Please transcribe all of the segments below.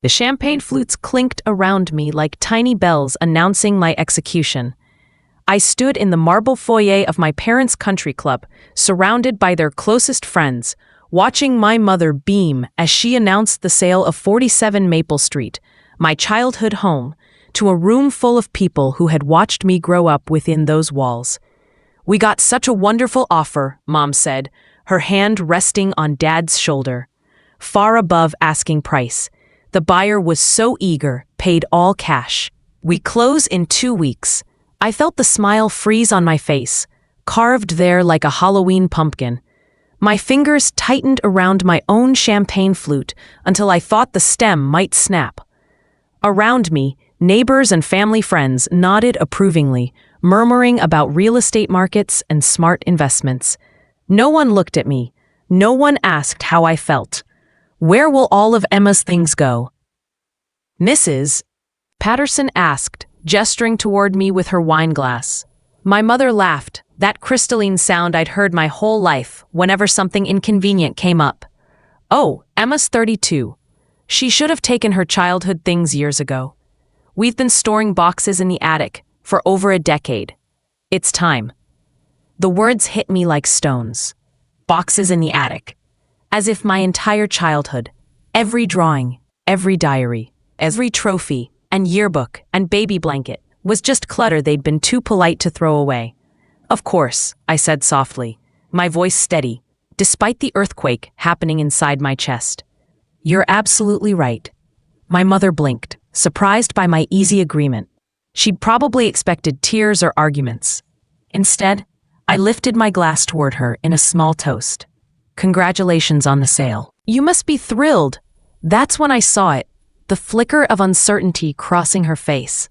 The champagne flutes clinked around me like tiny bells announcing my execution. I stood in the marble foyer of my parents' country club, surrounded by their closest friends, watching my mother beam as she announced the sale of 47 Maple Street, my childhood home, to a room full of people who had watched me grow up within those walls. "We got such a wonderful offer," Mom said, her hand resting on Dad's shoulder. Far above asking price. The buyer was so eager, paid all cash. "We close in 2 weeks." I felt the smile freeze on my face, carved there like a Halloween pumpkin. My fingers tightened around my own champagne flute until I thought the stem might snap. Around me, neighbors and family friends nodded approvingly, murmuring about real estate markets and smart investments. No one looked at me. No one asked how I felt. Where will all of Emma's things go? "Mrs. Patterson asked, gesturing toward me with her wine glass. My mother laughed, that crystalline sound I'd heard my whole life whenever something inconvenient came up. "Oh, Emma's 32. She should have taken her childhood things years ago. We've been storing boxes in the attic for over a decade. It's time." The words hit me like stones. Boxes in the attic. As if my entire childhood, every drawing, every diary, every trophy, and yearbook, and baby blanket, was just clutter they'd been too polite to throw away. "Of course," I said softly, my voice steady, despite the earthquake happening inside my chest. "You're absolutely right." My mother blinked, surprised by my easy agreement. She'd probably expected tears or arguments. Instead, I lifted my glass toward her in a small toast. "Congratulations on the sale." "You must be thrilled." That's when I saw it, the flicker of uncertainty crossing her face.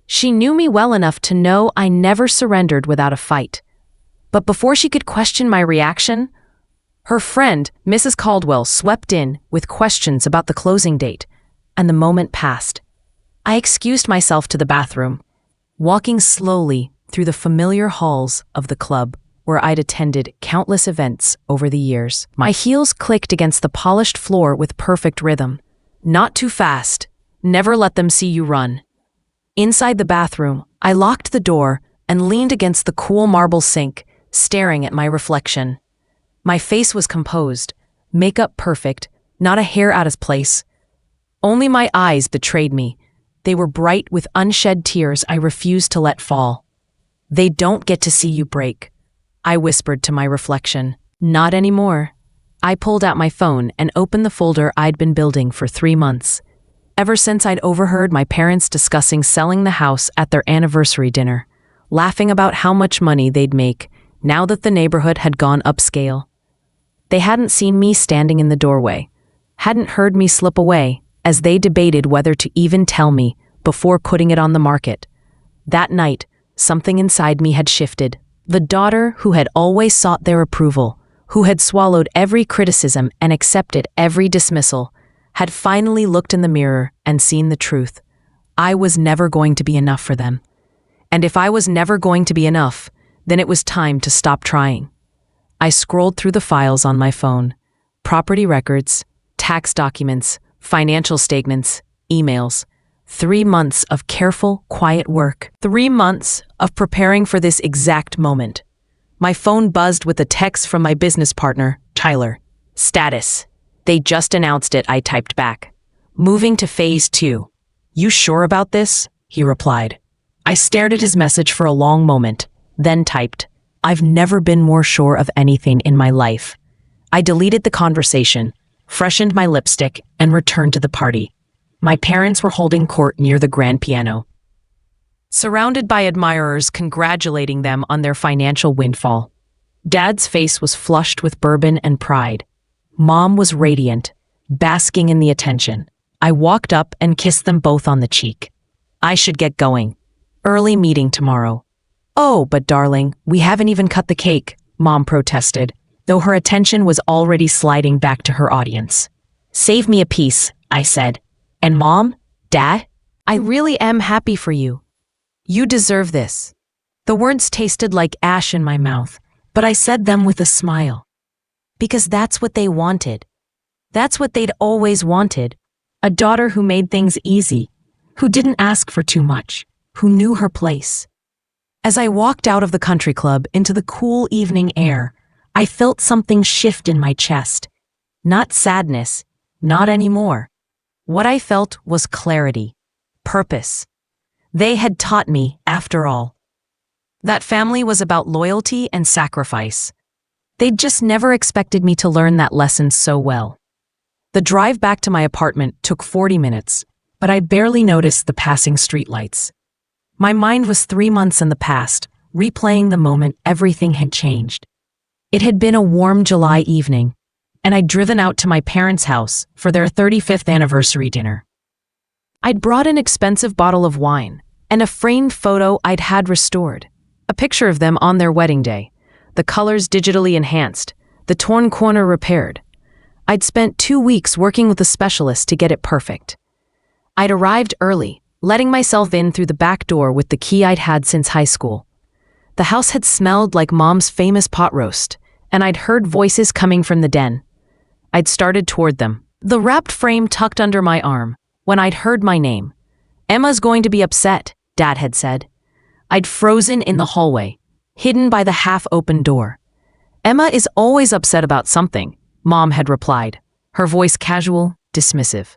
She knew me well enough to know I never surrendered without a fight. But before she could question my reaction, her friend, Mrs. Caldwell, swept in with questions about the closing date, and the moment passed. I excused myself to the bathroom, walking slowly through the familiar halls of the club where I'd attended countless events over the years. My heels clicked against the polished floor with perfect rhythm. Not too fast. Never let them see you run. Inside the bathroom, I locked the door and leaned against the cool marble sink, staring at my reflection. My face was composed, makeup perfect, not a hair out of place. Only my eyes betrayed me. They were bright with unshed tears I refused to let fall. "They don't get to see you break," I whispered to my reflection. "Not anymore." I pulled out my phone and opened the folder I'd been building for 3 months. Ever since I'd overheard my parents discussing selling the house at their anniversary dinner, laughing about how much money they'd make now that the neighborhood had gone upscale. They hadn't seen me standing in the doorway, hadn't heard me slip away as they debated whether to even tell me before putting it on the market. That night, something inside me had shifted. The daughter who had always sought their approval, who had swallowed every criticism and accepted every dismissal, had finally looked in the mirror and seen the truth. I was never going to be enough for them. And if I was never going to be enough, then it was time to stop trying. I scrolled through the files on my phone. Property records, tax documents, financial statements, emails. 3 months of careful, quiet work. 3 months of preparing for this exact moment. My phone buzzed with a text from my business partner, Tyler. "Status. They just announced it," I typed back. "Moving to phase 2. "You sure about this?" he replied. I stared at his message for a long moment, then typed, "I've never been more sure of anything in my life." I deleted the conversation, freshened my lipstick, and returned to the party. My parents were holding court near the grand piano, surrounded by admirers congratulating them on their financial windfall. Dad's face was flushed with bourbon and pride. Mom was radiant, basking in the attention. I walked up and kissed them both on the cheek. "I should get going. Early meeting tomorrow." "Oh, but darling, we haven't even cut the cake," Mom protested, though her attention was already sliding back to her audience. "Save me a piece," I said. "And Mom, Dad, I really am happy for you. You deserve this." The words tasted like ash in my mouth, but I said them with a smile. Because that's what they wanted. That's what they'd always wanted. A daughter who made things easy, who didn't ask for too much, who knew her place. As I walked out of the country club into the cool evening air, I felt something shift in my chest. Not sadness, not anymore. What I felt was clarity, purpose. They had taught me, after all. That family was about loyalty and sacrifice. They'd just never expected me to learn that lesson so well. The drive back to my apartment took 40 minutes, but I barely noticed the passing streetlights. My mind was 3 months in the past, replaying the moment everything had changed. It had been a warm July evening, and I'd driven out to my parents' house for their 35th anniversary dinner. I'd brought an expensive bottle of wine and a framed photo I'd had restored, a picture of them on their wedding day, the colors digitally enhanced, the torn corner repaired. I'd spent 2 weeks working with a specialist to get it perfect. I'd arrived early, letting myself in through the back door with the key I'd had since high school. The house had smelled like Mom's famous pot roast, and I'd heard voices coming from the den. I'd started toward them, the wrapped frame tucked under my arm, when I'd heard my name. "Emma's going to be upset," Dad had said. I'd frozen in the hallway, hidden by the half-open door. "Emma is always upset about something," Mom had replied, her voice casual, dismissive.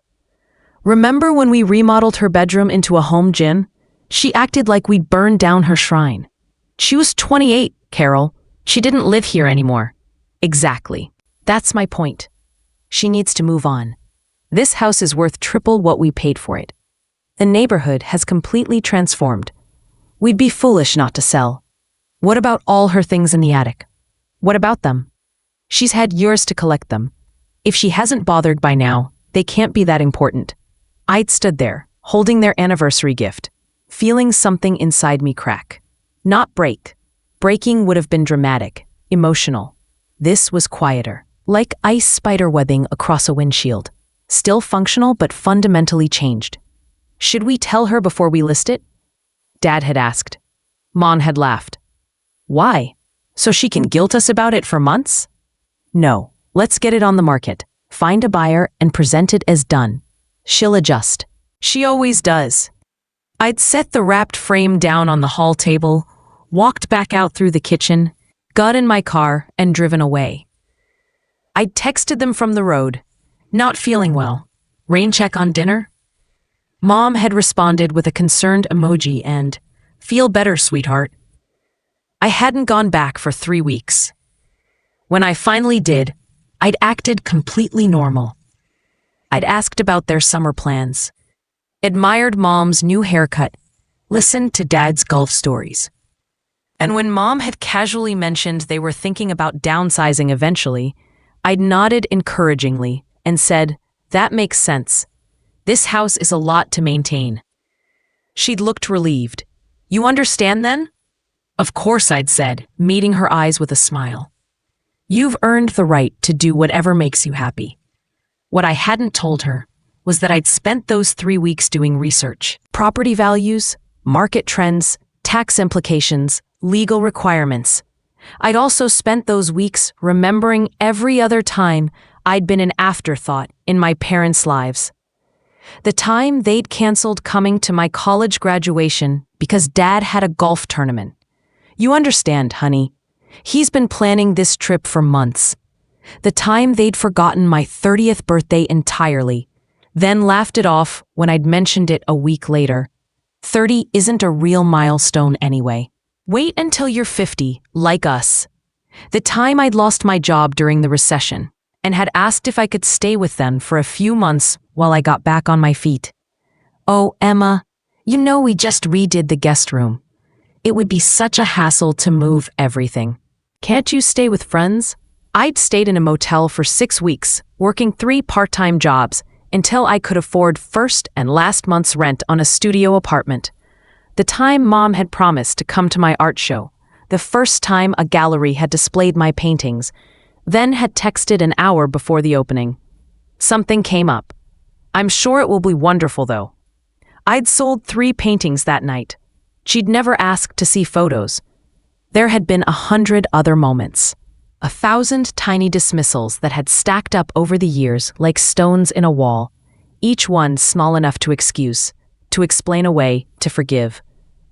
"Remember when we remodeled her bedroom into a home gym? She acted like we'd burned down her shrine. She was 28, Carol. She didn't live here anymore." Exactly. That's my point. She needs to move on. This house is worth triple what we paid for it. The neighborhood has completely transformed. We'd be foolish not to sell. What about all her things in the attic? What about them? She's had years to collect them. If she hasn't bothered by now, they can't be that important. I'd stood there, holding their anniversary gift, feeling something inside me crack. Not break. Breaking would have been dramatic, emotional. This was quieter, like ice spider webbing across a windshield. Still functional, but fundamentally changed. "Should we tell her before we list it?" Dad had asked. Mom had laughed. "Why? So she can guilt us about it for months?" "No, let's get it on the market, find a buyer, and present it as done. She'll adjust. She always does." I'd set the wrapped frame down on the hall table, walked back out through the kitchen, got in my car, and driven away. I'd texted them from the road. "Not feeling well. Rain check on dinner?" Mom had responded with a concerned emoji and, "Feel better, sweetheart." I hadn't gone back for 3 weeks. When I finally did, I'd acted completely normal. I'd asked about their summer plans, admired Mom's new haircut, listened to Dad's golf stories. And when Mom had casually mentioned they were thinking about downsizing eventually, I'd nodded encouragingly and said, "That makes sense. This house is a lot to maintain." She'd looked relieved. "You understand then?" "Of course," I'd said, meeting her eyes with a smile. "You've earned the right to do whatever makes you happy." What I hadn't told her was that I'd spent those 3 weeks doing research. Property values, market trends, tax implications, legal requirements. I'd also spent those weeks remembering every other time I'd been an afterthought in my parents' lives. The time they'd canceled coming to my college graduation because Dad had a golf tournament. "You understand, honey. He's been planning this trip for months." The time they'd forgotten my 30th birthday entirely, then laughed it off when I'd mentioned it a week later. 30 isn't a real milestone anyway. Wait until you're 50, like us. The time I'd lost my job during the recession and had asked if I could stay with them for a few months while I got back on my feet. "Oh, Emma, you know we just redid the guest room. It would be such a hassle to move everything. Can't you stay with friends?" I'd stayed in a motel for 6 weeks, working 3 part-time jobs until I could afford first and last month's rent on a studio apartment. The time Mom had promised to come to my art show, the first time a gallery had displayed my paintings, then had texted an hour before the opening. Something came up. "I'm sure it will be wonderful, though." I'd sold 3 paintings that night. She'd never asked to see photos. There had been 100 other moments. 1,000 tiny dismissals that had stacked up over the years like stones in a wall, each one small enough to excuse, to explain away, to forgive.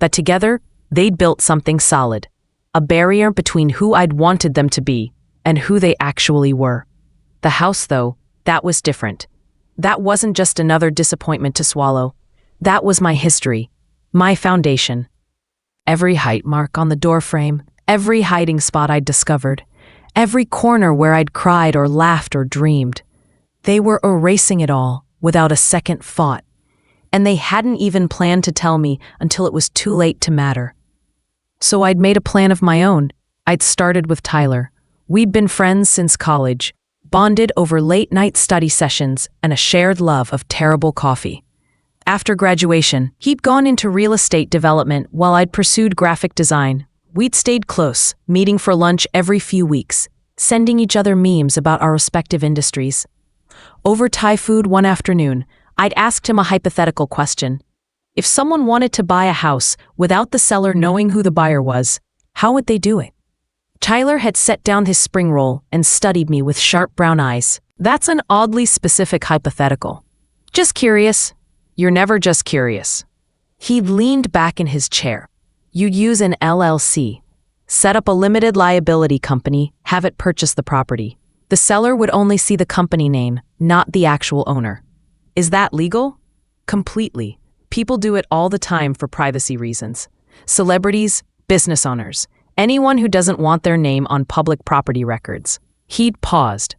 That together, they'd built something solid, a barrier between who I'd wanted them to be and who they actually were. The house, though, that was different. That wasn't just another disappointment to swallow. That was my history, my foundation. Every height mark on the doorframe, every hiding spot I'd discovered, every corner where I'd cried or laughed or dreamed. They were erasing it all without a second thought, and they hadn't even planned to tell me until it was too late to matter. So I'd made a plan of my own. I'd started with Tyler. We'd been friends since college, bonded over late-night study sessions and a shared love of terrible coffee. After graduation, he'd gone into real estate development while I'd pursued graphic design. We'd stayed close, meeting for lunch every few weeks, sending each other memes about our respective industries. Over Thai food one afternoon, I'd asked him a hypothetical question. If someone wanted to buy a house without the seller knowing who the buyer was, how would they do it? Tyler had set down his spring roll and studied me with sharp brown eyes. That's an oddly specific hypothetical. Just curious. You're never just curious. He'd leaned back in his chair. You'd use an LLC, set up a limited liability company, have it purchase the property. The seller would only see the company name, not the actual owner. Is that legal? Completely. People do it all the time for privacy reasons. Celebrities, business owners, anyone who doesn't want their name on public property records. He'd paused.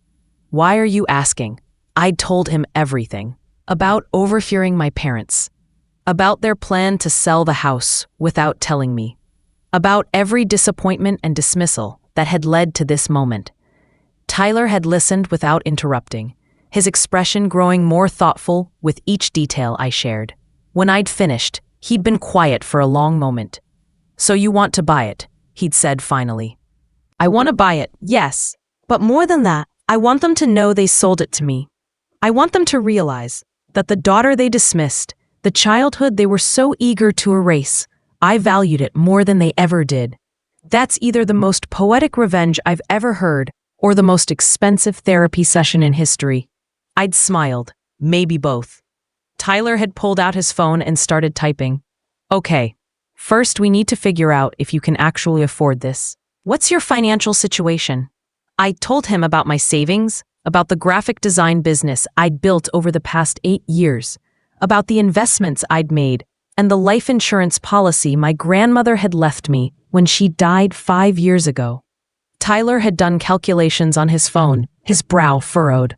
Why are you asking? I'd told him everything. About overhearing my parents. About their plan to sell the house without telling me. About every disappointment and dismissal that had led to this moment. Tyler had listened without interrupting, his expression growing more thoughtful with each detail I shared. When I'd finished, he'd been quiet for a long moment. So you want to buy it, he'd said finally. I want to buy it, yes. But more than that, I want them to know they sold it to me. I want them to realize that the daughter they dismissed, the childhood they were so eager to erase, I valued it more than they ever did. That's either the most poetic revenge I've ever heard or the most expensive therapy session in history. I'd smiled, maybe both. Tyler had pulled out his phone and started typing. Okay, first we need to figure out if you can actually afford this. What's your financial situation? I told him about my savings, about the graphic design business I'd built over the past 8 years, about the investments I'd made, and the life insurance policy my grandmother had left me when she died 5 years ago. Tyler had done calculations on his phone, his brow furrowed.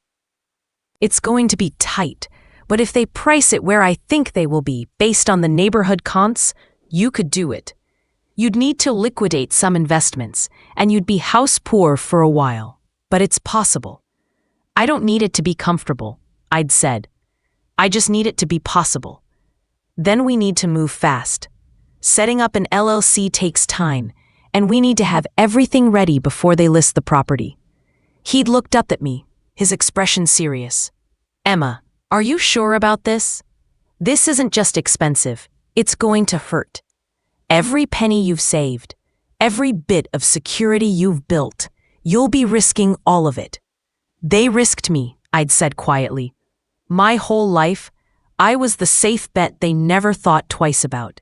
It's going to be tight, but if they price it where I think they will be, based on the neighborhood comps, you could do it. You'd need to liquidate some investments, and you'd be house poor for a while. But it's possible. I don't need it to be comfortable, I'd said. I just need it to be possible. Then we need to move fast. Setting up an LLC takes time, and we need to have everything ready before they list the property. He'd looked up at me, his expression serious. Emma, are you sure about this? This isn't just expensive, it's going to hurt. Every penny you've saved, every bit of security you've built, you'll be risking all of it. They risked me, I'd said quietly. My whole life, I was the safe bet they never thought twice about.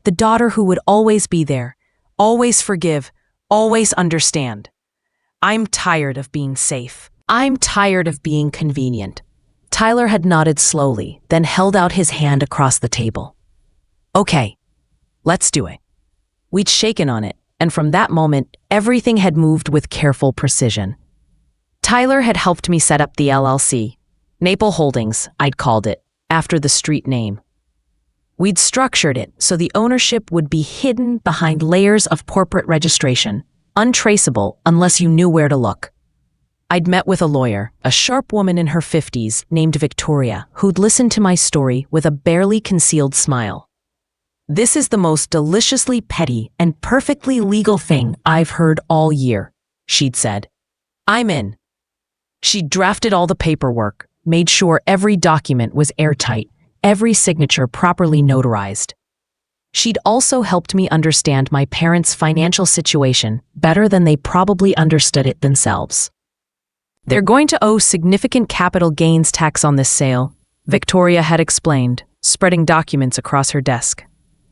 The daughter who would always be there, always forgive, always understand. I'm tired of being safe. I'm tired of being convenient. Tyler had nodded slowly, then held out his hand across the table. Okay, let's do it. We'd shaken on it, and from that moment, everything had moved with careful precision. Tyler had helped me set up the LLC. Maple Holdings, I'd called it, after the street name. We'd structured it so the ownership would be hidden behind layers of corporate registration, untraceable unless you knew where to look. I'd met with a lawyer, a sharp woman in her 50s named Victoria, who'd listened to my story with a barely concealed smile. This is the most deliciously petty and perfectly legal thing I've heard all year, she'd said. I'm in. She'd drafted all the paperwork, made sure every document was airtight, every signature properly notarized. She'd also helped me understand my parents' financial situation better than they probably understood it themselves. They're going to owe significant capital gains tax on this sale. Victoria had explained, spreading documents across her desk.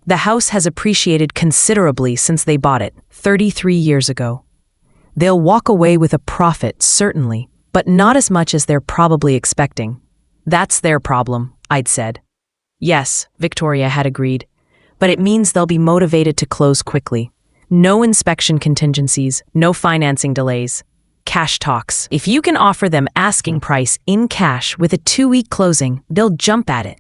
The house has appreciated considerably since they bought it 33 years ago. They'll walk away with a profit, certainly, but not as much as they're probably expecting. That's their problem, I'd said. Yes, Victoria had agreed, but it means they'll be motivated to close quickly. No inspection contingencies, no financing delays. Cash talks. If you can offer them asking price in cash with a 2-week closing, they'll jump at it.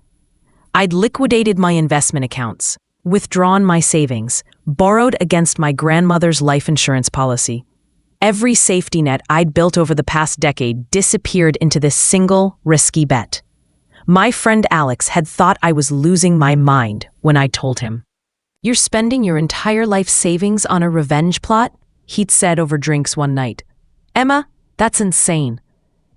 I'd liquidated my investment accounts, withdrawn my savings, borrowed against my grandmother's life insurance policy. Every safety net I'd built over the past decade disappeared into this single, risky bet. My friend Alex had thought I was losing my mind when I told him. "You're spending your entire life savings on a revenge plot?" he'd said over drinks one night. "Emma, that's insane.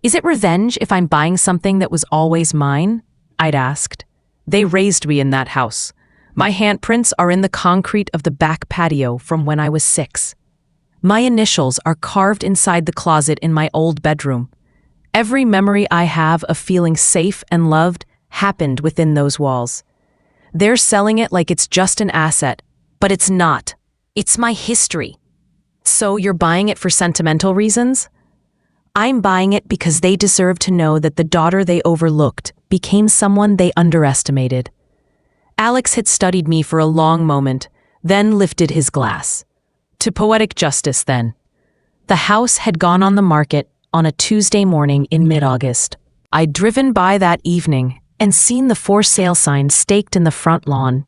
Is it revenge if I'm buying something that was always mine?" I'd asked. "They raised me in that house. My handprints are in the concrete of the back patio from when I was 6. My initials are carved inside the closet in my old bedroom. Every memory I have of feeling safe and loved happened within those walls. They're selling it like it's just an asset, but it's not. It's my history." "So you're buying it for sentimental reasons?" "I'm buying it because they deserve to know that the daughter they overlooked became someone they underestimated." Alex had studied me for a long moment, then lifted his glass. "To poetic justice, then." The house had gone on the market on a Tuesday morning in mid-August. I'd driven by that evening and seen the for sale sign staked in the front lawn,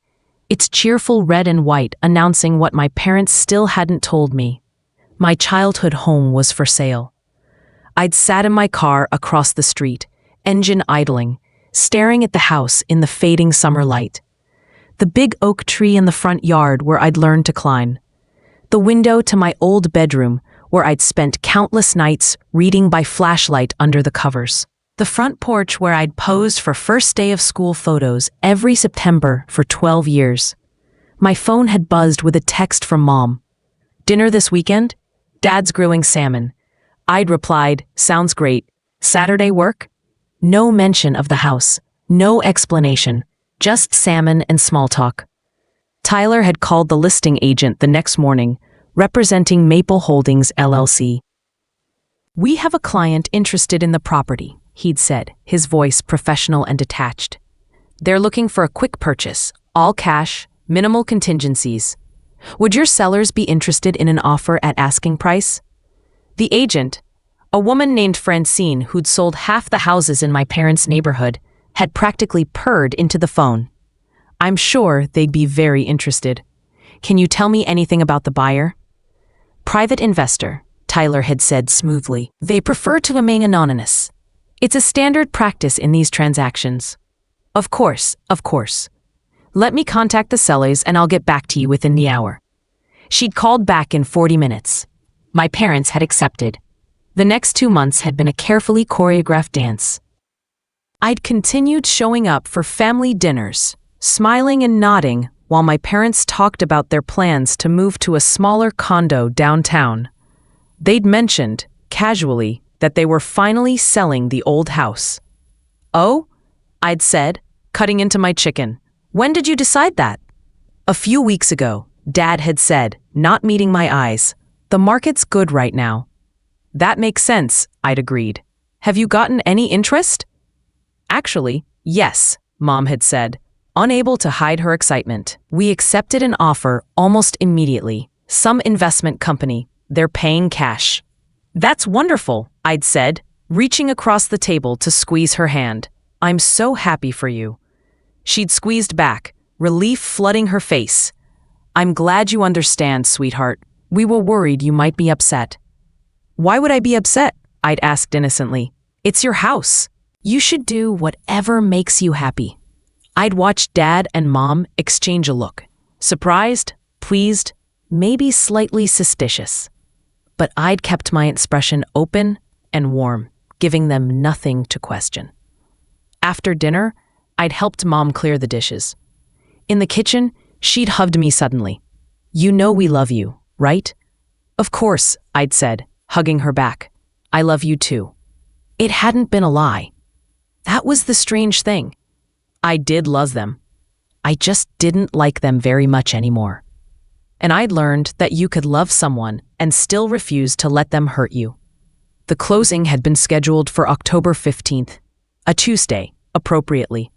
its cheerful red and white announcing what my parents still hadn't told me. My childhood home was for sale. I'd sat in my car across the street, engine idling, staring at the house in the fading summer light. The big oak tree in the front yard where I'd learned to climb. The window to my old bedroom where I'd spent countless nights reading by flashlight under the covers. The front porch where I'd posed for first day of school photos every September for 12 years. My phone had buzzed with a text from Mom. "Dinner this weekend? Dad's grilling salmon." I'd replied, "Sounds great. Saturday work?" No mention of the house, no explanation, just salmon and small talk. Tyler had called the listing agent the next morning, representing Maple Holdings LLC. "We have a client interested in the property," he'd said, his voice professional and detached. "They're looking for a quick purchase, all cash, minimal contingencies. Would your sellers be interested in an offer at asking price?" The agent, a woman named Francine who'd sold half the houses in my parents' neighborhood, had practically purred into the phone. "I'm sure they'd be very interested. Can you tell me anything about the buyer?" "Private investor," Tyler had said smoothly. "They prefer to remain anonymous. It's a standard practice in these transactions." Of course. Let me contact the sellers and I'll get back to you within the hour." She'd called back in 40 minutes. My parents had accepted. The next 2 months had been a carefully choreographed dance. I'd continued showing up for family dinners, smiling and nodding while my parents talked about their plans to move to a smaller condo downtown. They'd mentioned, casually, that they were finally selling the old house. "Oh?" I'd said, cutting into my chicken. "When did you decide that?" "A few weeks ago," Dad had said, not meeting my eyes. "The market's good right now." "That makes sense," I'd agreed. "Have you gotten any interest?" "Actually, yes," Mom had said, unable to hide her excitement. "We accepted an offer almost immediately. Some investment company. They're paying cash." "That's wonderful," I'd said, reaching across the table to squeeze her hand. "I'm so happy for you." She'd squeezed back, relief flooding her face. "I'm glad you understand, sweetheart. We were worried you might be upset." "Why would I be upset?" I'd asked innocently. "It's your house. You should do whatever makes you happy." I'd watched Dad and Mom exchange a look. Surprised, pleased, maybe slightly suspicious. But I'd kept my expression open and warm, giving them nothing to question. After dinner, I'd helped Mom clear the dishes. In the kitchen, she'd hugged me suddenly. "You know we love you, right?" "Of course," I'd said, hugging her back. "I love you too." It hadn't been a lie. That was the strange thing. I did love them. I just didn't like them very much anymore. And I'd learned that you could love someone and still refuse to let them hurt you. The closing had been scheduled for October 15th, a Tuesday, appropriately.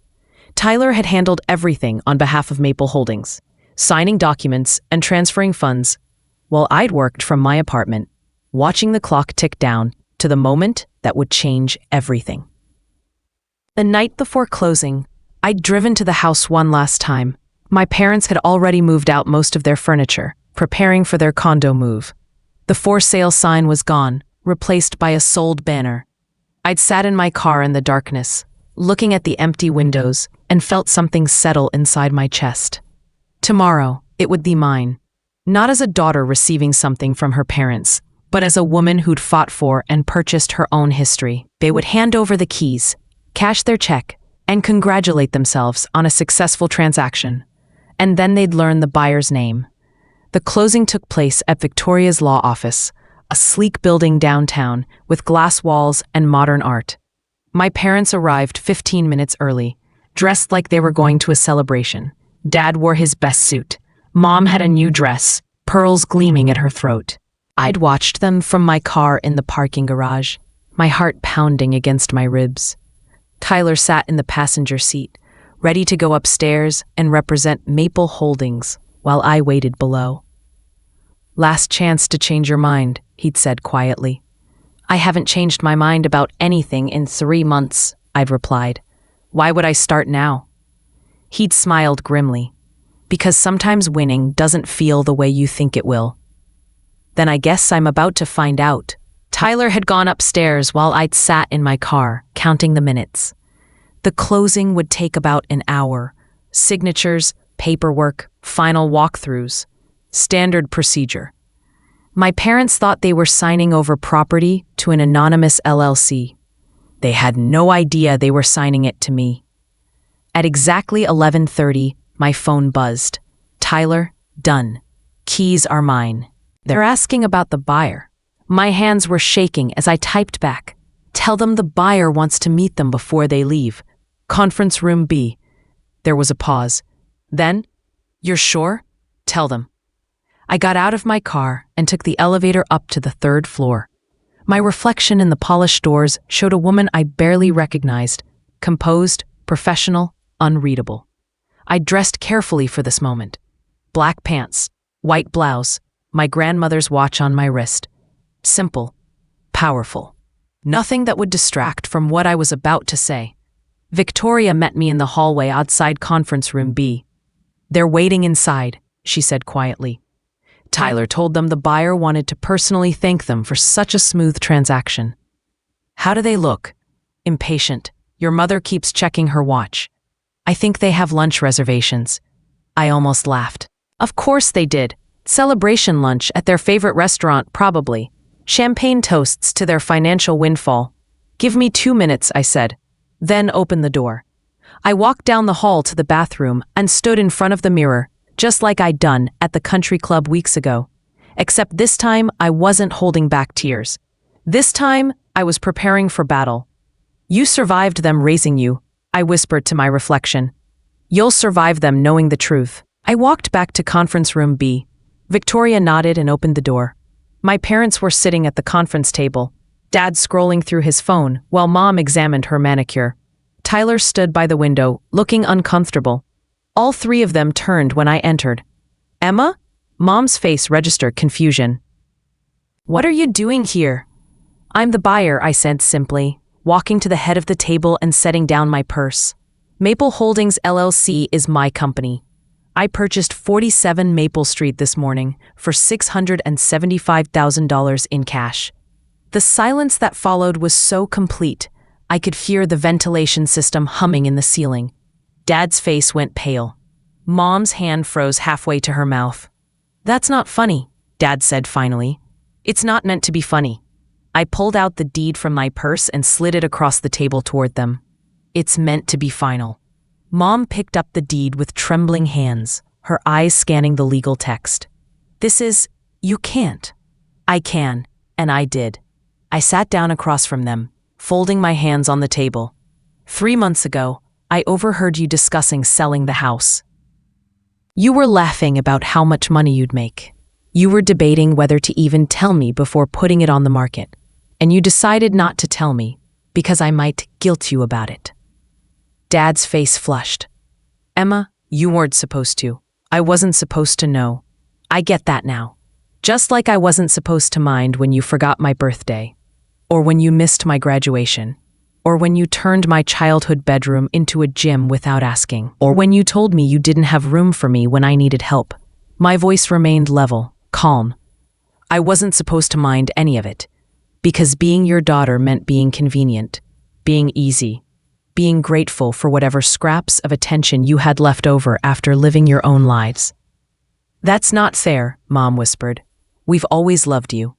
Tyler had handled everything on behalf of Maple Holdings, signing documents and transferring funds, while I'd worked from my apartment, watching the clock tick down to the moment that would change everything. The night before closing, I'd driven to the house one last time. My parents had already moved out most of their furniture, preparing for their condo move. The for sale sign was gone, replaced by a sold banner. I'd sat in my car in the darkness, looking at the empty windows, and felt something settle inside my chest. Tomorrow, it would be mine. Not as a daughter receiving something from her parents, but as a woman who'd fought for and purchased her own history. They would hand over the keys, cash their check, and congratulate themselves on a successful transaction. And then they'd learn the buyer's name. The closing took place at Victoria's law office, a sleek building downtown with glass walls and modern art. My parents arrived 15 minutes early, dressed like they were going to a celebration. Dad wore his best suit. Mom had a new dress, pearls gleaming at her throat. I'd watched them from my car in the parking garage, my heart pounding against my ribs. Tyler sat in the passenger seat, ready to go upstairs and represent Maple Holdings, while I waited below. "Last chance to change your mind," he'd said quietly. "I haven't changed my mind about anything in 3 months," I'd replied. "Why would I start now?" He'd smiled grimly. "Because sometimes winning doesn't feel the way you think it will." "Then I guess I'm about to find out." Tyler had gone upstairs while I'd sat in my car, counting the minutes. The closing would take about an hour. Signatures, paperwork, final walkthroughs. Standard procedure. My parents thought they were signing over property to an anonymous LLC. They had no idea they were signing it to me. At exactly 11:30, my phone buzzed. "Tyler, done. Keys are mine." They're asking about the buyer. My hands were shaking as I typed back. "Tell them the buyer wants to meet them before they leave. Conference room B." There was a pause. Then, "You're sure? Tell them." I got out of my car and took the elevator up to the 3rd floor. My reflection in the polished doors showed a woman I barely recognized, composed, professional, unreadable. I dressed carefully for this moment. Black pants, white blouse, my grandmother's watch on my wrist. Simple, powerful. Nothing that would distract from what I was about to say. Victoria met me in the hallway outside conference room B. "They're waiting inside," she said quietly. Tyler told them the buyer wanted to personally thank them for such a smooth transaction. "How do they look?" "Impatient. Your mother keeps checking her watch." "I think they have lunch reservations." I almost laughed. Of course they did. Celebration lunch at their favorite restaurant, probably. Champagne toasts to their financial windfall. "Give me 2 minutes," I said. Then opened the door. I walked down the hall to the bathroom and stood in front of the mirror, just like I'd done at the country club weeks ago. Except this time, I wasn't holding back tears. This time, I was preparing for battle. "You survived them raising you," I whispered to my reflection. "You'll survive them knowing the truth." I walked back to conference room B. Victoria nodded and opened the door. My parents were sitting at the conference table, Dad scrolling through his phone while Mom examined her manicure. Tyler stood by the window, looking uncomfortable. All 3 of them turned when I entered. "Emma?" Mom's face registered confusion. "What are you doing here?" "I'm the buyer," I said simply, walking to the head of the table and setting down my purse. "Maple Holdings LLC is my company. I purchased 47 Maple Street this morning for $675,000 in cash." The silence that followed was so complete, I could hear the ventilation system humming in the ceiling. Dad's face went pale. Mom's hand froze halfway to her mouth. "That's not funny," Dad said finally. "It's not meant to be funny." I pulled out the deed from my purse and slid it across the table toward them. "It's meant to be final." Mom picked up the deed with trembling hands, her eyes scanning the legal text. "You can't." "I can, and I did." I sat down across from them, folding my hands on the table. 3 months ago, I overheard you discussing selling the house. You were laughing about how much money you'd make. You were debating whether to even tell me before putting it on the market, and you decided not to tell me because I might guilt you about it. Dad's face flushed. Emma, you weren't supposed to. I wasn't supposed to know. I get that now. Just like I wasn't supposed to mind when you forgot my birthday, or when you missed my graduation, or when you turned my childhood bedroom into a gym without asking, or when you told me you didn't have room for me when I needed help. My voice remained level, calm. I wasn't supposed to mind any of it, because being your daughter meant being convenient, being easy, being grateful for whatever scraps of attention you had left over after living your own lives. That's not fair, Mom whispered. We've always loved you.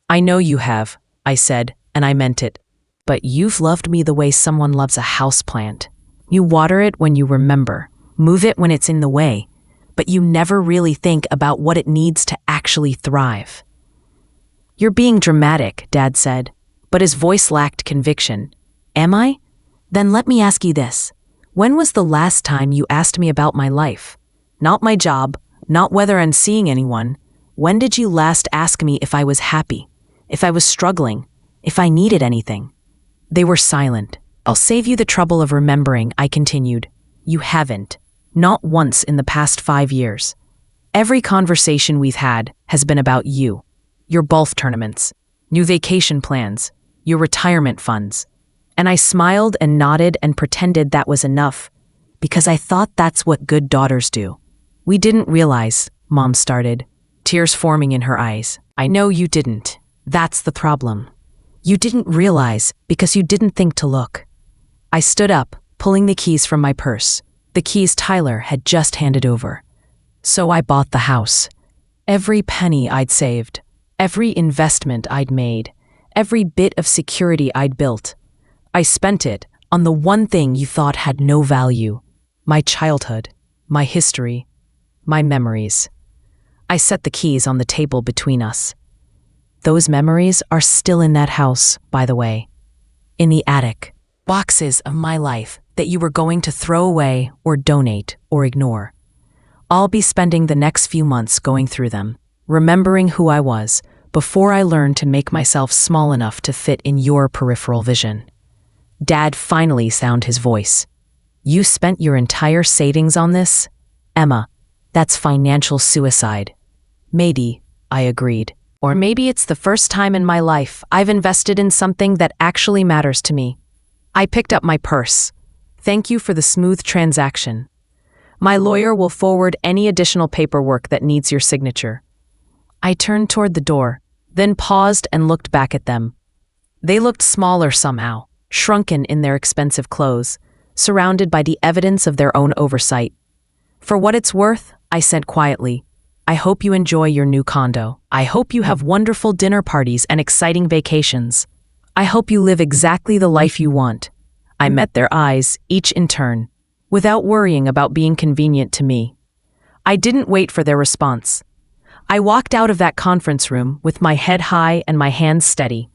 I know you have, I said, and I meant it. But you've loved me the way someone loves a houseplant. You water it when you remember, move it when it's in the way, but you never really think about what it needs to actually thrive. You're being dramatic, Dad said, but his voice lacked conviction. Am I? Then let me ask you this. When was the last time you asked me about my life? Not my job, not whether I'm seeing anyone. When did you last ask me if I was happy, if I was struggling, if I needed anything? They were silent. I'll save you the trouble of remembering, I continued. You haven't. Not once in the past 5 years. Every conversation we've had has been about you, your golf tournaments, new vacation plans, your retirement funds. And I smiled and nodded and pretended that was enough, because I thought that's what good daughters do. We didn't realize, Mom started, tears forming in her eyes. I know you didn't. That's the problem. You didn't realize because you didn't think to look. I stood up, pulling the keys from my purse, the keys Tyler had just handed over. So I bought the house. Every penny I'd saved, every investment I'd made, every bit of security I'd built. I spent it on the one thing you thought had no value, my childhood, my history, my memories. I set the keys on the table between us. Those memories are still in that house, by the way. In the attic. Boxes of my life that you were going to throw away or donate or ignore. I'll be spending the next few months going through them, remembering who I was before I learned to make myself small enough to fit in your peripheral vision. Dad finally found his voice. You spent your entire savings on this? Emma, that's financial suicide. Maybe, I agreed. Or maybe it's the first time in my life I've invested in something that actually matters to me. I picked up my purse. Thank you for the smooth transaction. My lawyer will forward any additional paperwork that needs your signature. I turned toward the door, then paused and looked back at them. They looked smaller somehow, shrunken in their expensive clothes, surrounded by the evidence of their own oversight. For what it's worth, I said quietly, I hope you enjoy your new condo. I hope you have wonderful dinner parties and exciting vacations. I hope you live exactly the life you want. I met their eyes, each in turn, without worrying about being convenient to me. I didn't wait for their response. I walked out of that conference room with my head high and my hands steady,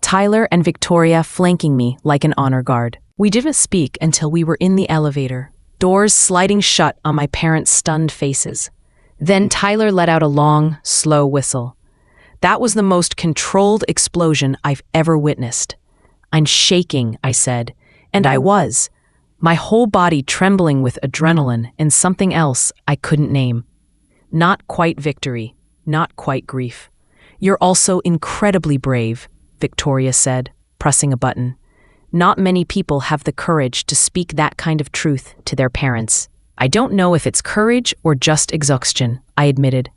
Tyler and Victoria flanking me like an honor guard. We didn't speak until we were in the elevator, doors sliding shut on my parents' stunned faces. Then Tyler let out a long, slow whistle. That was the most controlled explosion I've ever witnessed. I'm shaking, I said, and I was, my whole body trembling with adrenaline and something else I couldn't name. Not quite victory, not quite grief. You're also incredibly brave, Victoria said, pressing a button. Not many people have the courage to speak that kind of truth to their parents. I don't know if it's courage or just exhaustion, I admitted.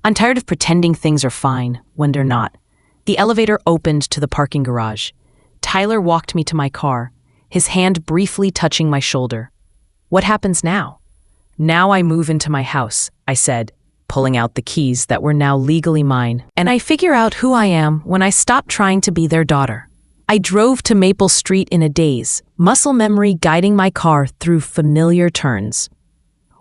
I'm tired of pretending things are fine when they're not. The elevator opened to the parking garage. Tyler walked me to my car, his hand briefly touching my shoulder. What happens now? Now I move into my house, I said, pulling out the keys that were now legally mine, and I figure out who I am when I stop trying to be their daughter. I drove to Maple Street in a daze, muscle memory guiding my car through familiar turns.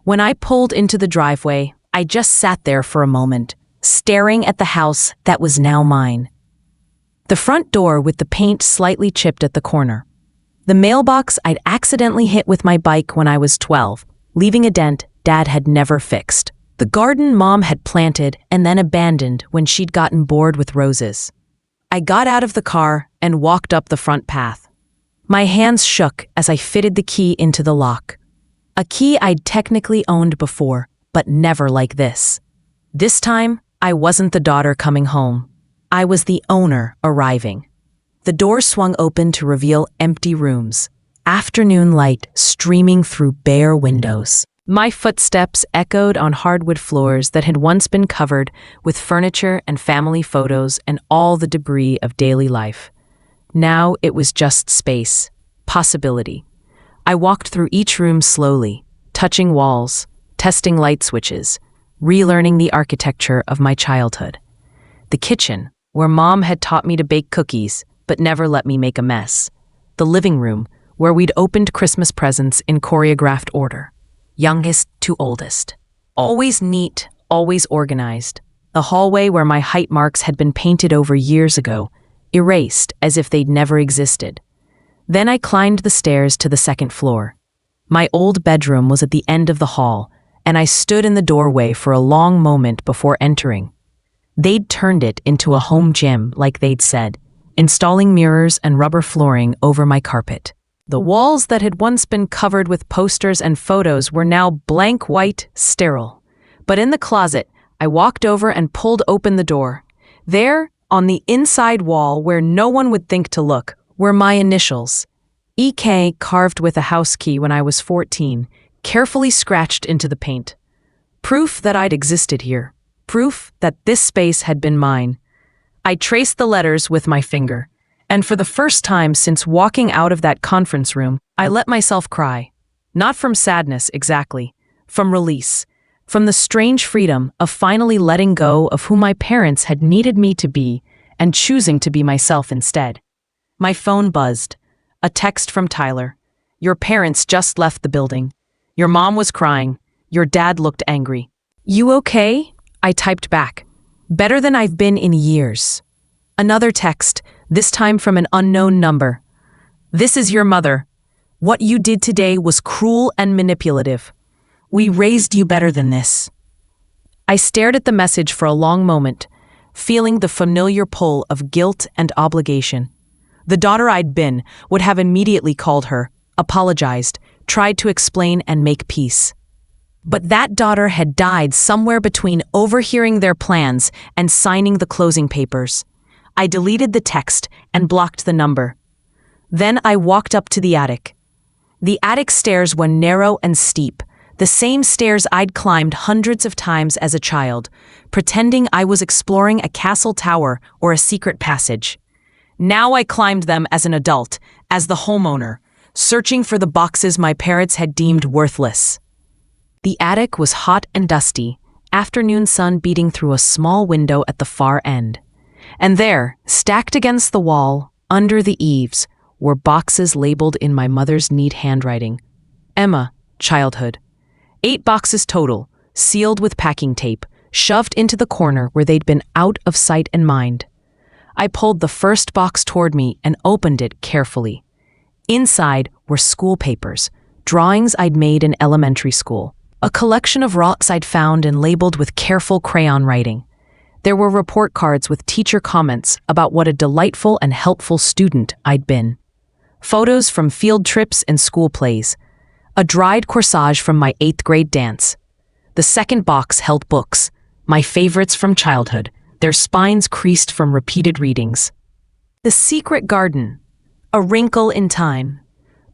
When I pulled into the driveway, I just sat there for a moment, staring at the house that was now mine. The front door with the paint slightly chipped at the corner. The mailbox I'd accidentally hit with my bike when I was 12, leaving a dent Dad had never fixed. The garden Mom had planted and then abandoned when she'd gotten bored with roses. I got out of the car and walked up the front path. My hands shook as I fitted the key into the lock. A key I'd technically owned before, but never like this. This time, I wasn't the daughter coming home. I was the owner arriving. The door swung open to reveal empty rooms, afternoon light streaming through bare windows. My footsteps echoed on hardwood floors that had once been covered with furniture and family photos and all the debris of daily life. Now it was just space, possibility. I walked through each room slowly, touching walls, testing light switches, relearning the architecture of my childhood. The kitchen, where Mom had taught me to bake cookies, but never let me make a mess. The living room, where we'd opened Christmas presents in choreographed order. Youngest to oldest. Always neat, always organized. The hallway where my height marks had been painted over years ago, erased as if they'd never existed. Then I climbed the stairs to the second floor. My old bedroom was at the end of the hall, and I stood in the doorway for a long moment before entering. They'd turned it into a home gym, like they'd said, installing mirrors and rubber flooring over my carpet. The walls that had once been covered with posters and photos were now blank white, sterile. But in the closet, I walked over and pulled open the door. There, on the inside wall where no one would think to look, were my initials. EK carved with a house key when I was 14, carefully scratched into the paint. Proof that I'd existed here. Proof that this space had been mine. I traced the letters with my finger. And for the first time since walking out of that conference room, I let myself cry. Not from sadness, exactly. From release. From the strange freedom of finally letting go of who my parents had needed me to be and choosing to be myself instead. My phone buzzed. A text from Tyler. Your parents just left the building. Your mom was crying. Your dad looked angry. You okay? I typed back. Better than I've been in years. Another text, this time from an unknown number. This is your mother. What you did today was cruel and manipulative. We raised you better than this. I stared at the message for a long moment, feeling the familiar pull of guilt and obligation. The daughter I'd been would have immediately called her, apologized, tried to explain and make peace. But that daughter had died somewhere between overhearing their plans and signing the closing papers. I deleted the text and blocked the number. Then I walked up to the attic. The attic stairs were narrow and steep, the same stairs I'd climbed hundreds of times as a child, pretending I was exploring a castle tower or a secret passage. Now I climbed them as an adult, as the homeowner, searching for the boxes my parents had deemed worthless. The attic was hot and dusty, afternoon sun beating through a small window at the far end. And there, stacked against the wall, under the eaves, were boxes labeled in my mother's neat handwriting. Emma, childhood. 8 boxes total, sealed with packing tape, shoved into the corner where they'd been out of sight and mind. I pulled the first box toward me and opened it carefully. Inside were school papers, drawings I'd made in elementary school, a collection of rocks I'd found and labeled with careful crayon writing. There were report cards with teacher comments about what a delightful and helpful student I'd been. Photos from field trips and school plays. A dried corsage from my 8th grade dance. The second box held books, my favorites from childhood, their spines creased from repeated readings. The Secret Garden. A Wrinkle in Time.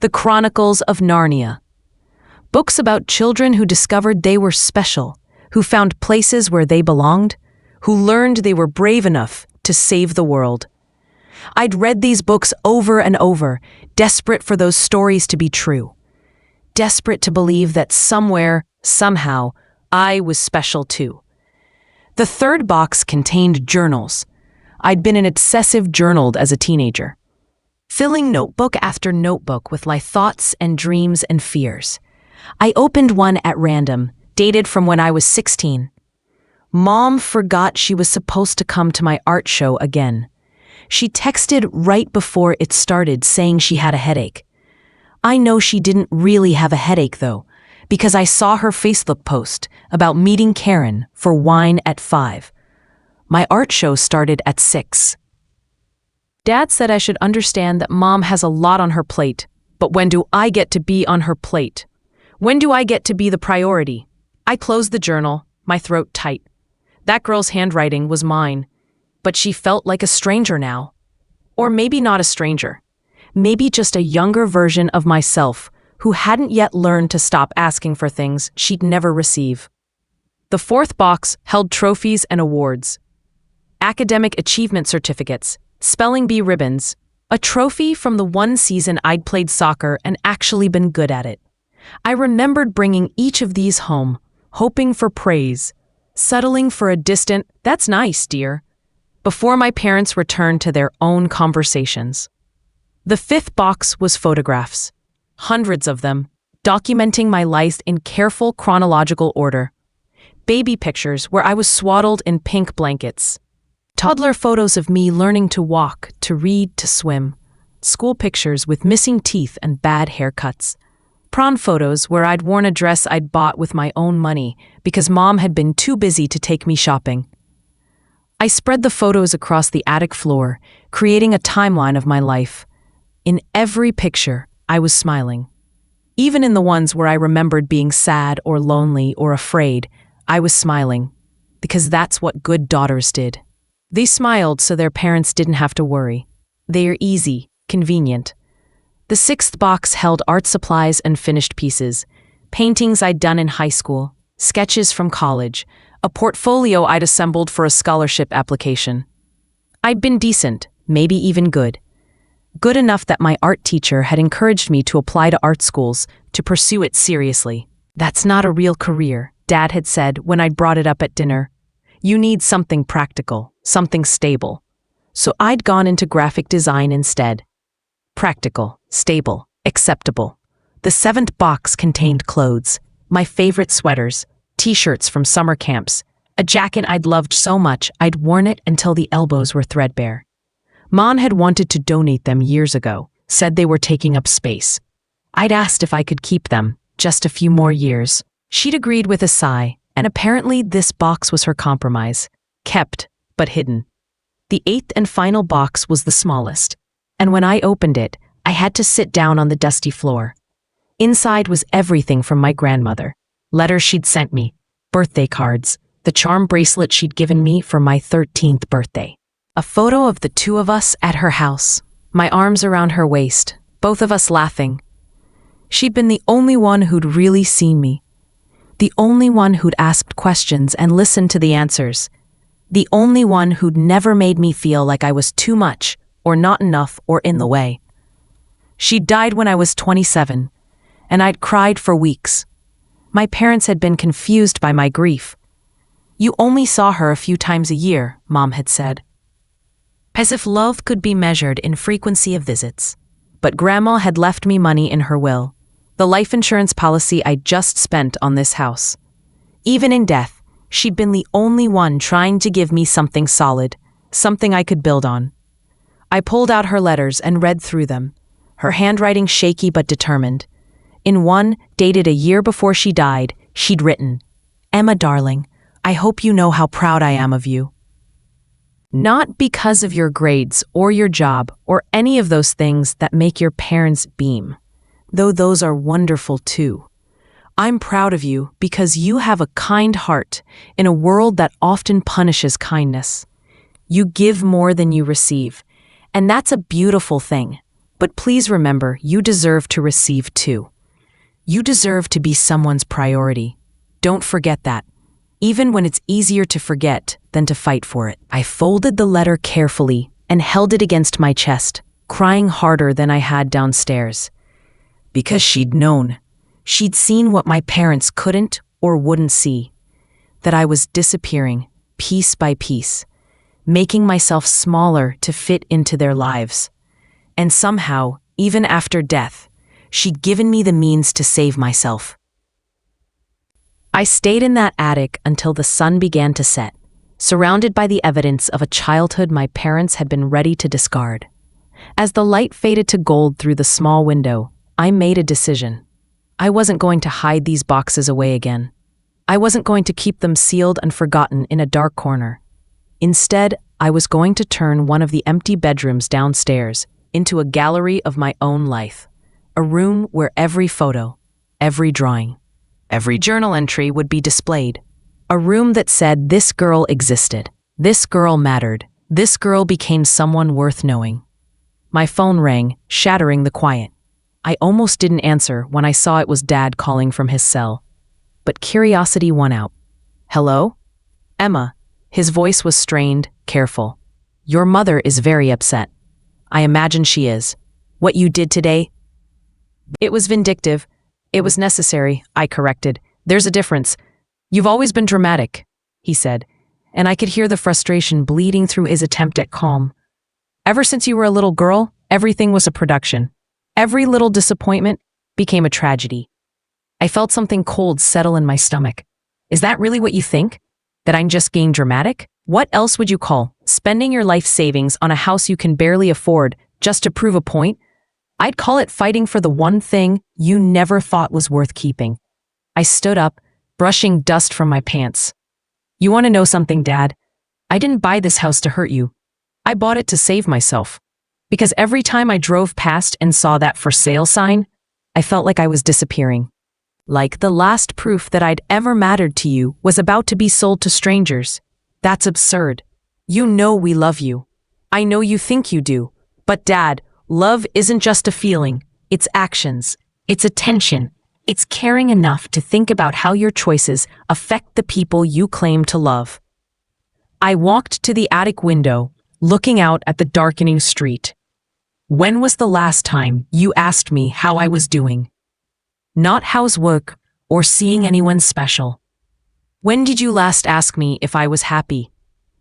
The Chronicles of Narnia. Books about children who discovered they were special, who found places where they belonged, who learned they were brave enough to save the world. I'd read these books over and over, desperate for those stories to be true. Desperate to believe that somewhere, somehow, I was special too. The third box contained journals. I'd been an obsessive journaled as a teenager, filling notebook after notebook with my thoughts and dreams and fears. I opened one at random, dated from when I was 16. Mom forgot she was supposed to come to my art show again. She texted right before it started saying she had a headache. I know she didn't really have a headache, though, because I saw her Facebook post about meeting Karen for wine at 5. My art show started at 6. Dad said I should understand that Mom has a lot on her plate, but when do I get to be on her plate? When do I get to be the priority? I closed the journal, my throat tight. That girl's handwriting was mine, but she felt like a stranger now. Or maybe not a stranger. Maybe just a younger version of myself who hadn't yet learned to stop asking for things she'd never receive. The fourth box held trophies and awards. Academic achievement certificates, spelling bee ribbons, a trophy from the one season I'd played soccer and actually been good at it. I remembered bringing each of these home, hoping for praise, settling for a distant, "That's nice, dear," before my parents returned to their own conversations. The fifth box was photographs, hundreds of them, documenting my life in careful chronological order. Baby pictures where I was swaddled in pink blankets. Toddler photos of me learning to walk, to read, to swim. School pictures with missing teeth and bad haircuts. Prom photos where I'd worn a dress I'd bought with my own money because Mom had been too busy to take me shopping. I spread the photos across the attic floor, creating a timeline of my life. In every picture, I was smiling. Even in the ones where I remembered being sad or lonely or afraid, I was smiling, because that's what good daughters did. They smiled so their parents didn't have to worry. They are easy, convenient. The sixth box held art supplies and finished pieces, paintings I'd done in high school, sketches from college, a portfolio I'd assembled for a scholarship application. I'd been decent, maybe even good. Good enough that my art teacher had encouraged me to apply to art schools, to pursue it seriously. "That's not a real career," Dad had said when I'd brought it up at dinner. "You need something practical, something stable." So I'd gone into graphic design instead. Practical, stable, acceptable. The seventh box contained clothes, my favorite sweaters, t-shirts from summer camps, a jacket I'd loved so much I'd worn it until the elbows were threadbare. Mom had wanted to donate them years ago, said they were taking up space. I'd asked if I could keep them, just a few more years. She'd agreed with a sigh, and apparently this box was her compromise. Kept, but hidden. The eighth and final box was the smallest, and when I opened it, I had to sit down on the dusty floor. Inside was everything from my grandmother. Letters she'd sent me, birthday cards, the charm bracelet she'd given me for my 13th birthday. A photo of the two of us at her house, my arms around her waist, both of us laughing. She'd been the only one who'd really seen me. The only one who'd asked questions and listened to the answers. The only one who'd never made me feel like I was too much, or not enough, or in the way. She died when I was 27, and I'd cried for weeks. My parents had been confused by my grief. "You only saw her a few times a year," Mom had said. As if love could be measured in frequency of visits. But Grandma had left me money in her will, the life insurance policy I'd just spent on this house. Even in death, she'd been the only one trying to give me something solid, something I could build on. I pulled out her letters and read through them, her handwriting shaky but determined. In one, dated a year before she died, she'd written, "Emma, darling, I hope you know how proud I am of you. Not because of your grades or your job or any of those things that make your parents beam, though those are wonderful too. I'm proud of you because you have a kind heart in a world that often punishes kindness. You give more than you receive, and that's a beautiful thing. But please remember, you deserve to receive too. You deserve to be someone's priority. Don't forget that, even when it's easier to forget than to fight for it." I folded the letter carefully and held it against my chest, crying harder than I had downstairs. Because she'd known. She'd seen what my parents couldn't or wouldn't see. That I was disappearing, piece by piece, making myself smaller to fit into their lives. And somehow, even after death, she'd given me the means to save myself. I stayed in that attic until the sun began to set, surrounded by the evidence of a childhood my parents had been ready to discard. As the light faded to gold through the small window, I made a decision. I wasn't going to hide these boxes away again. I wasn't going to keep them sealed and forgotten in a dark corner. Instead, I was going to turn one of the empty bedrooms downstairs into a gallery of my own life. A room where every photo, every drawing, every journal entry would be displayed. A room that said this girl existed, this girl mattered, this girl became someone worth knowing. My phone rang, shattering the quiet. I almost didn't answer when I saw it was Dad calling from his cell. But curiosity won out. Hello? Emma. His voice was strained, careful. Your mother is very upset. I imagine she is. What you did today? It was vindictive. It was necessary, I corrected. There's a difference. You've always been dramatic, he said, and I could hear the frustration bleeding through his attempt at calm. Ever since you were a little girl, everything was a production. Every little disappointment became a tragedy. I felt something cold settle in my stomach. Is that really what you think? That I'm just being dramatic? What else would you call spending your life savings on a house you can barely afford just to prove a point? I'd call it fighting for the one thing you never thought was worth keeping. I stood up, brushing dust from my pants. You want to know something, Dad? I didn't buy this house to hurt you. I bought it to save myself. Because every time I drove past and saw that for sale sign, I felt like I was disappearing. Like the last proof that I'd ever mattered to you was about to be sold to strangers. That's absurd. You know we love you. I know you think you do. But Dad, love isn't just a feeling. It's actions. It's attention. It's caring enough to think about how your choices affect the people you claim to love. I walked to the attic window, looking out at the darkening street. When was the last time you asked me how I was doing? Not how's work or seeing anyone special. When did you last ask me if I was happy?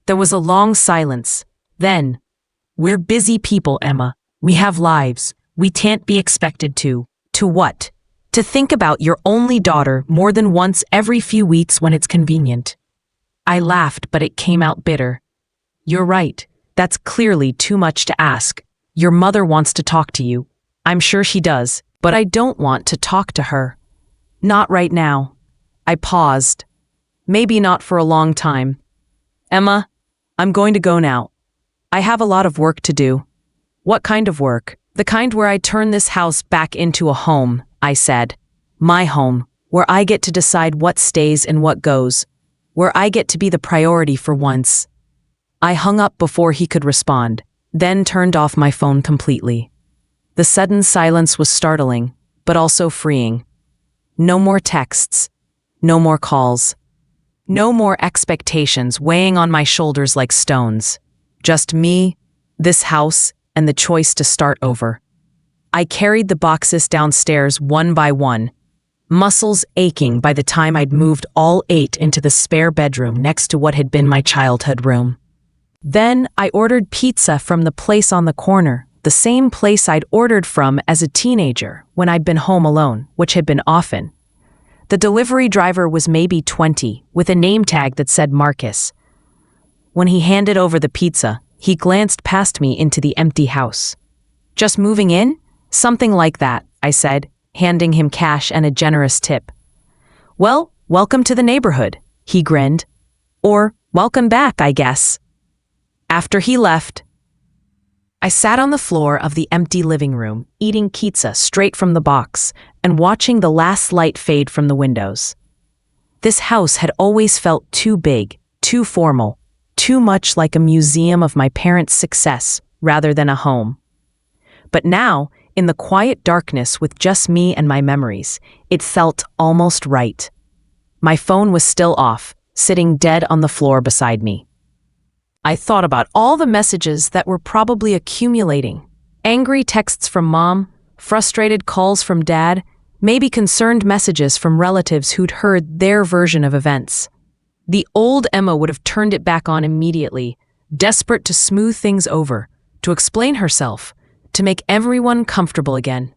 There was a long silence. Then, we're busy people, Emma. We have lives. We can't be expected to. To what? To think about your only daughter more than once every few weeks when it's convenient. I laughed, but it came out bitter. You're right. That's clearly too much to ask. Your mother wants to talk to you. I'm sure she does, but I don't want to talk to her. Not right now. I paused. Maybe not for a long time. Emma, I'm going to go now. I have a lot of work to do. What kind of work? The kind where I turn this house back into a home, I said. My home, where I get to decide what stays and what goes. Where I get to be the priority for once. I hung up before he could respond, then turned off my phone completely. The sudden silence was startling, but also freeing. No more texts. No more calls. No more expectations weighing on my shoulders like stones. Just me, this house, and the choice to start over. I carried the boxes downstairs one by one, muscles aching by the time I'd moved all 8 into the spare bedroom next to what had been my childhood room. Then I ordered pizza from the place on the corner, the same place I'd ordered from as a teenager when I'd been home alone, which had been often. The delivery driver was maybe 20, with a name tag that said Marcus. When he handed over the pizza, he glanced past me into the empty house. Just moving in? Something like that, I said, handing him cash and a generous tip. Well, welcome to the neighborhood, he grinned. Or, welcome back, I guess. After he left, I sat on the floor of the empty living room, eating pizza straight from the box and watching the last light fade from the windows. This house had always felt too big, too formal, too much like a museum of my parents' success rather than a home. But now, in the quiet darkness with just me and my memories, it felt almost right. My phone was still off, sitting dead on the floor beside me. I thought about all the messages that were probably accumulating. Angry texts from Mom, frustrated calls from Dad, maybe concerned messages from relatives who'd heard their version of events. The old Emma would have turned it back on immediately, desperate to smooth things over, to explain herself, to make everyone comfortable again.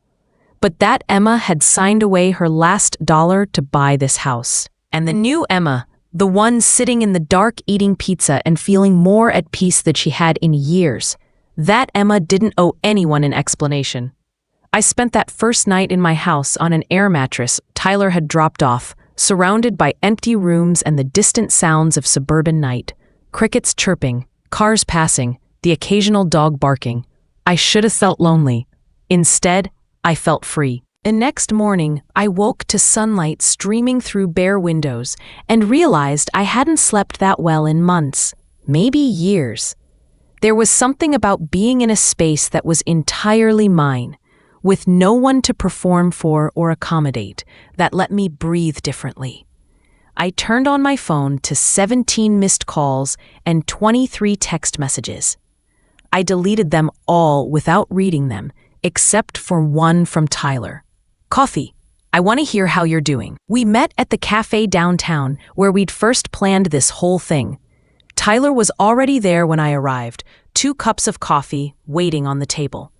But that Emma had signed away her last dollar to buy this house. And the new Emma, the one sitting in the dark eating pizza and feeling more at peace than she had in years, that Emma didn't owe anyone an explanation. I spent that first night in my house on an air mattress Tyler had dropped off, surrounded by empty rooms and the distant sounds of suburban night. Crickets chirping, cars passing, the occasional dog barking. I should have felt lonely. Instead, I felt free. The next morning, I woke to sunlight streaming through bare windows and realized I hadn't slept that well in months, maybe years. There was something about being in a space that was entirely mine, with no one to perform for or accommodate, that let me breathe differently. I turned on my phone to 17 missed calls and 23 text messages. I deleted them all without reading them, except for one from Tyler. "Coffee, I want to hear how you're doing." We met at the cafe downtown where we'd first planned this whole thing. Tyler was already there when I arrived, 2 cups of coffee waiting on the table.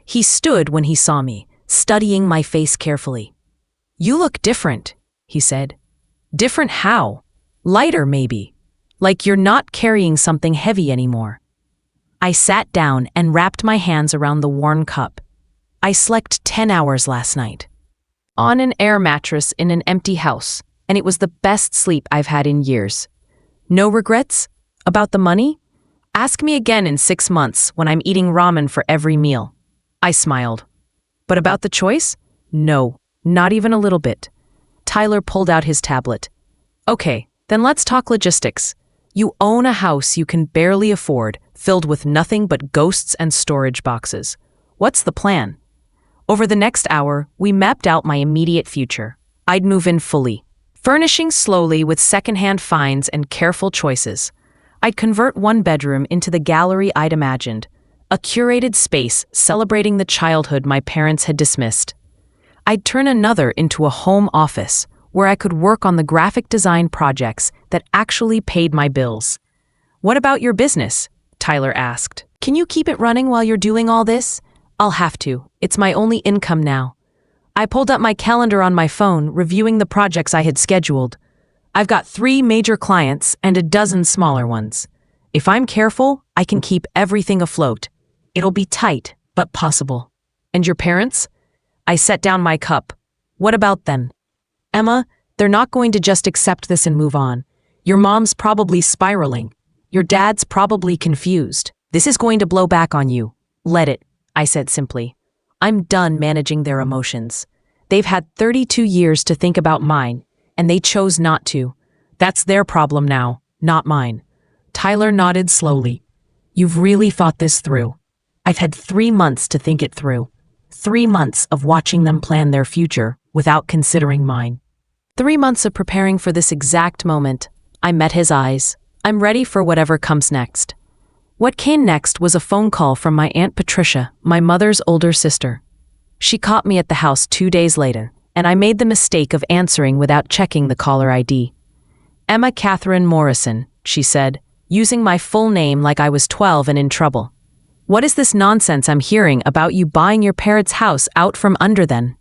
He stood when he saw me, studying my face carefully. "You look different," he said. "Different how? Lighter, maybe. Like you're not carrying something heavy anymore." I sat down and wrapped my hands around the worn cup. "I slept 10 hours last night. On an air mattress in an empty house, and it was the best sleep I've had in years. No regrets? About the money? Ask me again in 6 months when I'm eating ramen for every meal." I smiled. "But about the choice? No, not even a little bit." Tyler pulled out his tablet. "Okay, then let's talk logistics. You own a house you can barely afford, filled with nothing but ghosts and storage boxes. What's the plan?" Over the next hour, we mapped out my immediate future. I'd move in fully, furnishing slowly with secondhand finds and careful choices. I'd convert one bedroom into the gallery I'd imagined, a curated space celebrating the childhood my parents had dismissed. I'd turn another into a home office where I could work on the graphic design projects that actually paid my bills. "What about your business?" Tyler asked. "Can you keep it running while you're doing all this?" "I'll have to. It's my only income now." I pulled up my calendar on my phone, reviewing the projects I had scheduled. "I've got 3 major clients and a dozen smaller ones. If I'm careful, I can keep everything afloat. It'll be tight, but possible." "And your parents?" I set down my cup. "What about them?" "Emma, they're not going to just accept this and move on. Your mom's probably spiraling. Your dad's probably confused. This is going to blow back on you. Let it," I said simply. "I'm done managing their emotions. They've had 32 years to think about mine, and they chose not to. That's their problem now, not mine." Tyler nodded slowly. "You've really thought this through." "I've had 3 months to think it through. 3 months of watching them plan their future without considering mine. 3 months of preparing for this exact moment." I met his eyes. "I'm ready for whatever comes next." What came next was a phone call from my Aunt Patricia, my mother's older sister. She caught me at the house 2 days later, and I made the mistake of answering without checking the caller ID. "Emma Catherine Morrison," she said, using my full name like I was 12 and in trouble. "What is this nonsense I'm hearing about you buying your parents' house out from under them?"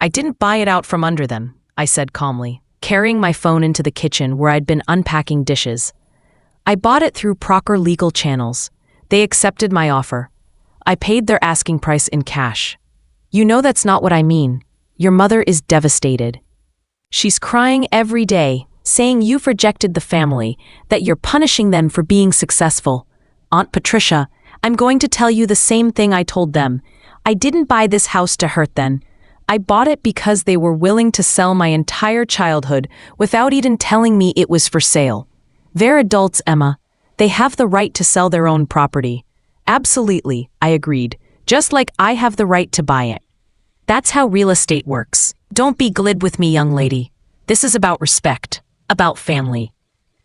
"I didn't buy it out from under them," I said calmly, carrying my phone into the kitchen where I'd been unpacking dishes. "I bought it through proper legal channels. They accepted my offer. I paid their asking price in cash." "You know that's not what I mean. Your mother is devastated. She's crying every day, saying you've rejected the family, that you're punishing them for being successful. Aunt Patricia, I'm going to tell you the same thing I told them. I didn't buy this house to hurt them. I bought it because they were willing to sell my entire childhood without even telling me it was for sale. They're adults, Emma. They have the right to sell their own property." "Absolutely," I agreed, "just like I have the right to buy it. That's how real estate works. Don't be glib with me, young lady. This is about respect, about family."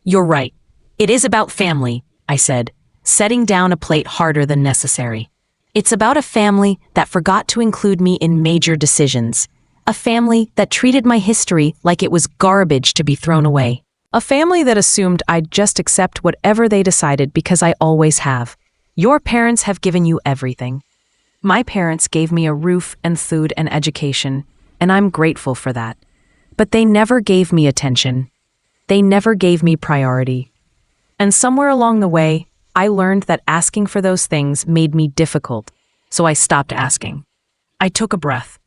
"You're right. It is about family," I said, setting down a plate harder than necessary. "It's about a family that forgot to include me in major decisions. A family that treated my history like it was garbage to be thrown away. A family that assumed I'd just accept whatever they decided because I always have. Your parents have given you everything. My parents gave me a roof and food and education, and I'm grateful for that. But they never gave me attention. They never gave me priority. And somewhere along the way, I learned that asking for those things made me difficult, so I stopped asking. I took a breath.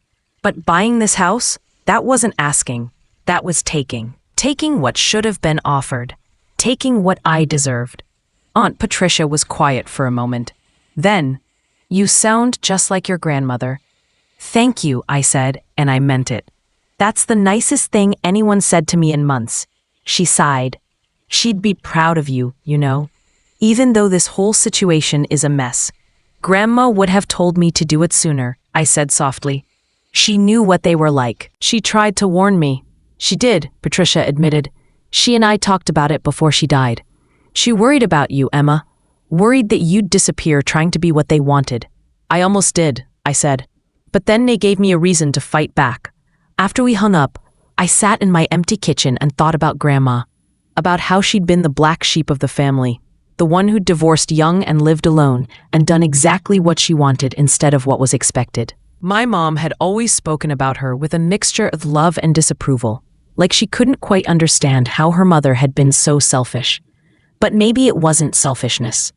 But buying this house? That wasn't asking. That was taking. Taking what should have been offered. Taking what I deserved. Aunt Patricia was quiet for a moment. Then, "You sound just like your grandmother." "Thank you," I said, and I meant it. "That's the nicest thing anyone said to me in months." She sighed. "She'd be proud of you, you know. Even though this whole situation is a mess. Grandma would have told me to do it sooner," I said softly. "She knew what they were like. She tried to warn me." "She did," Patricia admitted. "She and I talked about it before she died. She worried about you, Emma. Worried that you'd disappear trying to be what they wanted." "I almost did," I said. "But then they gave me a reason to fight back." After we hung up, I sat in my empty kitchen and thought about Grandma. About how she'd been the black sheep of the family. The one who'd divorced young and lived alone and done exactly what she wanted instead of what was expected. My mom had always spoken about her with a mixture of love and disapproval, like she couldn't quite understand how her mother had been so selfish. But maybe it wasn't selfishness.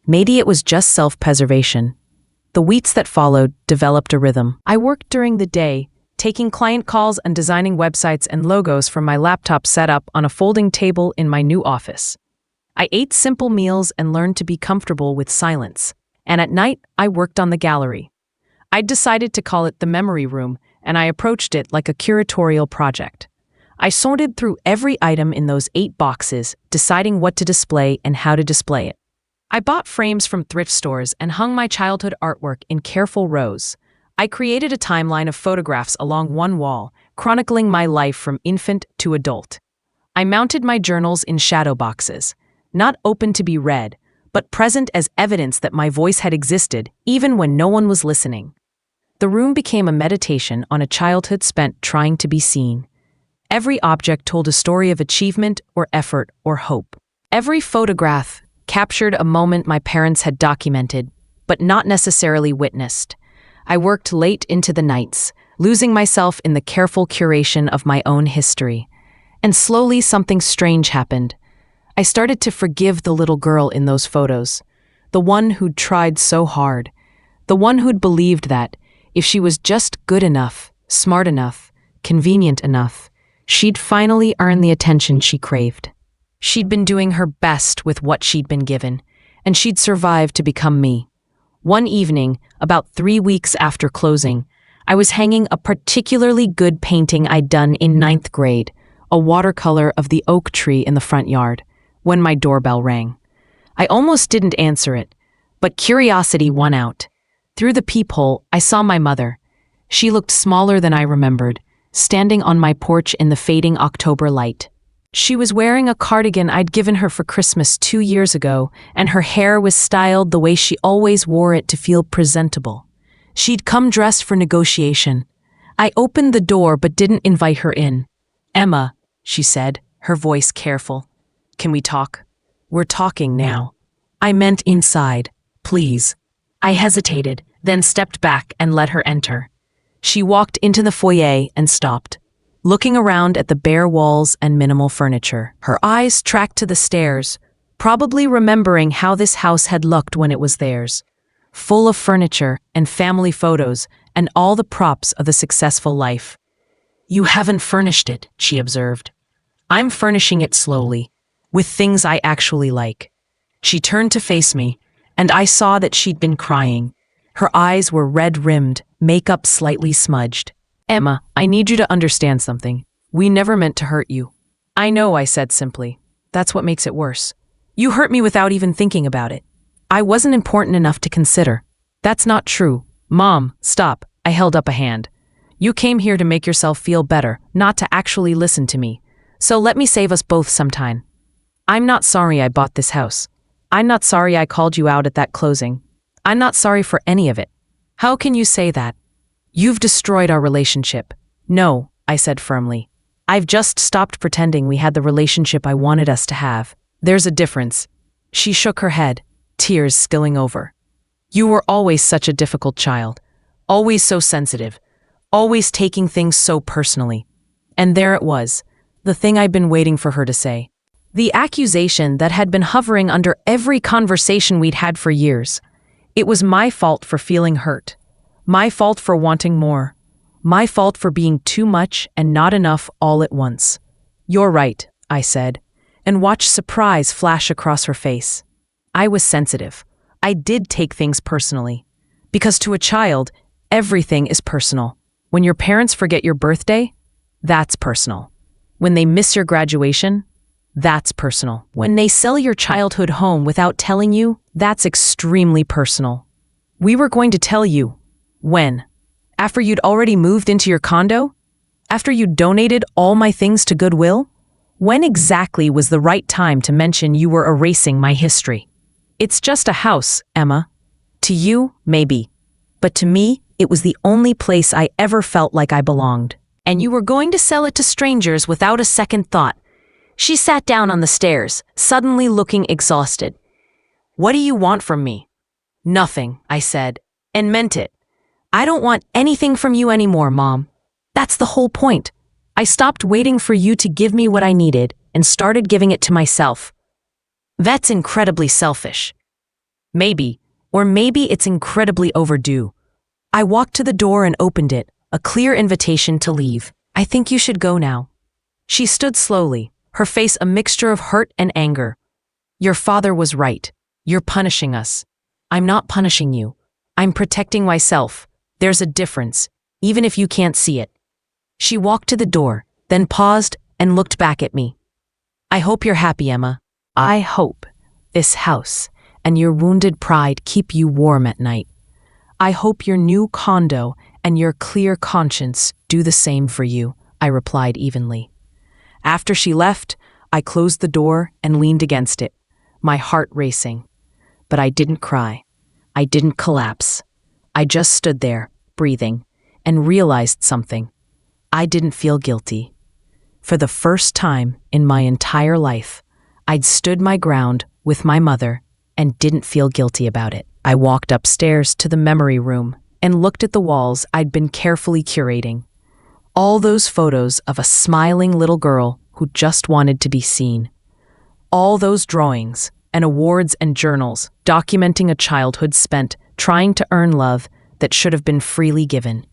Maybe it was just self-preservation. The weeks that followed developed a rhythm. I worked during the day, taking client calls and designing websites and logos from my laptop set up on a folding table in my new office. I ate simple meals and learned to be comfortable with silence. And at night, I worked on the gallery. I'd decided to call it the memory room, and I approached it like a curatorial project. I sorted through every item in those 8 boxes, deciding what to display and how to display it. I bought frames from thrift stores and hung my childhood artwork in careful rows. I created a timeline of photographs along one wall, chronicling my life from infant to adult. I mounted my journals in shadow boxes, not open to be read, but present as evidence that my voice had existed even when no one was listening. The room became a meditation on a childhood spent trying to be seen. Every object told a story of achievement or effort or hope. Every photograph captured a moment my parents had documented, but not necessarily witnessed. I worked late into the nights, losing myself in the careful curation of my own history. And slowly something strange happened. I started to forgive the little girl in those photos, the one who'd tried so hard, the one who'd believed that, if she was just good enough, smart enough, convenient enough, she'd finally earn the attention she craved. She'd been doing her best with what she'd been given, and she'd survived to become me. One evening, about 3 weeks after closing, I was hanging a particularly good painting I'd done in 9th grade, a watercolor of the oak tree in the front yard, when my doorbell rang. I almost didn't answer it, but curiosity won out. Through the peephole, I saw my mother. She looked smaller than I remembered, standing on my porch in the fading October light. She was wearing a cardigan I'd given her for Christmas 2 years ago, and her hair was styled the way she always wore it to feel presentable. She'd come dressed for negotiation. I opened the door but didn't invite her in. "Emma," she said, her voice careful. "Can we talk?" "We're talking now." I meant inside. "Please." I hesitated, then stepped back and let her enter. She walked into the foyer and stopped, looking around at the bare walls and minimal furniture. Her eyes tracked to the stairs, probably remembering how this house had looked when it was theirs. Full of furniture and family photos and all the props of a successful life. "You haven't furnished it," she observed. "I'm furnishing it slowly, with things I actually like." She turned to face me, and I saw that she'd been crying. Her eyes were red-rimmed, makeup slightly smudged. "Emma, I need you to understand something. We never meant to hurt you." "I know," I said simply. "That's what makes it worse. You hurt me without even thinking about it. I wasn't important enough to consider." "That's not true." "Mom, stop." I held up a hand. "You came here to make yourself feel better, not to actually listen to me. So let me save us both some time. I'm not sorry I bought this house. I'm not sorry I called you out at that closing. I'm not sorry for any of it." "How can you say that? You've destroyed our relationship." "No," I said firmly. "I've just stopped pretending we had the relationship I wanted us to have. There's a difference." She shook her head, tears spilling over. "You were always such a difficult child, always so sensitive, always taking things so personally." And there it was, the thing I'd been waiting for her to say. The accusation that had been hovering under every conversation we'd had for years. It was my fault for feeling hurt. My fault for wanting more. My fault for being too much and not enough all at once. You're right, I said, and watched surprise flash across her face. I was sensitive. I did take things personally. Because to a child, everything is personal. When your parents forget your birthday, that's personal. When they miss your graduation, that's personal. When they sell your childhood home without telling you, that's extremely personal. We were going to tell you. When? After you'd already moved into your condo? After you donated all my things to Goodwill? When exactly was the right time to mention you were erasing my history? It's just a house, Emma. To you, maybe. But to me, it was the only place I ever felt like I belonged. And you were going to sell it to strangers without a second thought. She sat down on the stairs, suddenly looking exhausted. What do you want from me? Nothing, I said, and meant it. I don't want anything from you anymore, Mom. That's the whole point. I stopped waiting for you to give me what I needed and started giving it to myself. That's incredibly selfish. Maybe, or maybe it's incredibly overdue. I walked to the door and opened it, a clear invitation to leave. I think you should go now. She stood slowly, her face a mixture of hurt and anger. Your father was right. You're punishing us. I'm not punishing you. I'm protecting myself. There's a difference, even if you can't see it. She walked to the door, then paused and looked back at me. I hope you're happy, Emma. I hope this house and your wounded pride keep you warm at night. I hope your new condo and your clear conscience do the same for you, I replied evenly. After she left, I closed the door and leaned against it, my heart racing. But I didn't cry. I didn't collapse. I just stood there, breathing, and realized something. I didn't feel guilty. For the first time in my entire life, I'd stood my ground with my mother and didn't feel guilty about it. I walked upstairs to the memory room and looked at the walls I'd been carefully curating. All those photos of a smiling little girl who just wanted to be seen. All those drawings and awards and journals documenting a childhood spent trying to earn love that should have been freely given.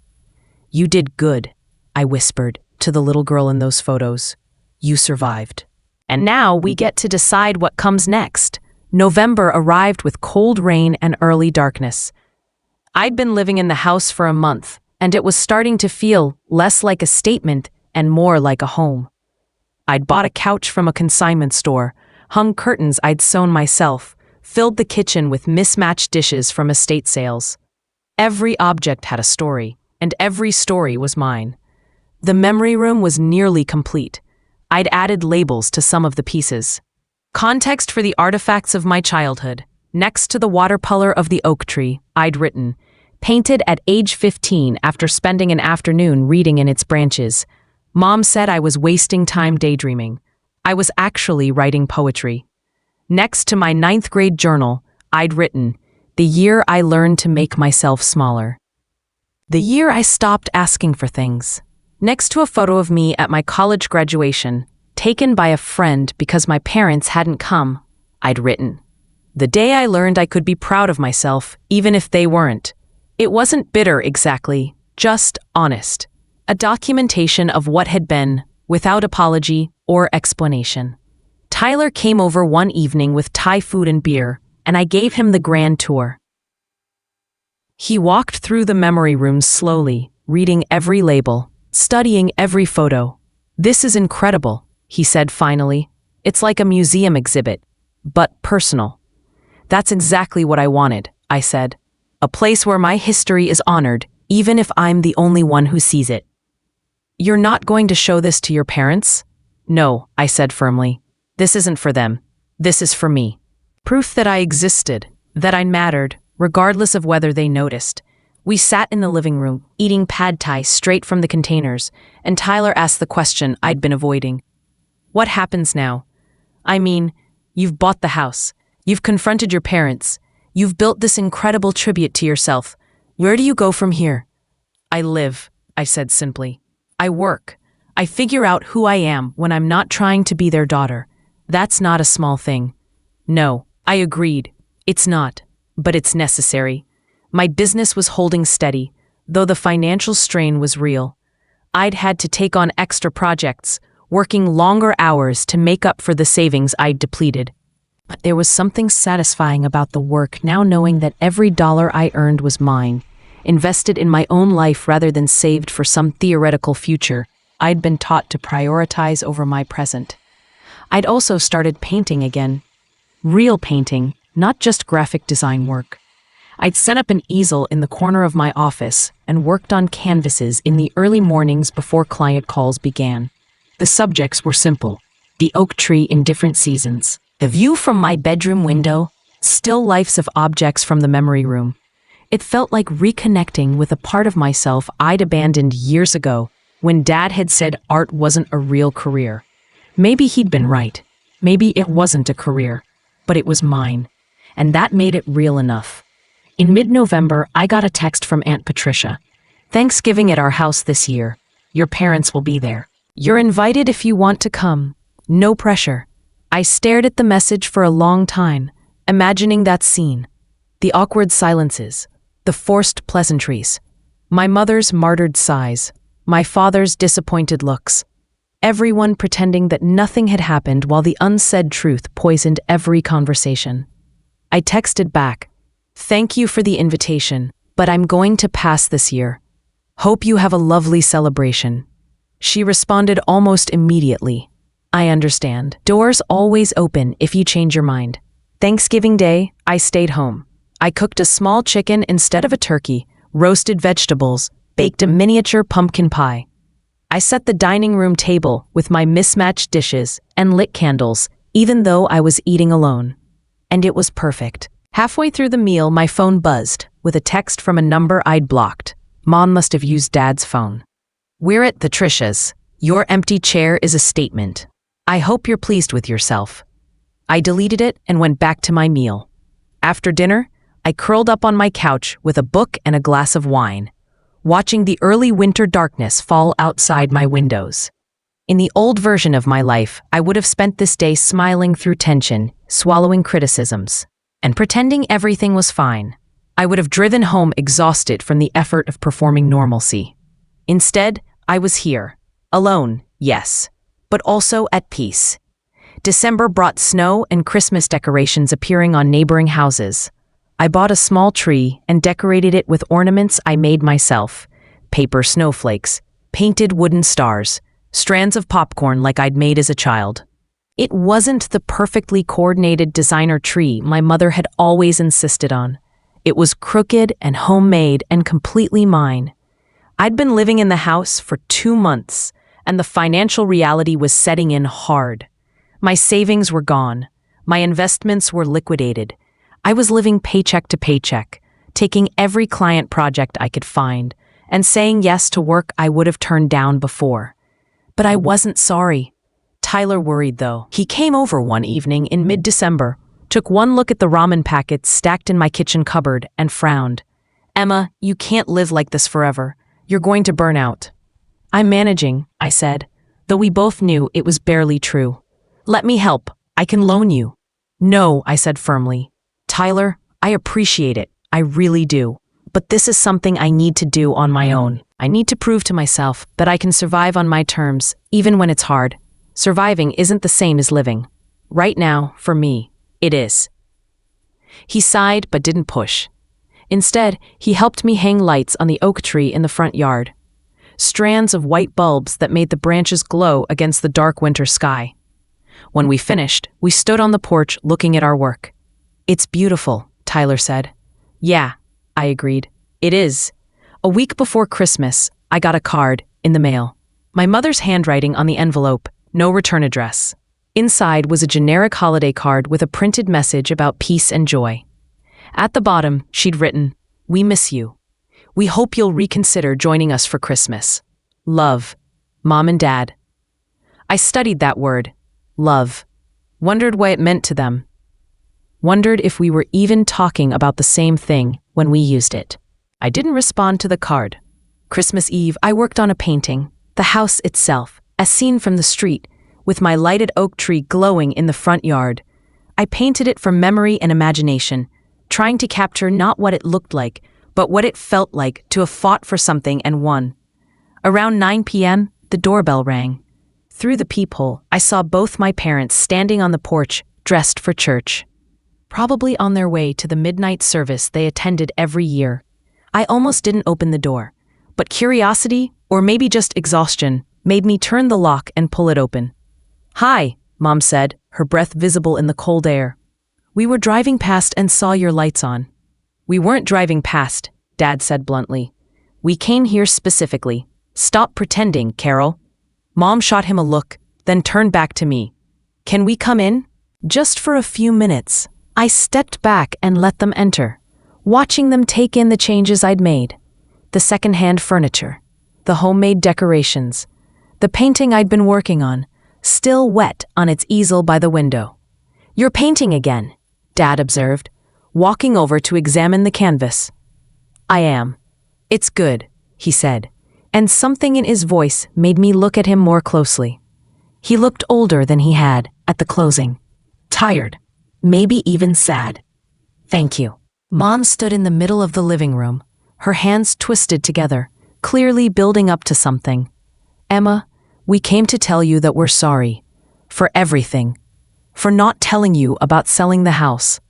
You did good, I whispered to the little girl in those photos. You survived. And now we get to decide what comes next. November arrived with cold rain and early darkness. I'd been living in the house for a month, and it was starting to feel less like a statement and more like a home. I'd bought a couch from a consignment store, hung curtains I'd sewn myself, filled the kitchen with mismatched dishes from estate sales. Every object had a story, and every story was mine. The memory room was nearly complete. I'd added labels to some of the pieces. Context for the artifacts of my childhood. Next to the watercolor of the oak tree, I'd written, painted at age 15 after spending an afternoon reading in its branches. Mom said I was wasting time daydreaming. I was actually writing poetry. Next to my 9th grade journal, I'd written, the year I learned to make myself smaller. The year I stopped asking for things. Next to a photo of me at my college graduation, taken by a friend because my parents hadn't come, I'd written, the day I learned I could be proud of myself, even if they weren't. It wasn't bitter exactly, just honest. A documentation of what had been, without apology or explanation. Tyler came over one evening with Thai food and beer, and I gave him the grand tour. He walked through the memory rooms slowly, reading every label, studying every photo. This is incredible, he said finally. It's like a museum exhibit, but personal. That's exactly what I wanted, I said. A place where my history is honored, even if I'm the only one who sees it. You're not going to show this to your parents? No, I said firmly. This isn't for them. This is for me. Proof that I existed, that I mattered, regardless of whether they noticed. We sat in the living room, eating pad thai straight from the containers, and Tyler asked the question I'd been avoiding. What happens now? I mean, you've bought the house. You've confronted your parents. You've built this incredible tribute to yourself. Where do you go from here? I live, I said simply. I work. I figure out who I am when I'm not trying to be their daughter. That's not a small thing. No, I agreed. It's not, but it's necessary. My business was holding steady. though the financial strain was real. I'd had to take on extra projects, working longer hours to make up for the savings I'd depleted. But there was something satisfying about the work now, knowing that every dollar I earned was mine, invested in my own life rather than saved for some theoretical future I'd been taught to prioritize over my present. I'd also started painting again. Real painting, not just graphic design work. I'd set up an easel in the corner of my office and worked on canvases in the early mornings before client calls began. The subjects were simple: the oak tree in different seasons, the view from my bedroom window, still lifes of objects from the memory room. It felt like reconnecting with a part of myself I'd abandoned years ago when Dad had said art wasn't a real career. Maybe he'd been right. Maybe it wasn't a career, but it was mine, and that made it real enough. In mid-November, I got a text from Aunt Patricia. "Thanksgiving at our house this year. Your parents will be there. You're invited if you want to come. No pressure." I stared at the message for a long time, imagining that scene. The awkward silences, the forced pleasantries, my mother's martyred sighs, my father's disappointed looks. Everyone pretending that nothing had happened while the unsaid truth poisoned every conversation. I texted back, "Thank you for the invitation, but I'm going to pass this year. Hope you have a lovely celebration." She responded almost immediately, "I understand. Doors always open if you change your mind." Thanksgiving Day, I stayed home. I cooked a small chicken instead of a turkey, roasted vegetables, baked a miniature pumpkin pie. I set the dining room table with my mismatched dishes and lit candles, even though I was eating alone. And it was perfect. Halfway through the meal, my phone buzzed with a text from a number I'd blocked. Mom must have used Dad's phone. "We're at Patricia's. Your empty chair is a statement. I hope you're pleased with yourself." I deleted it and went back to my meal. After dinner, I curled up on my couch with a book and a glass of wine, watching the early winter darkness fall outside my windows. In the old version of my life, I would have spent this day smiling through tension, swallowing criticisms, and pretending everything was fine. I would have driven home exhausted from the effort of performing normalcy. Instead, I was here, alone, yes, but also at peace. December brought snow and Christmas decorations appearing on neighboring houses. I bought a small tree and decorated it with ornaments I made myself: paper snowflakes, painted wooden stars, strands of popcorn like I'd made as a child. It wasn't the perfectly coordinated designer tree my mother had always insisted on. It was crooked and homemade and completely mine. I'd been living in the house for 2 months, and the financial reality was setting in hard. My savings were gone. My investments were liquidated. I was living paycheck to paycheck, taking every client project I could find, and saying yes to work I would have turned down before. But I wasn't sorry. Tyler worried, though. He came over one evening in mid-December, took one look at the ramen packets stacked in my kitchen cupboard, and frowned. "Emma, you can't live like this forever. You're going to burn out." "I'm managing," I said, though we both knew it was barely true. "Let me help. I can loan you." "No," I said firmly. "Tyler, I appreciate it. I really do. But this is something I need to do on my own. I need to prove to myself that I can survive on my terms, even when it's hard. Surviving isn't the same as living. Right now, for me, it is." He sighed but didn't push. Instead, he helped me hang lights on the oak tree in the front yard. Strands of white bulbs that made the branches glow against the dark winter sky. When we finished, we stood on the porch looking at our work. "It's beautiful," Tyler said. "Yeah," I agreed. "It is." A week before Christmas, I got a card in the mail. My mother's handwriting on the envelope, no return address. Inside was a generic holiday card with a printed message about peace and joy. At the bottom, she'd written, "We miss you. We hope you'll reconsider joining us for Christmas. Love, Mom and Dad." I studied that word, love, wondered what it meant to them, wondered if we were even talking about the same thing when we used it. I didn't respond to the card. Christmas Eve, I worked on a painting, the house itself, as seen from the street, with my lighted oak tree glowing in the front yard. I painted it from memory and imagination, trying to capture not what it looked like, but what it felt like to have fought for something and won. Around 9 p.m., the doorbell rang. Through the peephole, I saw both my parents standing on the porch, dressed for church. Probably on their way to the midnight service they attended every year. I almost didn't open the door, but curiosity, or maybe just exhaustion, made me turn the lock and pull it open. "Hi," Mom said, her breath visible in the cold air. "We were driving past and saw your lights on." "We weren't driving past," Dad said bluntly. "We came here specifically. Stop pretending, Carol." Mom shot him a look, then turned back to me. "Can we come in?" Just for a few minutes, I stepped back and let them enter, watching them take in the changes I'd made. The second-hand furniture, the homemade decorations, the painting I'd been working on, still wet on its easel by the window. "You're painting again," Dad observed, walking over to examine the canvas. "I am. It's good," he said, and something in his voice made me look at him more closely. He looked older than he had at the closing. Tired, maybe even sad. "Thank you." Mom stood in the middle of the living room, her hands twisted together, clearly building up to something. "Emma, we came to tell you that we're sorry. For everything. For not telling you about selling the house.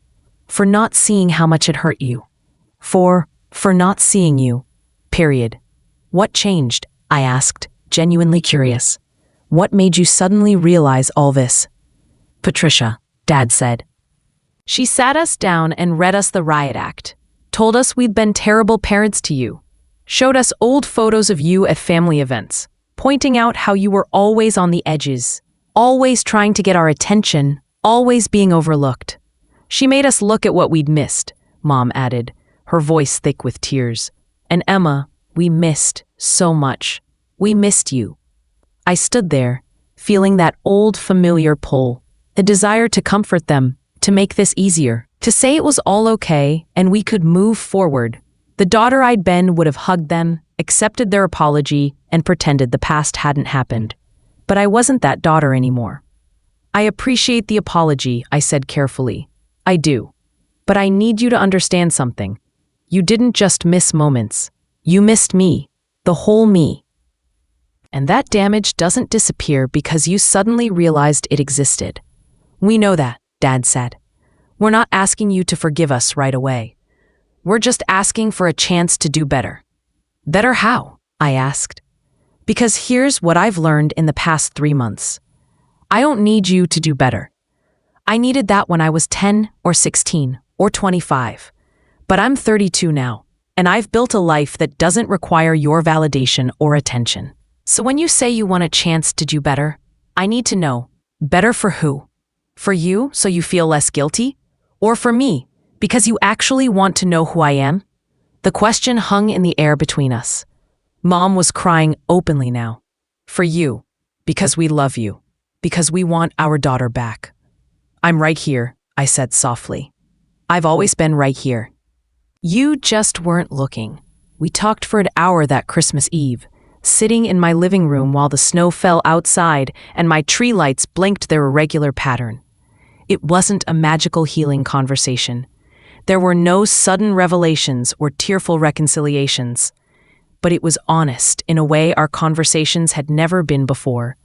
For not seeing how much it hurt you. For not seeing you. Period." "What changed?" I asked, genuinely curious. "What made you suddenly realize all this?" "Patricia," Dad said. "She sat us down and read us the riot act. Told us we'd been terrible parents to you. Showed us old photos of you at family events, pointing out how you were always on the edges, always trying to get our attention, always being overlooked. She made us look at what we'd missed," Mom added, her voice thick with tears. "And Emma, we missed so much. We missed you." I stood there, feeling that old familiar pull, a desire to comfort them, to make this easier, to say it was all okay and we could move forward. The daughter I'd been would have hugged them, accepted their apology, and pretended the past hadn't happened. But I wasn't that daughter anymore. "I appreciate the apology," I said carefully. "I do. But I need you to understand something. You didn't just miss moments. You missed me, the whole me. And that damage doesn't disappear because you suddenly realized it existed." "We know that," Dad said. "We're not asking you to forgive us right away. We're just asking for a chance to do better." "Better how?" I asked. "Because here's what I've learned in the past 3 months. I don't need you to do better. I needed that when I was 10 or 16 or 25. But I'm 32 now, and I've built a life that doesn't require your validation or attention. So when you say you want a chance to do better, I need to know, better for who? For you, so you feel less guilty? Or for me, because you actually want to know who I am?" The question hung in the air between us. Mom was crying openly now. "For you, because we love you, because we want our daughter back." "I'm right here," I said softly. "I've always been right here. You just weren't looking." We talked for an hour that Christmas Eve, sitting in my living room while the snow fell outside and my tree lights blinked their irregular pattern. It wasn't a magical healing conversation. There were no sudden revelations or tearful reconciliations. But it was honest in a way our conversations had never been before.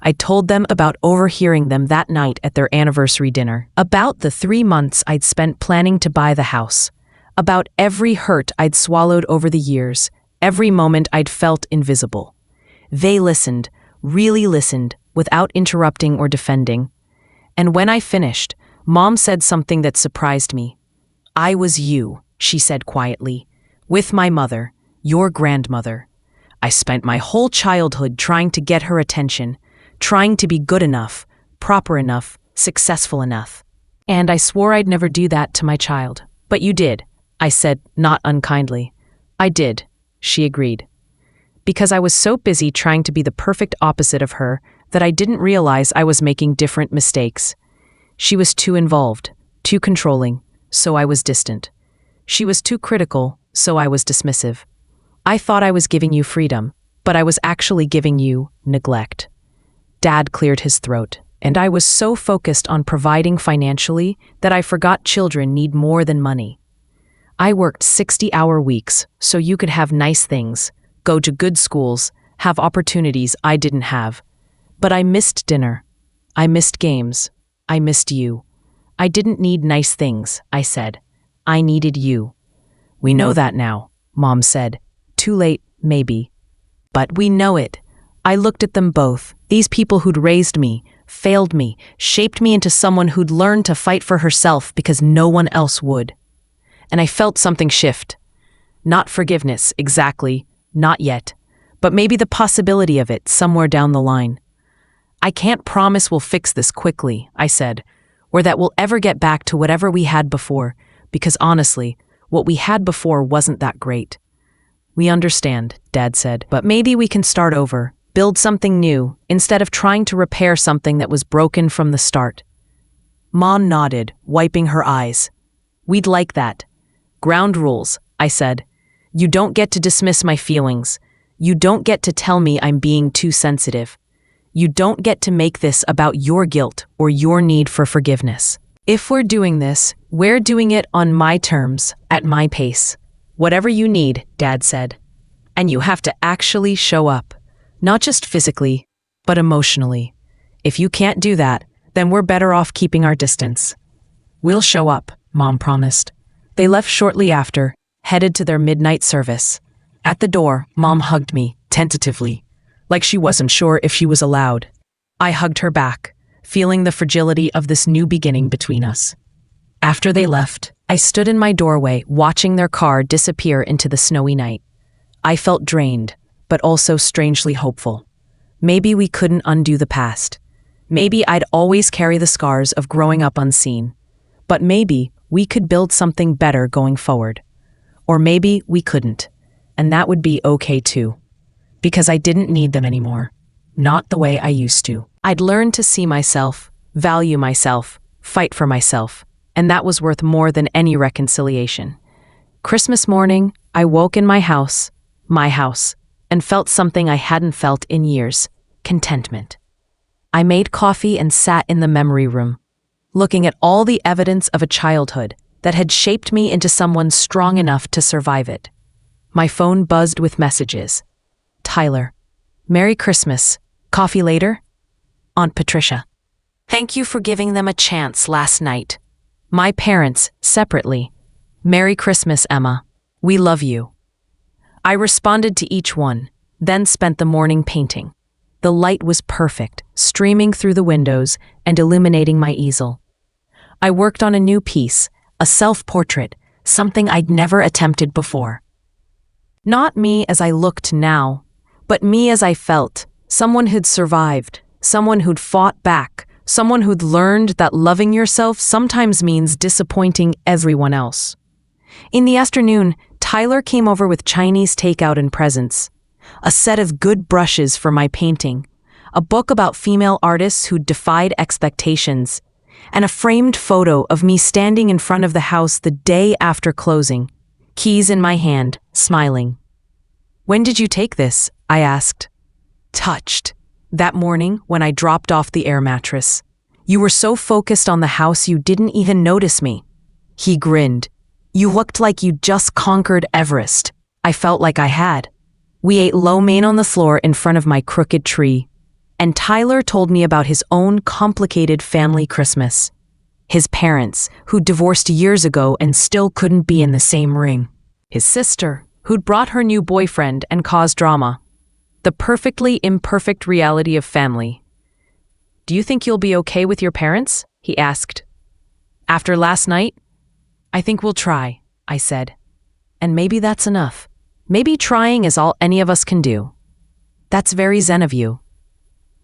I told them about overhearing them that night at their anniversary dinner, about the 3 months I'd spent planning to buy the house, about every hurt I'd swallowed over the years, every moment I'd felt invisible. They listened, really listened, without interrupting or defending. And when I finished, Mom said something that surprised me. "I was you," she said quietly, "with my mother, your grandmother. I spent my whole childhood trying to get her attention, trying to be good enough, proper enough, successful enough. And I swore I'd never do that to my child. But you did," I said, not unkindly. "I did," she agreed. "Because I was so busy trying to be the perfect opposite of her that I didn't realize I was making different mistakes. She was too involved, too controlling, so I was distant. She was too critical, so I was dismissive. I thought I was giving you freedom, but I was actually giving you neglect." Dad cleared his throat, and I was so focused on providing financially that I forgot children need more than money. I worked 60-hour weeks so you could have nice things, go to good schools, have opportunities I didn't have. But I missed dinner. I missed games. I missed you. I didn't need nice things, I said. I needed you. We know that now, Mom said. Too late, maybe. But we know it. I looked at them both, these people who'd raised me, failed me, shaped me into someone who'd learned to fight for herself because no one else would. And I felt something shift. Not forgiveness, exactly, not yet, but maybe the possibility of it somewhere down the line. I can't promise we'll fix this quickly, I said, or that we'll ever get back to whatever we had before, because honestly, what we had before wasn't that great. We understand, Dad said, but maybe we can start over, build something new, instead of trying to repair something that was broken from the start. Mom nodded, wiping her eyes. We'd like that. Ground rules, I said. You don't get to dismiss my feelings. You don't get to tell me I'm being too sensitive. You don't get to make this about your guilt or your need for forgiveness. If we're doing this, we're doing it on my terms, at my pace. Whatever you need, Dad said. And you have to actually show up. Not just physically, but emotionally. If you can't do that, then we're better off keeping our distance. We'll show up, Mom promised. They left shortly after, headed to their midnight service. At the door, Mom hugged me, tentatively, like she wasn't sure if she was allowed. I hugged her back, feeling the fragility of this new beginning between us. After they left, I stood in my doorway, watching their car disappear into the snowy night. I felt drained, but also strangely hopeful. Maybe we couldn't undo the past. Maybe I'd always carry the scars of growing up unseen. But maybe we could build something better going forward. Or maybe we couldn't, and that would be okay too. Because I didn't need them anymore. Not the way I used to. I'd learned to see myself, value myself, fight for myself, and that was worth more than any reconciliation. Christmas morning, I woke in my house, and felt something I hadn't felt in years, contentment. I made coffee and sat in the memory room, looking at all the evidence of a childhood that had shaped me into someone strong enough to survive it. My phone buzzed with messages. Tyler. Merry Christmas. Coffee later? Aunt Patricia. Thank you for giving them a chance last night. My parents, separately. Merry Christmas, Emma. We love you. I responded to each one, then spent the morning painting. The light was perfect, streaming through the windows and illuminating my easel. I worked on a new piece, a self-portrait, something I'd never attempted before. Not me as I looked now, but me as I felt, someone who'd survived, someone who'd fought back, someone who'd learned that loving yourself sometimes means disappointing everyone else. In the afternoon, Tyler came over with Chinese takeout and presents, a set of good brushes for my painting, a book about female artists who defied expectations, and a framed photo of me standing in front of the house the day after closing, keys in my hand, smiling. When did you take this? I asked. Touched. That morning when I dropped off the air mattress. You were so focused on the house you didn't even notice me. He grinned. You looked like you'd just conquered Everest. I felt like I had. We ate lo mein on the floor in front of my crooked tree. And Tyler told me about his own complicated family Christmas. His parents, who'd divorced years ago and still couldn't be in the same ring. His sister, who'd brought her new boyfriend and caused drama. The perfectly imperfect reality of family. Do you think you'll be okay with your parents? He asked. After last night? I think we'll try, I said. And maybe that's enough. Maybe trying is all any of us can do. That's very zen of you.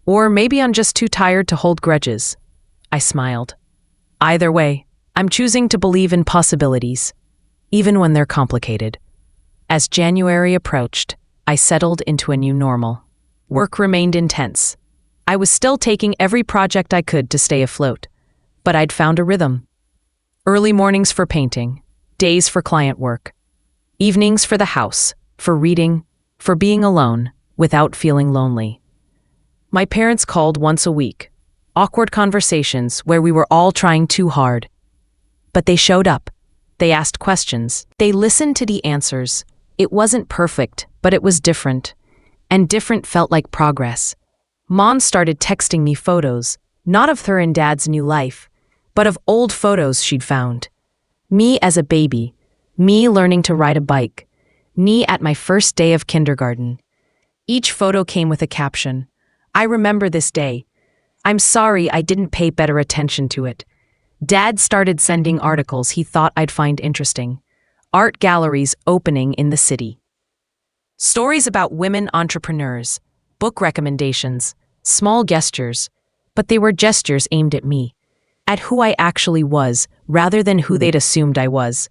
Or maybe I'm just too tired to hold grudges. I smiled. Either way, I'm choosing to believe in possibilities, even when they're complicated. As January approached, I settled into a new normal. Work remained intense. I was still taking every project I could to stay afloat, but I'd found a rhythm. Early mornings for painting, days for client work, evenings for the house, for reading, for being alone without feeling lonely. My parents called once a week, awkward conversations where we were all trying too hard. But they showed up, They asked questions. They listened to the answers. It wasn't perfect, but it was different. And different felt like progress. Mom started texting me photos, not of her and Dad's new life, but of old photos she'd found. Me as a baby, me learning to ride a bike, me at my first day of kindergarten. Each photo came with a caption. I remember this day. I'm sorry I didn't pay better attention to it. Dad started sending articles he thought I'd find interesting. Art galleries opening in the city. Stories about women entrepreneurs, book recommendations, small gestures, but they were gestures aimed at me, at who I actually was, rather than who they'd assumed I was.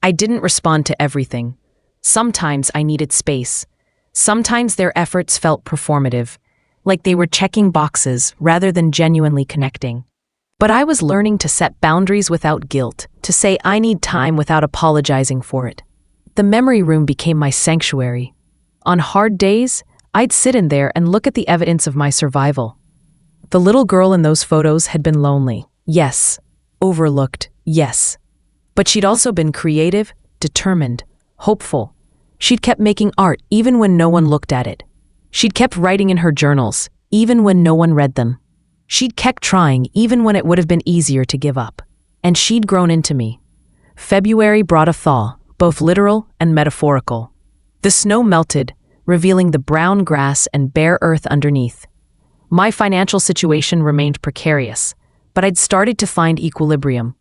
I didn't respond to everything. Sometimes I needed space. Sometimes their efforts felt performative, like they were checking boxes rather than genuinely connecting. But I was learning to set boundaries without guilt, to say I need time without apologizing for it. The memory room became my sanctuary. On hard days, I'd sit in there and look at the evidence of my survival. The little girl in those photos had been lonely, yes. Overlooked, yes. But she'd also been creative, determined, hopeful. She'd kept making art even when no one looked at it. She'd kept writing in her journals, even when no one read them. She'd kept trying even when it would have been easier to give up. And she'd grown into me. February brought a thaw, both literal and metaphorical. The snow melted, revealing the brown grass and bare earth underneath. My financial situation remained precarious, but I'd started to find equilibrium.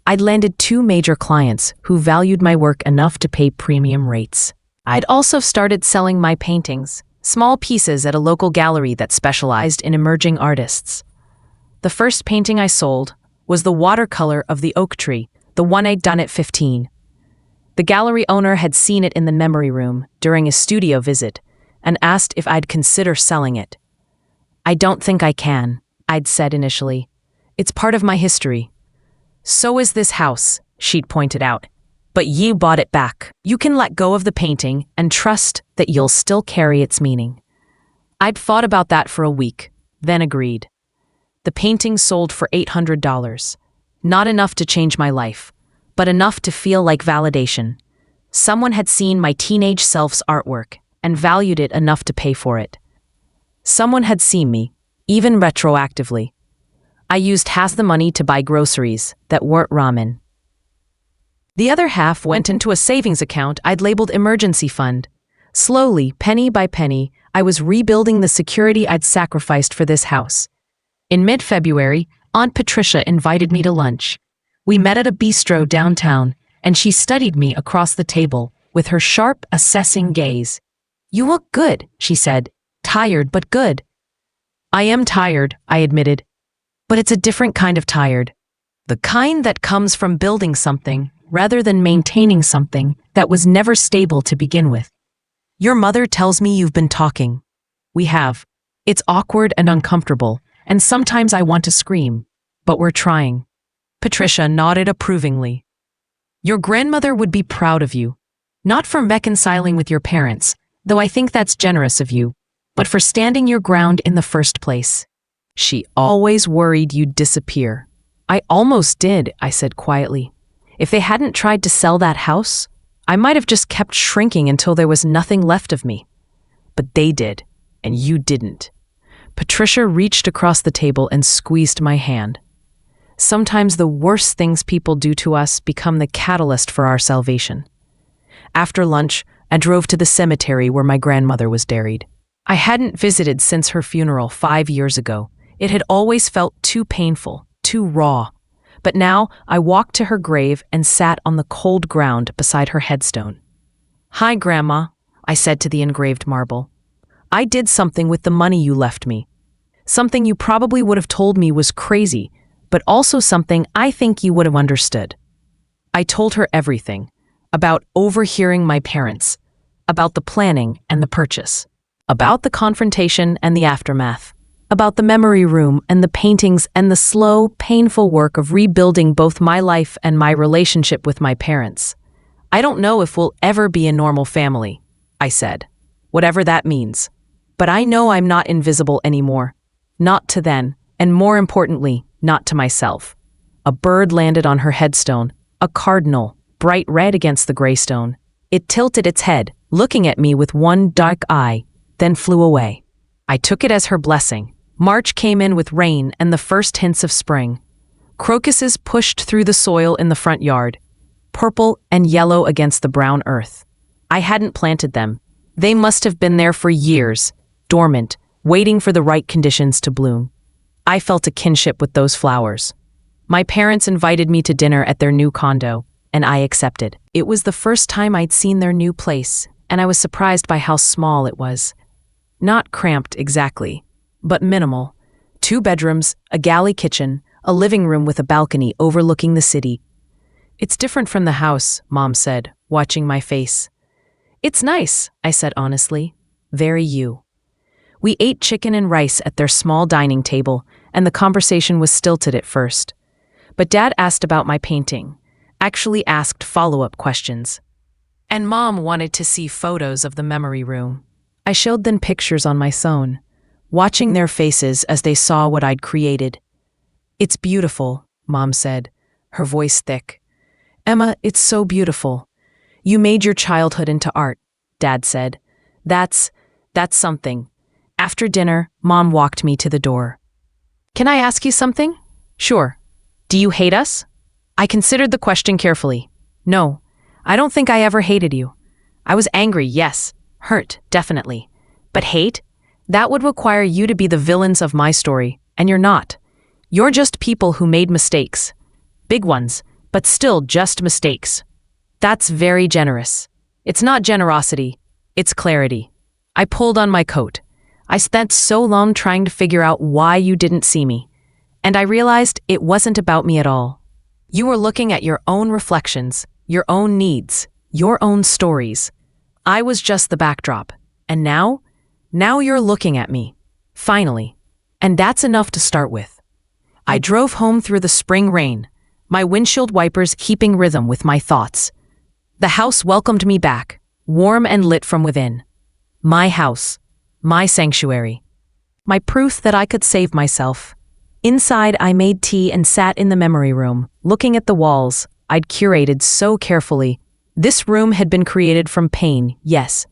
I'd landed 2 major clients who valued my work enough to pay premium rates. I'd also started selling my paintings, small pieces at a local gallery that specialized in emerging artists. The first painting I sold was the watercolor of the oak tree, the one I'd done at 15. The gallery owner had seen it in the memory room during a studio visit and asked if I'd consider selling it. I don't think I can, I'd said initially. It's part of my history. So is this house, she'd pointed out. But you bought it back. You can let go of the painting and trust that you'll still carry its meaning. I'd thought about that for a week, then agreed. The painting sold for $800. Not enough to change my life, but enough to feel like validation. Someone had seen my teenage self's artwork and valued it enough to pay for it. Someone had seen me, even retroactively. I used half the money to buy groceries that weren't ramen. The other half went into a savings account I'd labeled emergency fund. Slowly, penny by penny, I was rebuilding the security I'd sacrificed for this house. In mid-February, Aunt Patricia invited me to lunch. We met at a bistro downtown, and she studied me across the table with her sharp, assessing gaze. You look good, she said. Tired, but good. I am tired, I admitted. But it's a different kind of tired. The kind that comes from building something rather than maintaining something that was never stable to begin with. Your mother tells me you've been talking. We have. It's awkward and uncomfortable, and sometimes I want to scream. But we're trying. Patricia nodded approvingly. Your grandmother would be proud of you. Not for reconciling with your parents, though I think that's generous of you, but for standing your ground in the first place. She always worried you'd disappear. I almost did, I said quietly. If they hadn't tried to sell that house, I might have just kept shrinking until there was nothing left of me. But they did, and you didn't. Patricia reached across the table and squeezed my hand. Sometimes the worst things people do to us become the catalyst for our salvation. After lunch, I drove to the cemetery where my grandmother was buried. I hadn't visited since her funeral 5 years ago. It had always felt too painful, too raw. But now I walked to her grave and sat on the cold ground beside her headstone. Hi, Grandma, I said to the engraved marble. I did something with the money you left me. Something you probably would have told me was crazy, but also something I think you would have understood. I told her everything, about overhearing my parents, about the planning and the purchase, about the confrontation and the aftermath, about the memory room and the paintings and the slow, painful work of rebuilding both my life and my relationship with my parents. I don't know if we'll ever be a normal family, I said, whatever that means. But I know I'm not invisible anymore. Not to then, and more importantly, not to myself. A bird landed on her headstone, a cardinal, bright red against the gray stone. It tilted its head, looking at me with one dark eye, then flew away. I took it as her blessing. March came in with rain and the first hints of spring. Crocuses pushed through the soil in the front yard, purple and yellow against the brown earth. I hadn't planted them. They must have been there for years, dormant, waiting for the right conditions to bloom. I felt a kinship with those flowers. My parents invited me to dinner at their new condo, and I accepted. It was the first time I'd seen their new place, and I was surprised by how small it was. Not cramped exactly, but minimal. 2 bedrooms, a galley kitchen, a living room with a balcony overlooking the city. "It's different from the house," Mom said, watching my face. "It's nice," I said honestly. "Very you." We ate chicken and rice at their small dining table, and the conversation was stilted at first. But Dad asked about my painting, actually asked follow-up questions. And Mom wanted to see photos of the memory room. I showed them pictures on my phone, watching their faces as they saw what I'd created. "It's beautiful," Mom said, her voice thick. "Emma, it's so beautiful. You made your childhood into art," Dad said. That's something." After dinner, Mom walked me to the door. "Can I ask you something?" "Sure. Do you hate us?" I considered the question carefully. "No, I don't think I ever hated you. I was angry, yes. Hurt, definitely. But hate? That would require you to be the villains of my story, and you're not. You're just people who made mistakes. Big ones, but still just mistakes." "That's very generous." "It's not generosity, it's clarity." I pulled on my coat. "I spent so long trying to figure out why you didn't see me. And I realized it wasn't about me at all. You were looking at your own reflections, your own needs, your own stories. I was just the backdrop. And now you're looking at me. Finally. And that's enough to start with." I drove home through the spring rain, my windshield wipers keeping rhythm with my thoughts. The house welcomed me back, warm and lit from within. My house. My sanctuary. My proof that I could save myself. Inside, I made tea and sat in the memory room, looking at the walls I'd curated so carefully. This room had been created from pain, yes,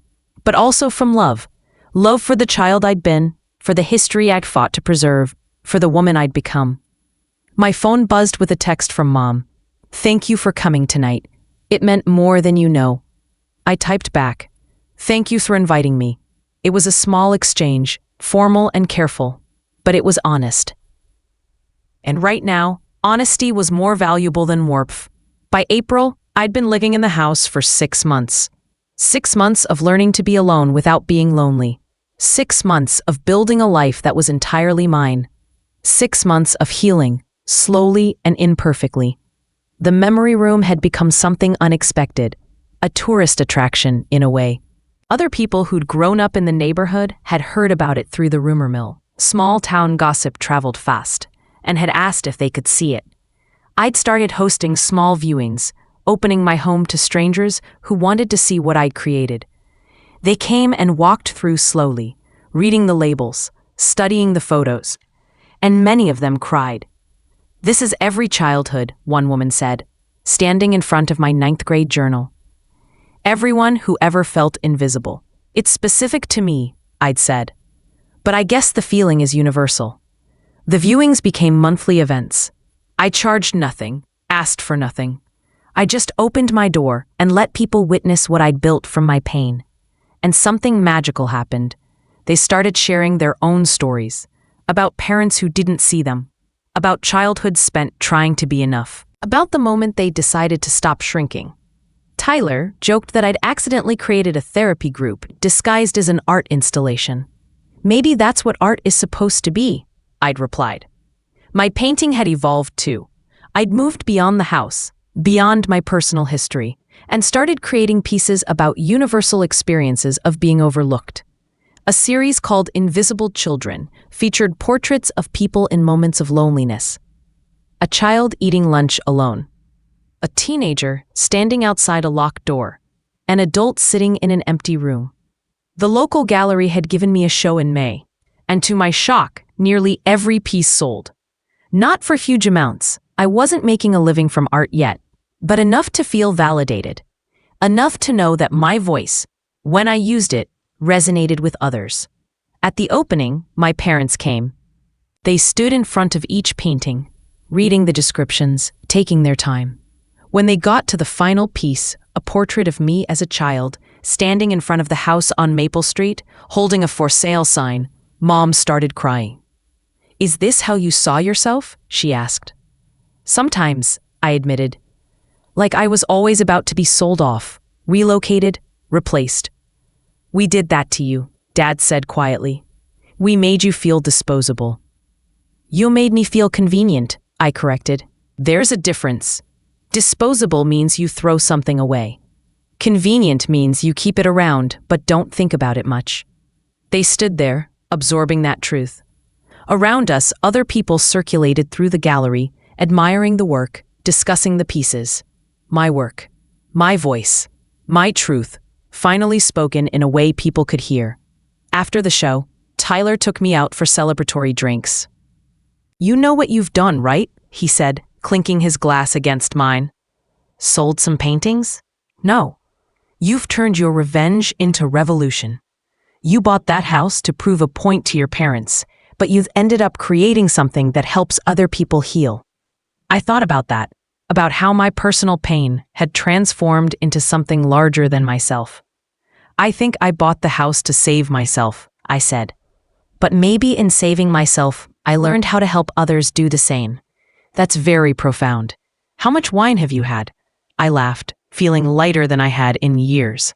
but also from love. Love for the child I'd been, for the history I'd fought to preserve, for the woman I'd become. My phone buzzed with a text from Mom. "Thank you for coming tonight. It meant more than you know." I typed back, "Thank you for inviting me." It was a small exchange, formal and careful, but it was honest. And right now, honesty was more valuable than warmth. By April, I'd been living in the house for 6 months. 6 months of learning to be alone without being lonely. 6 months of building a life that was entirely mine. 6 months of healing, slowly and imperfectly. The memory room had become something unexpected, a tourist attraction in a way. Other people who'd grown up in the neighborhood had heard about it through the rumor mill. Small town gossip traveled fast, and had asked if they could see it. I'd started hosting small viewings, opening my home to strangers who wanted to see what I'd created. They came and walked through slowly, reading the labels, studying the photos, and many of them cried. "This is every childhood," one woman said, standing in front of my 9th grade journal. "Everyone who ever felt invisible. It's specific to me," I'd said. "But I guess the feeling is universal." The viewings became monthly events. I charged nothing, asked for nothing. I just opened my door and let people witness what I'd built from my pain. And something magical happened. They started sharing their own stories, about parents who didn't see them, about childhood spent trying to be enough, about the moment they decided to stop shrinking. Tyler joked that I'd accidentally created a therapy group disguised as an art installation. "Maybe that's what art is supposed to be," I'd replied. My painting had evolved too. I'd moved beyond the house, beyond my personal history, and started creating pieces about universal experiences of being overlooked. A series called Invisible Children featured portraits of people in moments of loneliness. A child eating lunch alone. A teenager standing outside a locked door. An adult sitting in an empty room. The local gallery had given me a show in May, and to my shock, nearly every piece sold. Not for huge amounts. I wasn't making a living from art yet, but enough to feel validated. Enough to know that my voice, when I used it, resonated with others. At the opening, my parents came. They stood in front of each painting, reading the descriptions, taking their time. When they got to the final piece, a portrait of me as a child, standing in front of the house on Maple Street, holding a for sale sign, Mom started crying. "Is this how you saw yourself?" she asked. "Sometimes," I admitted. Like I was always about to be sold off, relocated, replaced. "We did that to you," Dad said quietly. "We made you feel disposable." "You made me feel convenient," I corrected. "There's a difference. Disposable means you throw something away. Convenient means you keep it around but don't think about it much." They stood there, absorbing that truth. Around us, other people circulated through the gallery, admiring the work, discussing the pieces. My work, my voice, my truth, finally spoken in a way people could hear. After the show, Tyler took me out for celebratory drinks. "You know what you've done, right?" he said, clinking his glass against mine. "Sold some paintings? No. You've turned your revenge into revolution. You bought that house to prove a point to your parents, but you've ended up creating something that helps other people heal." I thought about that, about how my personal pain had transformed into something larger than myself. "I think I bought the house to save myself," I said. "But maybe in saving myself, I learned how to help others do the same." "That's very profound. How much wine have you had?" I laughed, feeling lighter than I had in years.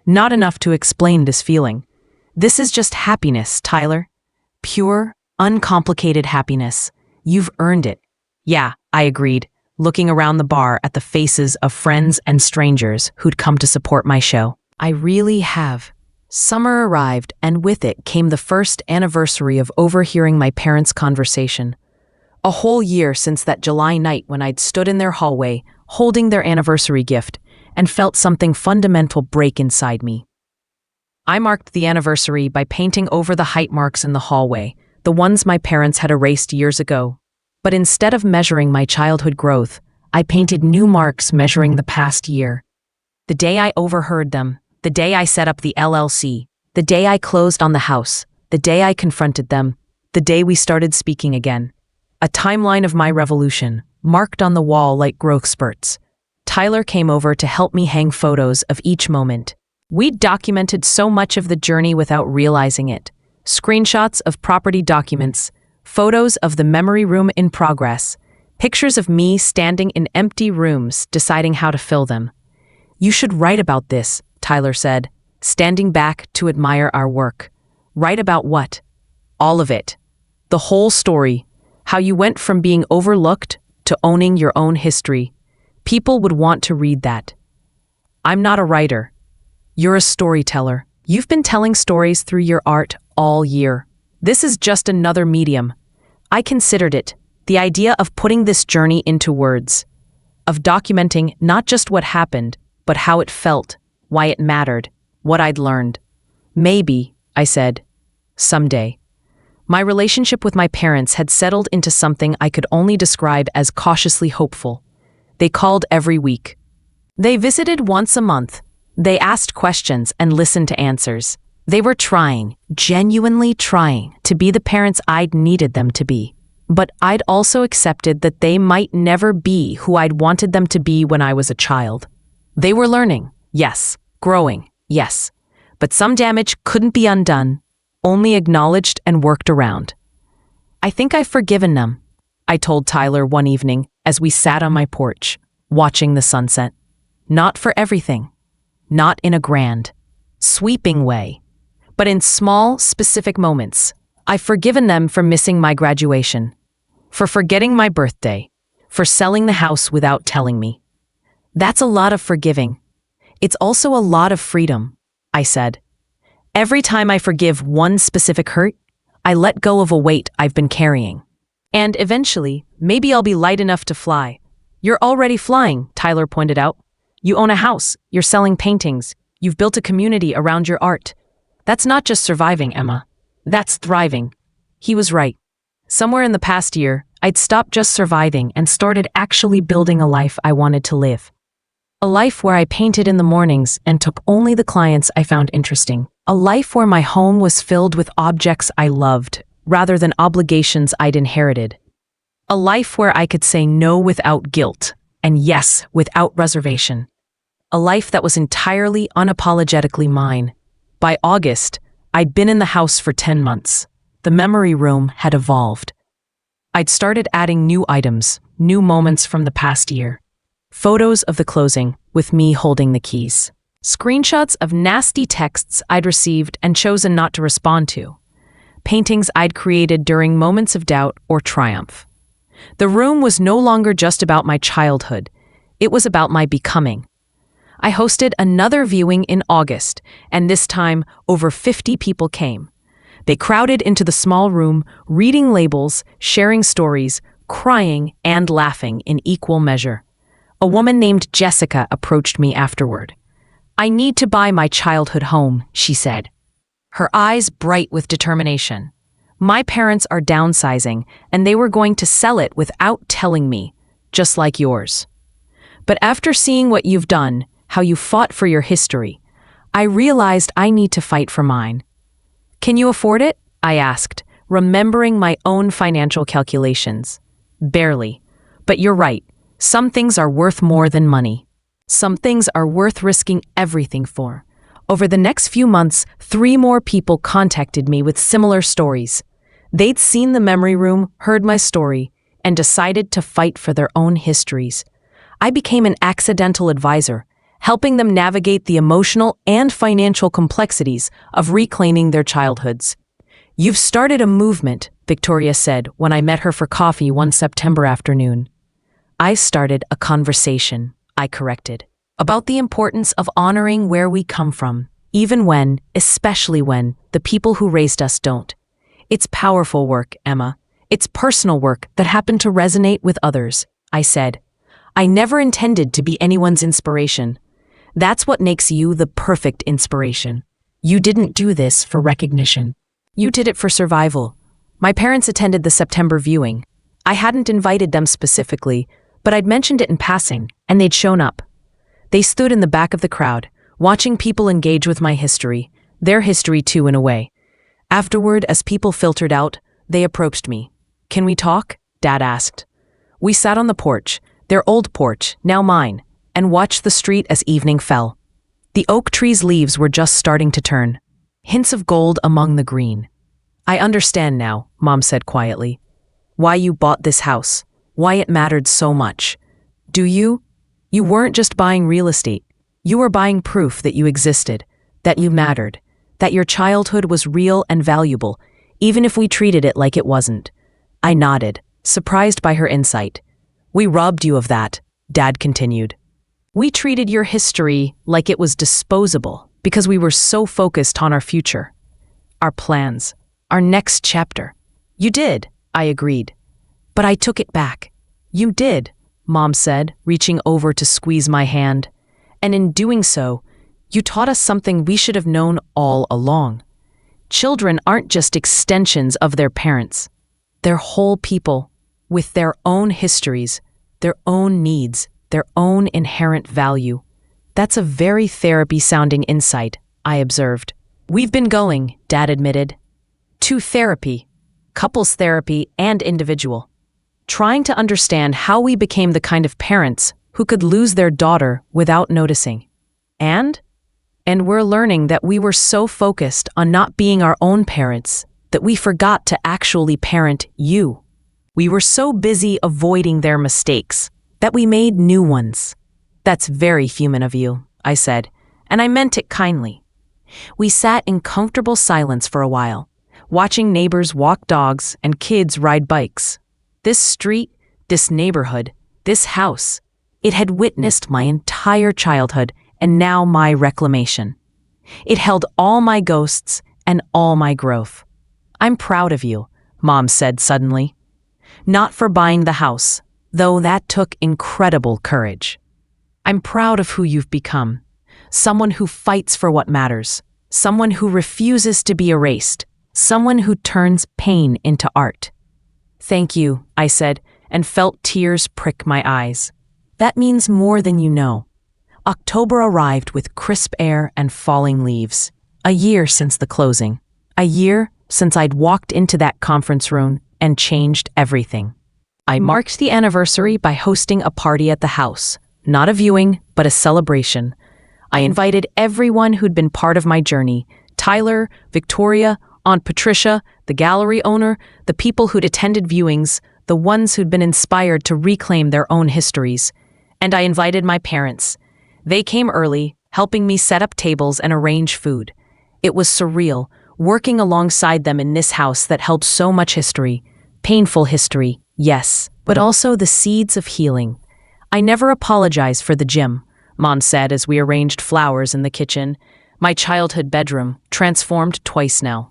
"Not enough to explain this feeling. This is just happiness, Tyler. Pure, uncomplicated happiness. You've earned it." "Yeah," I agreed, looking around the bar at the faces of friends and strangers who'd come to support my show. "I really have." Summer arrived, and with it came the first anniversary of overhearing my parents' conversation. A whole year since that July night when I'd stood in their hallway, holding their anniversary gift, and felt something fundamental break inside me. I marked the anniversary by painting over the height marks in the hallway, the ones my parents had erased years ago. But instead of measuring my childhood growth, I painted new marks measuring the past year. The day I overheard them, the day I set up the LLC, the day I closed on the house, the day I confronted them, the day we started speaking again. A timeline of my revolution, marked on the wall like growth spurts. Tyler came over to help me hang photos of each moment. We'd documented so much of the journey without realizing it. Screenshots of property documents, photos of the memory room in progress, pictures of me standing in empty rooms deciding how to fill them. "You should write about this," Tyler said, standing back to admire our work. "Write about what?" "All of it. The whole story. How you went from being overlooked to owning your own history. People would want to read that." "I'm not a writer. You're a storyteller. You've been telling stories through your art all year. This is just another medium." I considered it, the idea of putting this journey into words, of documenting not just what happened, but how it felt, why it mattered, what I'd learned. "Maybe," I said, "someday." My relationship with my parents had settled into something I could only describe as cautiously hopeful. They called every week. They visited once a month. They asked questions and listened to answers. They were trying, genuinely trying, to be the parents I'd needed them to be. But I'd also accepted that they might never be who I'd wanted them to be when I was a child. They were learning, yes. Growing, yes. But some damage couldn't be undone, only acknowledged and worked around. "I think I've forgiven them," I told Tyler one evening as we sat on my porch, watching the sunset. "Not for everything. Not in a grand, sweeping way. But in small, specific moments. I've forgiven them for missing my graduation, for forgetting my birthday, for selling the house without telling me. That's a lot of forgiving. It's also a lot of freedom," I said. "Every time I forgive one specific hurt, I let go of a weight I've been carrying. And eventually, maybe I'll be light enough to fly." "You're already flying," Tyler pointed out. "You own a house, you're selling paintings, you've built a community around your art. That's not just surviving, Emma. That's thriving." He was right. Somewhere in the past year, I'd stopped just surviving and started actually building a life I wanted to live. A life where I painted in the mornings and took only the clients I found interesting. A life where my home was filled with objects I loved, rather than obligations I'd inherited. A life where I could say no without guilt, and yes without reservation. A life that was entirely unapologetically mine. By August, I'd been in the house for 10 months. The memory room had evolved. I'd started adding new items, new moments from the past year. Photos of the closing, with me holding the keys. Screenshots of nasty texts I'd received and chosen not to respond to. Paintings I'd created during moments of doubt or triumph. The room was no longer just about my childhood. It was about my becoming. I hosted another viewing in August, and this time over 50 people came. They crowded into the small room, reading labels, sharing stories, crying and laughing in equal measure. A woman named Jessica approached me afterward. "I need to buy my childhood home," she said, her eyes bright with determination. "My parents are downsizing, and they were going to sell it without telling me, just like yours. But after seeing what you've done, how you fought for your history, I realized I need to fight for mine." "Can you afford it?" I asked, remembering my own financial calculations. "Barely. But you're right. Some things are worth more than money. Some things are worth risking everything for." Over the next few months, 3 more people contacted me with similar stories. They'd seen the memory room, heard my story, and decided to fight for their own histories. I became an accidental advisor, helping them navigate the emotional and financial complexities of reclaiming their childhoods. "You've started a movement," Victoria said when I met her for coffee one September afternoon. "I started a conversation," I corrected, "about the importance of honoring where we come from, even when, especially when, the people who raised us don't. It's powerful work, Emma. It's personal work that happened to resonate with others," I said. "I never intended to be anyone's inspiration. That's what makes you the perfect inspiration. You didn't do this for recognition. You did it for survival." My parents attended the September viewing. I hadn't invited them specifically, but I'd mentioned it in passing, and they'd shown up. They stood in the back of the crowd, watching people engage with my history, their history too in a way. Afterward, as people filtered out, they approached me. "Can we talk?" Dad asked. We sat on the porch, their old porch, now mine, and watched the street as evening fell. The oak tree's leaves were just starting to turn, hints of gold among the green. "I understand now," Mom said quietly, "why you bought this house, why it mattered so much. Do you? You weren't just buying real estate. You were buying proof that you existed, that you mattered, that your childhood was real and valuable, even if we treated it like it wasn't." I nodded, surprised by her insight. "We robbed you of that," Dad continued. "We treated your history like it was disposable because we were so focused on our future, our plans, our next chapter." "You did," I agreed. "But I took it back." "You did," Mom said, reaching over to squeeze my hand. "And in doing so, you taught us something we should have known all along. Children aren't just extensions of their parents. They're whole people, with their own histories, their own needs, their own inherent value." "That's a very therapy-sounding insight," I observed. "We've been going," Dad admitted, "to therapy, couples therapy and individual, trying to understand how we became the kind of parents who could lose their daughter without noticing. And we're learning that we were so focused on not being our own parents that we forgot to actually parent you. We were so busy avoiding their mistakes that we made new ones." "That's very human of you," I said, and I meant it kindly. We sat in comfortable silence for a while, watching neighbors walk dogs and kids ride bikes. This street, this neighborhood, this house, it had witnessed my entire childhood and now my reclamation. It held all my ghosts and all my growth. "I'm proud of you," Mom said suddenly. "Not for buying the house, though that took incredible courage. I'm proud of who you've become, someone who fights for what matters, someone who refuses to be erased, someone who turns pain into art." Thank you, I said, and felt tears prick my eyes. That means more than you know. October arrived with crisp air and falling leaves. A year since the closing. A year since I'd walked into that conference room and changed everything. I marked the anniversary by hosting a party at the house. Not a viewing, but a celebration. I invited everyone who'd been part of my journey. Tyler, Victoria, Aunt Patricia, the gallery owner, the people who'd attended viewings, the ones who'd been inspired to reclaim their own histories. And I invited my parents. They came early, helping me set up tables and arrange food. It was surreal, working alongside them in this house that held so much history. Painful history, yes, but also the seeds of healing. I never apologize for the gym, Mom said as we arranged flowers in the kitchen. My childhood bedroom, transformed twice now.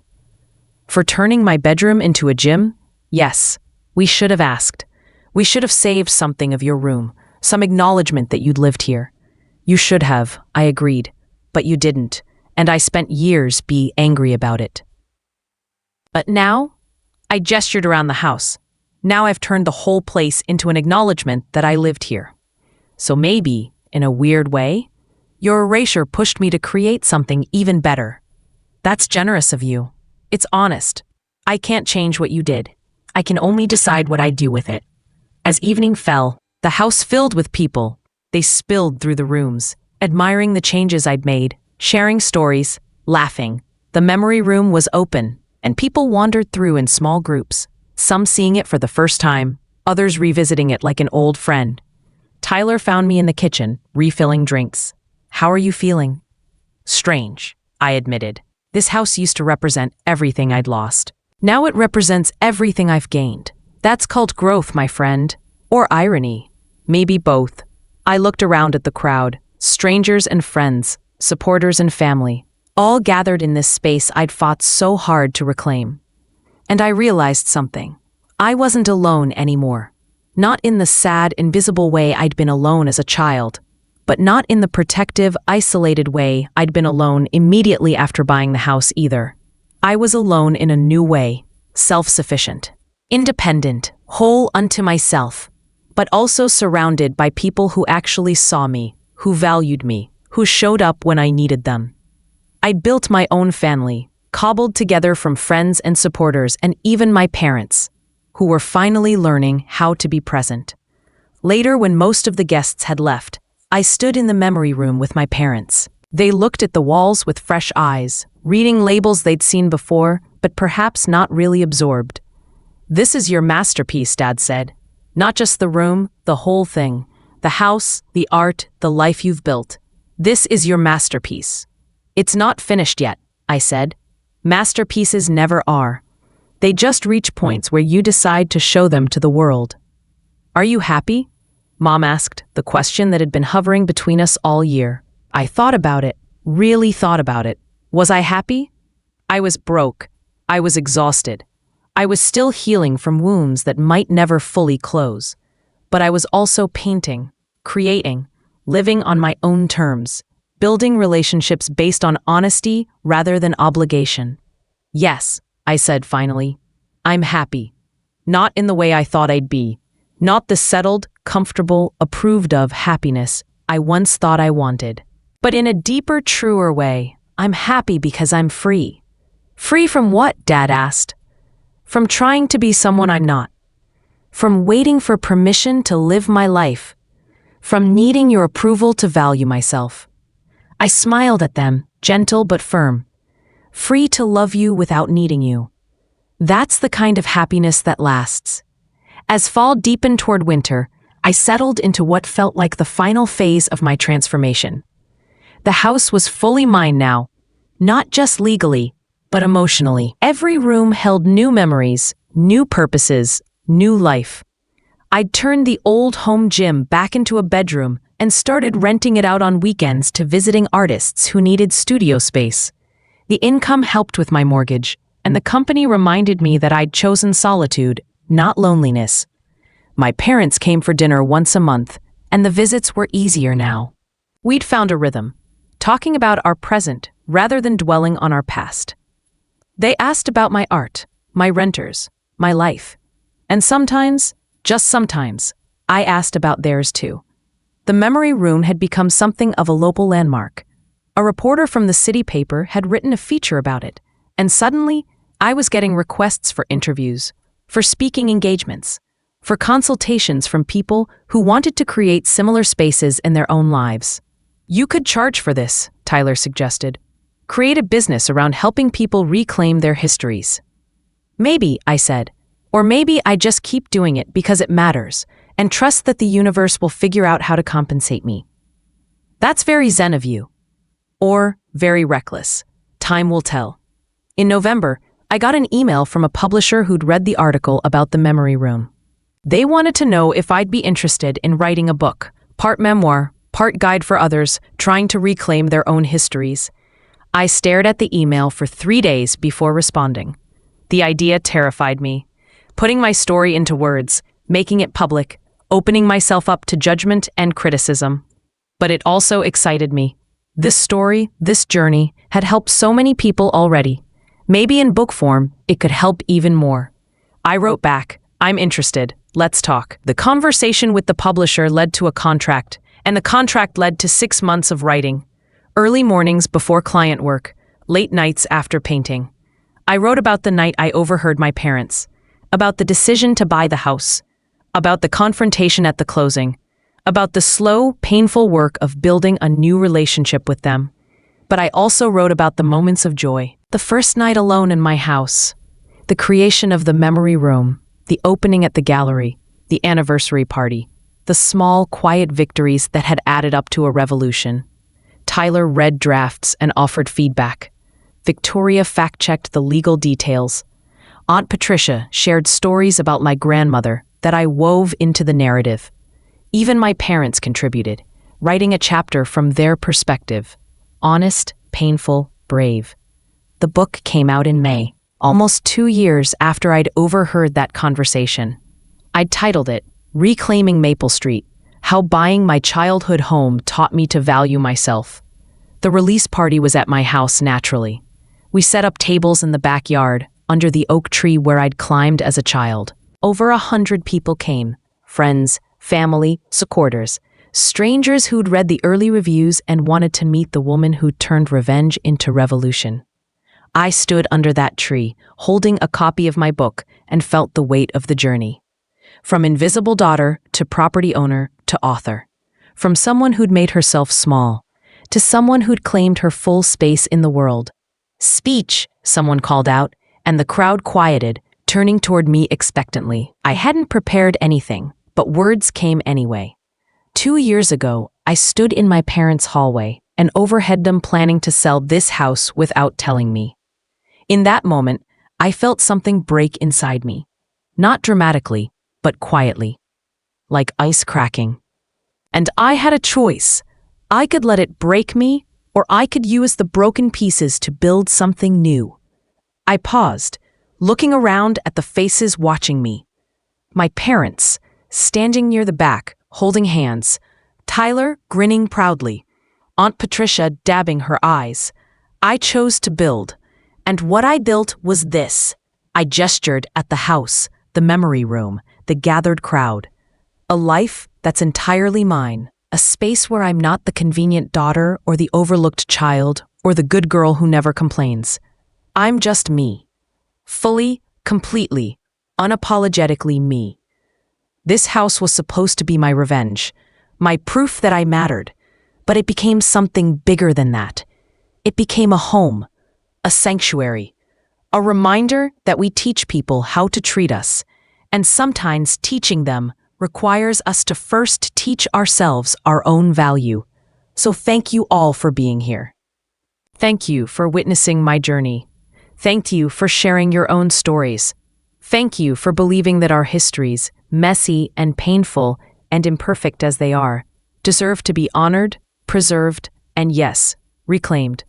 For turning my bedroom into a gym? Yes, we should have asked. We should have saved something of your room, some acknowledgement that you'd lived here. You should have, I agreed, but you didn't, and I spent years being angry about it. But now, I gestured around the house. Now I've turned the whole place into an acknowledgement that I lived here. So maybe, in a weird way, your erasure pushed me to create something even better. That's generous of you. It's honest. I can't change what you did. I can only decide what I do with it. As evening fell, the house filled with people. They spilled through the rooms, admiring the changes I'd made, sharing stories, laughing. The memory room was open, and people wandered through in small groups, some seeing it for the first time, others revisiting it like an old friend. Tyler found me in the kitchen, refilling drinks. How are you feeling? Strange, I admitted. This house used to represent everything I'd lost. Now it represents everything I've gained. That's called growth, my friend. Or irony. Maybe both. I looked around at the crowd, strangers and friends, supporters and family, all gathered in this space I'd fought so hard to reclaim. And I realized something. I wasn't alone anymore. Not in the sad, invisible way I'd been alone as a child, but not in the protective, isolated way I'd been alone immediately after buying the house either. I was alone in a new way, self-sufficient, independent, whole unto myself, but also surrounded by people who actually saw me, who valued me, who showed up when I needed them. I'd built my own family, cobbled together from friends and supporters and even my parents, who were finally learning how to be present. Later, when most of the guests had left, I stood in the memory room with my parents. They looked at the walls with fresh eyes, reading labels they'd seen before, but perhaps not really absorbed. "This is your masterpiece," Dad said. "Not just the room, the whole thing. The house, the art, the life you've built. This is your masterpiece." "It's not finished yet," I said. "Masterpieces never are. They just reach points where you decide to show them to the world." "Are you happy?" Mom asked, the question that had been hovering between us all year. I thought about it, really thought about it. Was I happy? I was broke. I was exhausted. I was still healing from wounds that might never fully close. But I was also painting, creating, living on my own terms, building relationships based on honesty rather than obligation. "Yes," I said finally, "I'm happy. Not in the way I thought I'd be. Not the settled, comfortable, approved of happiness I once thought I wanted. But in a deeper, truer way, I'm happy because I'm free." "Free from what?" Dad asked. "From trying to be someone I'm not. From waiting for permission to live my life. From needing your approval to value myself." I smiled at them, gentle but firm. Free to love you without needing you. That's the kind of happiness that lasts. As fall deepened toward winter, I settled into what felt like the final phase of my transformation. The house was fully mine now, not just legally, but emotionally. Every room held new memories, new purposes, new life. I'd turned the old home gym back into a bedroom and started renting it out on weekends to visiting artists who needed studio space. The income helped with my mortgage, and the company reminded me that I'd chosen solitude, not loneliness. My parents came for dinner once a month, and the visits were easier now. We'd found a rhythm, talking about our present rather than dwelling on our past. They asked about my art, my renters, my life. And sometimes, just sometimes, I asked about theirs too. The memory room had become something of a local landmark. A reporter from the city paper had written a feature about it, and suddenly, I was getting requests for interviews, for speaking engagements, for consultations from people who wanted to create similar spaces in their own lives. You could charge for this, Tyler suggested. Create a business around helping people reclaim their histories. Maybe, I said, or maybe I just keep doing it because it matters, and trust that the universe will figure out how to compensate me. That's very zen of you. Or very reckless. Time will tell. In November, I got an email from a publisher who'd read the article about the memory room. They wanted to know if I'd be interested in writing a book, part memoir, part guide for others trying to reclaim their own histories. I stared at the email for 3 days before responding. The idea terrified me. Putting my story into words, making it public, opening myself up to judgment and criticism. But it also excited me. This story, this journey, had helped so many people already. Maybe in book form, it could help even more. I wrote back, I'm interested, let's talk. The conversation with the publisher led to a contract, and the contract led to 6 months of writing. Early mornings before client work, late nights after painting. I wrote about the night I overheard my parents, about the decision to buy the house, about the confrontation at the closing, about the slow, painful work of building a new relationship with them. But I also wrote about the moments of joy, the first night alone in my house, the creation of the memory room, the opening at the gallery, the anniversary party, the small, quiet victories that had added up to a revolution. Tyler read drafts and offered feedback. Victoria fact-checked the legal details. Aunt Patricia shared stories about my grandmother that I wove into the narrative. Even my parents contributed, writing a chapter from their perspective. Honest, painful, brave. The book came out in May, almost 2 years after I'd overheard that conversation. I'd titled it, Reclaiming Maple Street, How Buying My Childhood Home Taught Me to Value Myself. The release party was at my house naturally. We set up tables in the backyard, under the oak tree where I'd climbed as a child. Over 100 people came, friends, family, supporters, strangers who'd read the early reviews and wanted to meet the woman who'd turned revenge into revolution. I stood under that tree, holding a copy of my book, and felt the weight of the journey. From invisible daughter to property owner to author. From someone who'd made herself small to someone who'd claimed her full space in the world. Speech, someone called out, and the crowd quieted, turning toward me expectantly. I hadn't prepared anything, but words came anyway. 2 years ago, I stood in my parents' hallway and overheard them planning to sell this house without telling me. In that moment, I felt something break inside me. Not dramatically, but quietly. Like ice cracking. And I had a choice. I could let it break me, or I could use the broken pieces to build something new. I paused, looking around at the faces watching me. My parents, standing near the back, holding hands. Tyler, grinning proudly. Aunt Patricia dabbing her eyes. I chose to build. And what I built was this. I gestured at the house, the memory room, the gathered crowd. A life that's entirely mine. A space where I'm not the convenient daughter or the overlooked child or the good girl who never complains. I'm just me. Fully, completely, unapologetically me. This house was supposed to be my revenge, my proof that I mattered, but it became something bigger than that. It became a home, a sanctuary, a reminder that we teach people how to treat us, and sometimes teaching them requires us to first teach ourselves our own value. So thank you all for being here. Thank you for witnessing my journey. Thank you for sharing your own stories. Thank you for believing that our histories, messy and painful and imperfect as they are, deserve to be honored, preserved, and yes, reclaimed.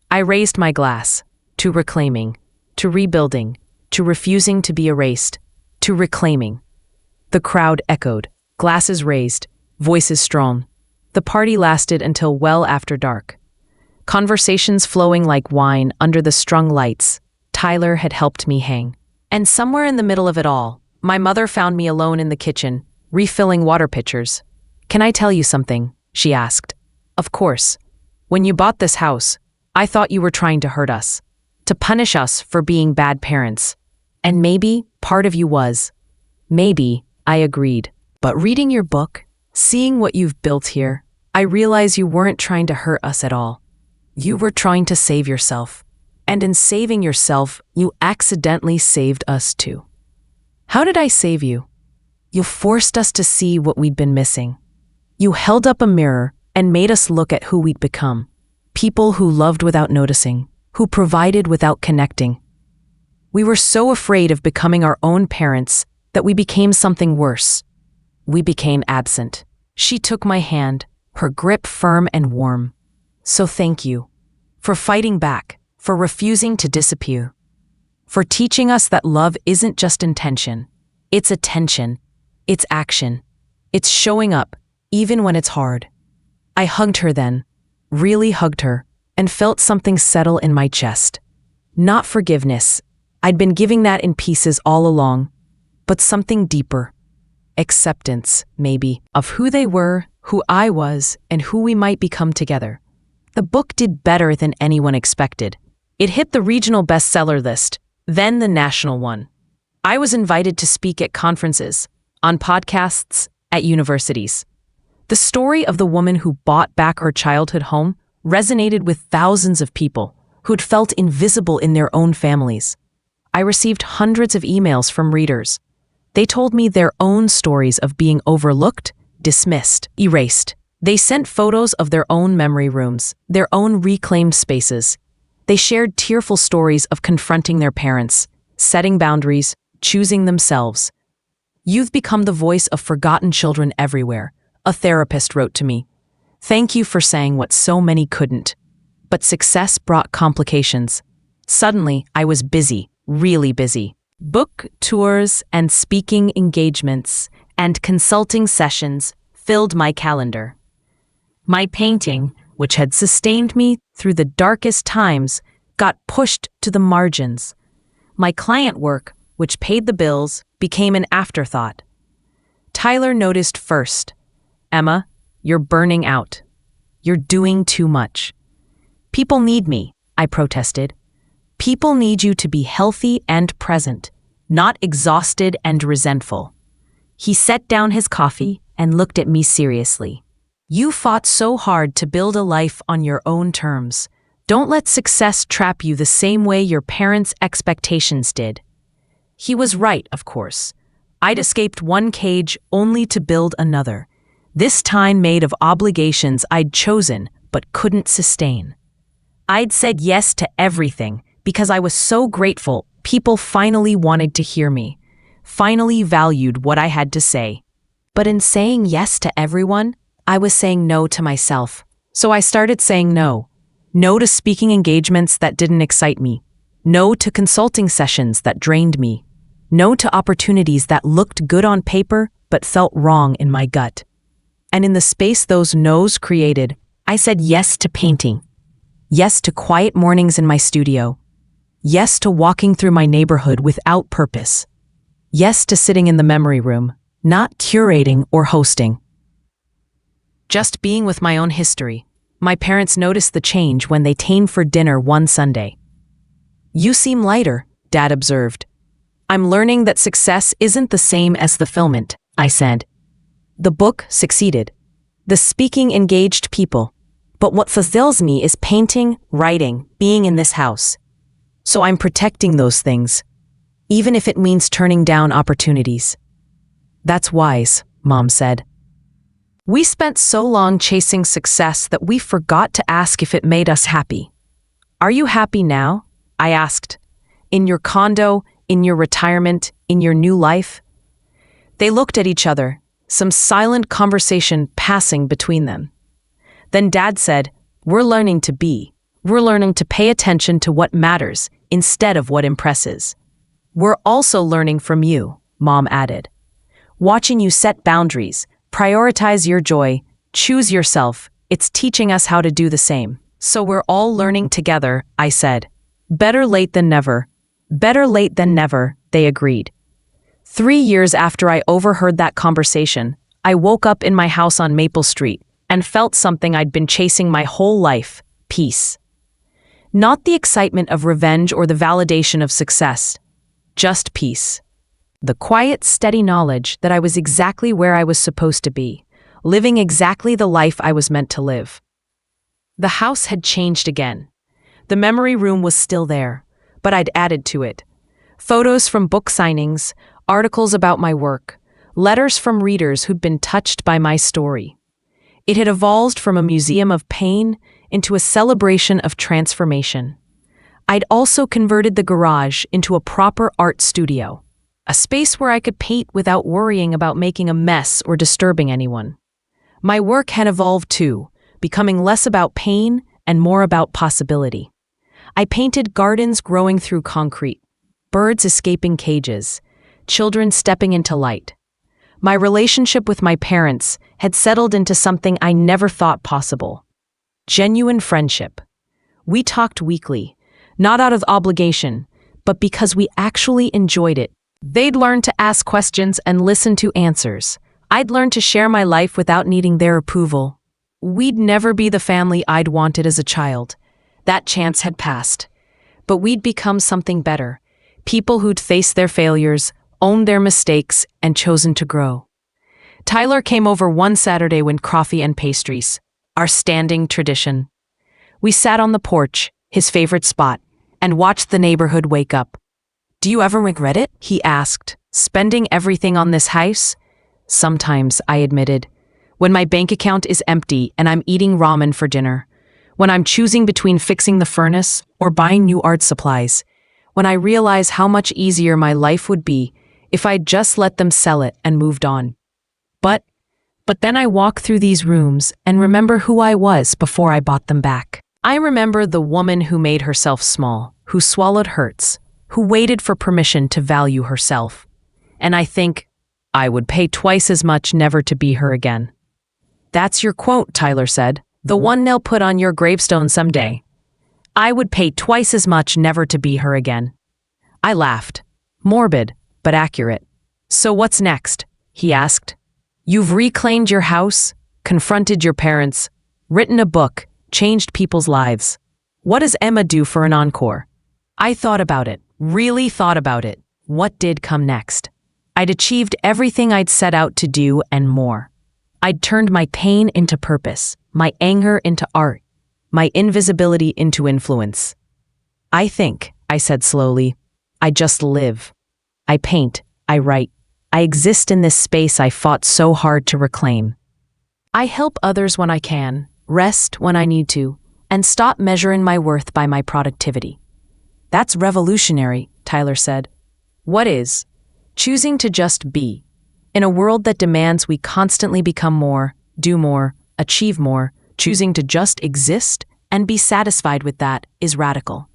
I raised my glass to reclaiming, to rebuilding, to refusing to be erased, to reclaiming. The crowd echoed, glasses raised, voices strong. The party lasted until well after dark. Conversations flowing like wine under the strung lights. Tyler had helped me hang. And somewhere in the middle of it all, My mother found me alone in the kitchen, refilling water pitchers. "Can I tell you something?" she asked. "Of course. When you bought this house, I thought you were trying to hurt us, to punish us for being bad parents. And maybe part of you was. Maybe," I agreed. "But reading your book, seeing what you've built here, I realize you weren't trying to hurt us at all. You were trying to save yourself. And in saving yourself, you accidentally saved us too." "How did I save you?" "You forced us to see what we'd been missing. You held up a mirror and made us look at who we'd become. People who loved without noticing, who provided without connecting. We were so afraid of becoming our own parents that we became something worse. We became absent." She took my hand, her grip firm and warm. "So thank you. For fighting back, for refusing to disappear. For teaching us that love isn't just intention. It's attention. It's action. It's showing up, even when it's hard." I hugged her then, really hugged her, and felt something settle in my chest. Not forgiveness. I'd been giving that in pieces all along. But something deeper. Acceptance, maybe, of who they were, who I was, and who we might become together. The book did better than anyone expected. It hit the regional bestseller list, then the national one. I was invited to speak at conferences, on podcasts, at universities. The story of the woman who bought back her childhood home resonated with thousands of people who'd felt invisible in their own families. I received hundreds of emails from readers. They told me their own stories of being overlooked, dismissed, erased. They sent photos of their own memory rooms, their own reclaimed spaces. They shared tearful stories of confronting their parents, setting boundaries, choosing themselves. "You've become the voice of forgotten children everywhere," a therapist wrote to me. "Thank you for saying what so many couldn't." But success brought complications. Suddenly, I was busy, really busy. Book tours and speaking engagements and consulting sessions filled my calendar. My painting, which had sustained me through the darkest times, got pushed to the margins. My client work, which paid the bills, became an afterthought. Tyler noticed first. "Emma, you're burning out. You're doing too much." "People need me," I protested. "People need you to be healthy and present, not exhausted and resentful." He set down his coffee and looked at me seriously. "You fought so hard to build a life on your own terms. Don't let success trap you the same way your parents' expectations did." He was right, of course. I'd escaped one cage only to build another, this time made of obligations I'd chosen but couldn't sustain. I'd said yes to everything because I was so grateful people finally wanted to hear me, finally valued what I had to say. But in saying yes to everyone, I was saying no to myself. So I started saying no. No to speaking engagements that didn't excite me. No to consulting sessions that drained me. No to opportunities that looked good on paper but felt wrong in my gut. And in the space those no's created, I said yes to painting. Yes to quiet mornings in my studio. Yes to walking through my neighborhood without purpose. Yes to sitting in the memory room, not curating or hosting. Just being with my own history. My parents noticed the change when they came for dinner one Sunday. "You seem lighter," Dad observed. "I'm learning that success isn't the same as fulfillment," I said. The book succeeded. The speaking engaged people. But what fulfills me is painting, writing, being in this house. So I'm protecting those things, even if it means turning down opportunities. "That's wise," Mom said. "We spent so long chasing success that we forgot to ask if it made us happy." "Are you happy now?" I asked. "In your condo, in your retirement, in your new life?" They looked at each other, some silent conversation passing between them. Then Dad said, "We're learning to be. We're learning to pay attention to what matters instead of what impresses." "We're also learning from you," Mom added. "Watching you set boundaries, prioritize your joy, choose yourself, it's teaching us how to do the same. So we're all learning together," I said. "Better late than never." "Better late than never," they agreed. 3 years after I overheard that conversation, I woke up in my house on Maple Street and felt something I'd been chasing my whole life: peace. Not the excitement of revenge or the validation of success, just peace. The quiet, steady knowledge that I was exactly where I was supposed to be, living exactly the life I was meant to live. The house had changed again. The memory room was still there, but I'd added to it. Photos from book signings, articles about my work, letters from readers who'd been touched by my story. It had evolved from a museum of pain into a celebration of transformation. I'd also converted the garage into a proper art studio, a space where I could paint without worrying about making a mess or disturbing anyone. My work had evolved too, becoming less about pain and more about possibility. I painted gardens growing through concrete, birds escaping cages, children stepping into light. My relationship with my parents had settled into something I never thought possible: genuine friendship. We talked weekly, not out of obligation, but because we actually enjoyed it. They'd learned to ask questions and listen to answers. I'd learned to share my life without needing their approval. We'd never be the family I'd wanted as a child. That chance had passed. But we'd become something better. People who'd faced their failures, owned their mistakes, and chosen to grow. Tyler came over one Saturday with coffee and pastries, our standing tradition. We sat on the porch, his favorite spot, and watched the neighborhood wake up. "Do you ever regret it?" he asked. "Spending everything on this house?" "Sometimes," I admitted. "When my bank account is empty and I'm eating ramen for dinner. When I'm choosing between fixing the furnace or buying new art supplies. When I realize how much easier my life would be if I'd just let them sell it and moved on. But then I walk through these rooms and remember who I was before I bought them back. I remember the woman who made herself small, who swallowed hurts, who waited for permission to value herself. And I think, I would pay twice as much never to be her again." "That's your quote," Tyler said. "The one they'll put on your gravestone someday. I would pay twice as much never to be her again." I laughed. Morbid, but accurate. "So what's next?" he asked. "You've reclaimed your house, confronted your parents, written a book, changed people's lives. What does Emma do for an encore?" I thought about it, really thought about it. What did come next? I'd achieved everything I'd set out to do and more. I'd turned my pain into purpose, my anger into art, my invisibility into influence. "I think," I said slowly, "I just live. I paint, I write. I exist in this space I fought so hard to reclaim. I help others when I can, rest when I need to, and stop measuring my worth by my productivity." "That's revolutionary," Tyler said. "What is?" "Choosing to just be. In a world that demands we constantly become more, do more, achieve more, choosing to just exist and be satisfied with that is radical."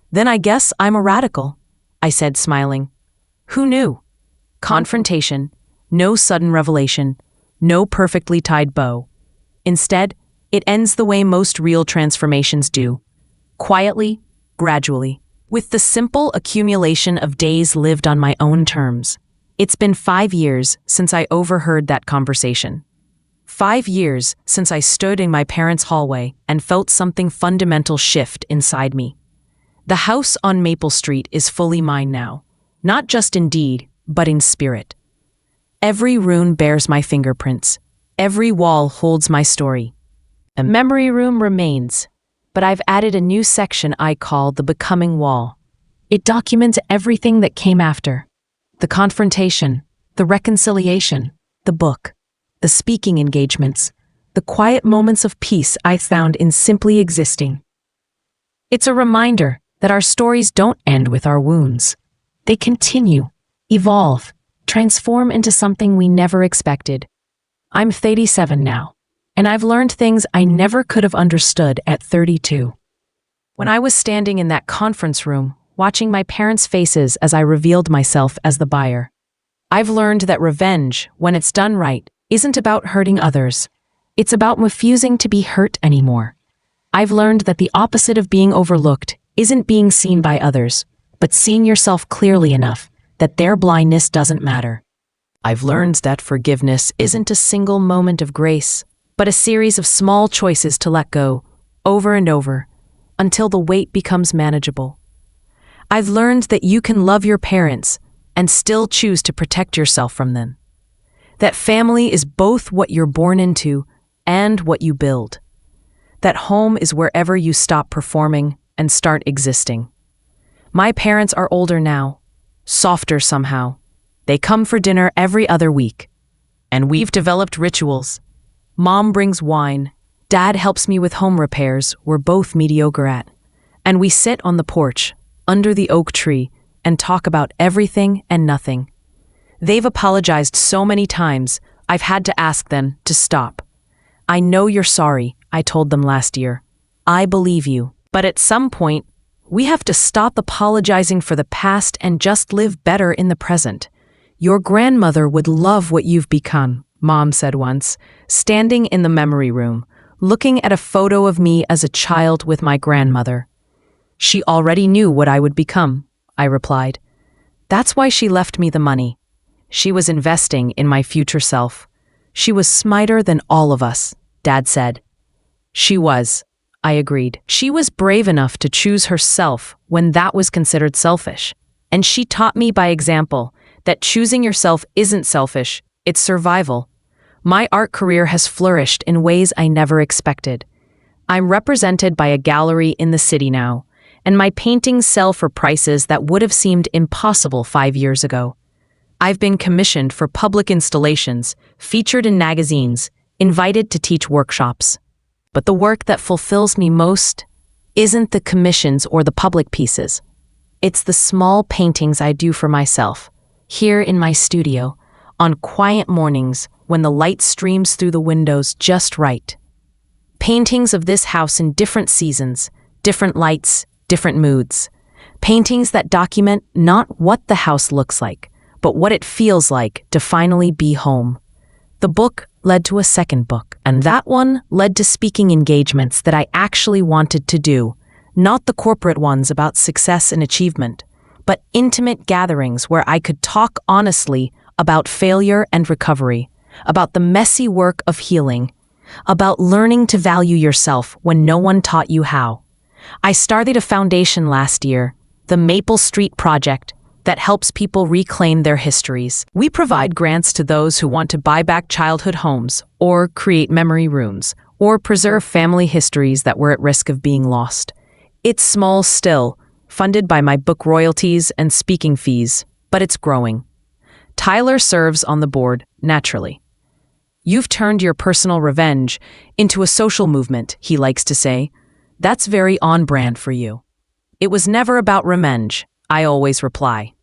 "Then I guess I'm a radical," I said, smiling. "Who knew?" Confrontation, no sudden revelation, no perfectly tied bow. Instead, it ends the way most real transformations do: quietly, gradually, with the simple accumulation of days lived on my own terms. It's been 5 years since I overheard that conversation. 5 years since I stood in my parents' hallway and felt something fundamental shift inside me. The house on Maple Street is fully mine now, not just in deed, but in spirit. Every room bears my fingerprints. Every wall holds my story. A memory room remains, but I've added a new section I call the Becoming Wall. It documents everything that came after: the confrontation, the reconciliation, the book, the speaking engagements, the quiet moments of peace I found in simply existing. It's a reminder that our stories don't end with our wounds. They continue, evolve, transform into something we never expected. I'm 37 now, and I've learned things I never could have understood at 32. When I was standing in that conference room, watching my parents' faces as I revealed myself as the buyer, I've learned that revenge, when it's done right, isn't about hurting others. It's about refusing to be hurt anymore. I've learned that the opposite of being overlooked isn't being seen by others, but seeing yourself clearly enough that their blindness doesn't matter. I've learned that forgiveness isn't a single moment of grace, but a series of small choices to let go, over and over, until the weight becomes manageable. I've learned that you can love your parents and still choose to protect yourself from them. That family is both what you're born into and what you build. That home is wherever you stop performing and start existing. My parents are older now, softer somehow. They come for dinner every other week. And we've developed rituals. Mom brings wine. Dad helps me with home repairs we're both mediocre at. And we sit on the porch, under the oak tree, and talk about everything and nothing. They've apologized so many times, I've had to ask them to stop. I know you're sorry, I told them last year. I believe you. But at some point, we have to stop apologizing for the past and just live better in the present. Your grandmother would love what you've become, Mom said once, standing in the memory room, looking at a photo of me as a child with my grandmother. She already knew what I would become, I replied. That's why she left me the money. She was investing in my future self. She was smarter than all of us, Dad said. She was, I agreed. She was brave enough to choose herself when that was considered selfish. And she taught me by example that choosing yourself isn't selfish, it's survival. My art career has flourished in ways I never expected. I'm represented by a gallery in the city now, and my paintings sell for prices that would have seemed impossible 5 years ago. I've been commissioned for public installations, featured in magazines, invited to teach workshops. But the work that fulfills me most isn't the commissions or the public pieces. It's the small paintings I do for myself, here in my studio, on quiet mornings when the light streams through the windows just right. Paintings of this house in different seasons, different lights, different moods. Paintings that document not what the house looks like, but what it feels like to finally be home. The book led to a second book, and that one led to speaking engagements that I actually wanted to do, not the corporate ones about success and achievement, but intimate gatherings where I could talk honestly about failure and recovery, about the messy work of healing, about learning to value yourself when no one taught you how. I started a foundation last year, the Maple Street Project, that helps people reclaim their histories. We provide grants to those who want to buy back childhood homes, or create memory rooms, or preserve family histories that were at risk of being lost. It's small still, funded by my book royalties and speaking fees, but it's growing. Tyler serves on the board, naturally. You've turned your personal revenge into a social movement, he likes to say. That's very on-brand for you. It was never about revenge, I always reply.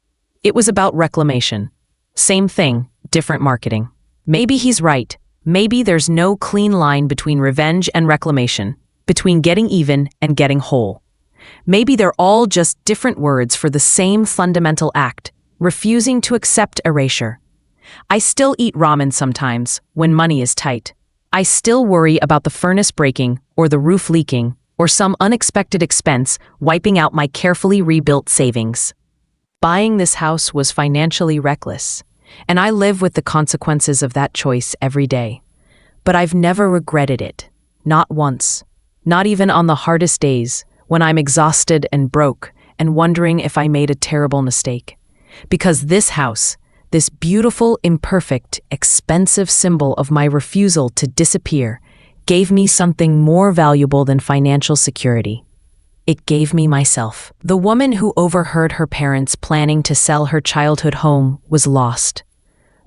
It was about reclamation. Same thing, different marketing. Maybe he's right. Maybe there's no clean line between revenge and reclamation, between getting even and getting whole. Maybe they're all just different words for the same fundamental act, refusing to accept erasure. I still eat ramen sometimes, when money is tight. I still worry about the furnace breaking, or the roof leaking, or some unexpected expense wiping out my carefully rebuilt savings. Buying this house was financially reckless, and I live with the consequences of that choice every day. But I've never regretted it, not once, not even on the hardest days, when I'm exhausted and broke and wondering if I made a terrible mistake. Because this house, this beautiful, imperfect, expensive symbol of my refusal to disappear, gave me something more valuable than financial security. It gave me myself. The woman who overheard her parents planning to sell her childhood home was lost.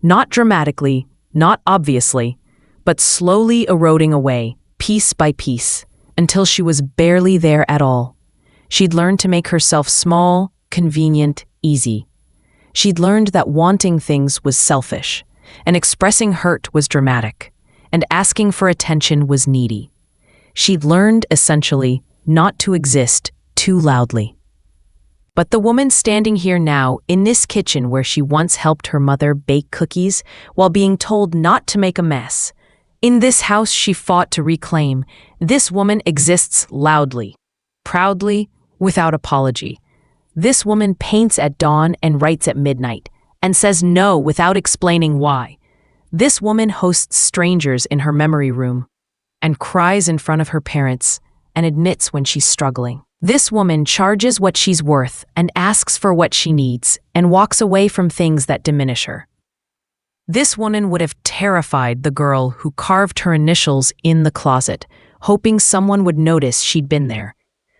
Not dramatically, not obviously, but slowly eroding away, piece by piece, until she was barely there at all. She'd learned to make herself small, convenient, easy. She'd learned that wanting things was selfish, and expressing hurt was dramatic, and asking for attention was needy. She'd learned, essentially, not to exist too loudly. But the woman standing here now, in this kitchen where she once helped her mother bake cookies while being told not to make a mess, in this house she fought to reclaim, this woman exists loudly, proudly, without apology. This woman paints at dawn and writes at midnight, and says no without explaining why. This woman hosts strangers in her memory room, and cries in front of her parents, and admits when she's struggling. This woman charges what she's worth and asks for what she needs, and walks away from things that diminish her. This woman would have terrified the girl who carved her initials in the closet, hoping someone would notice she'd been there.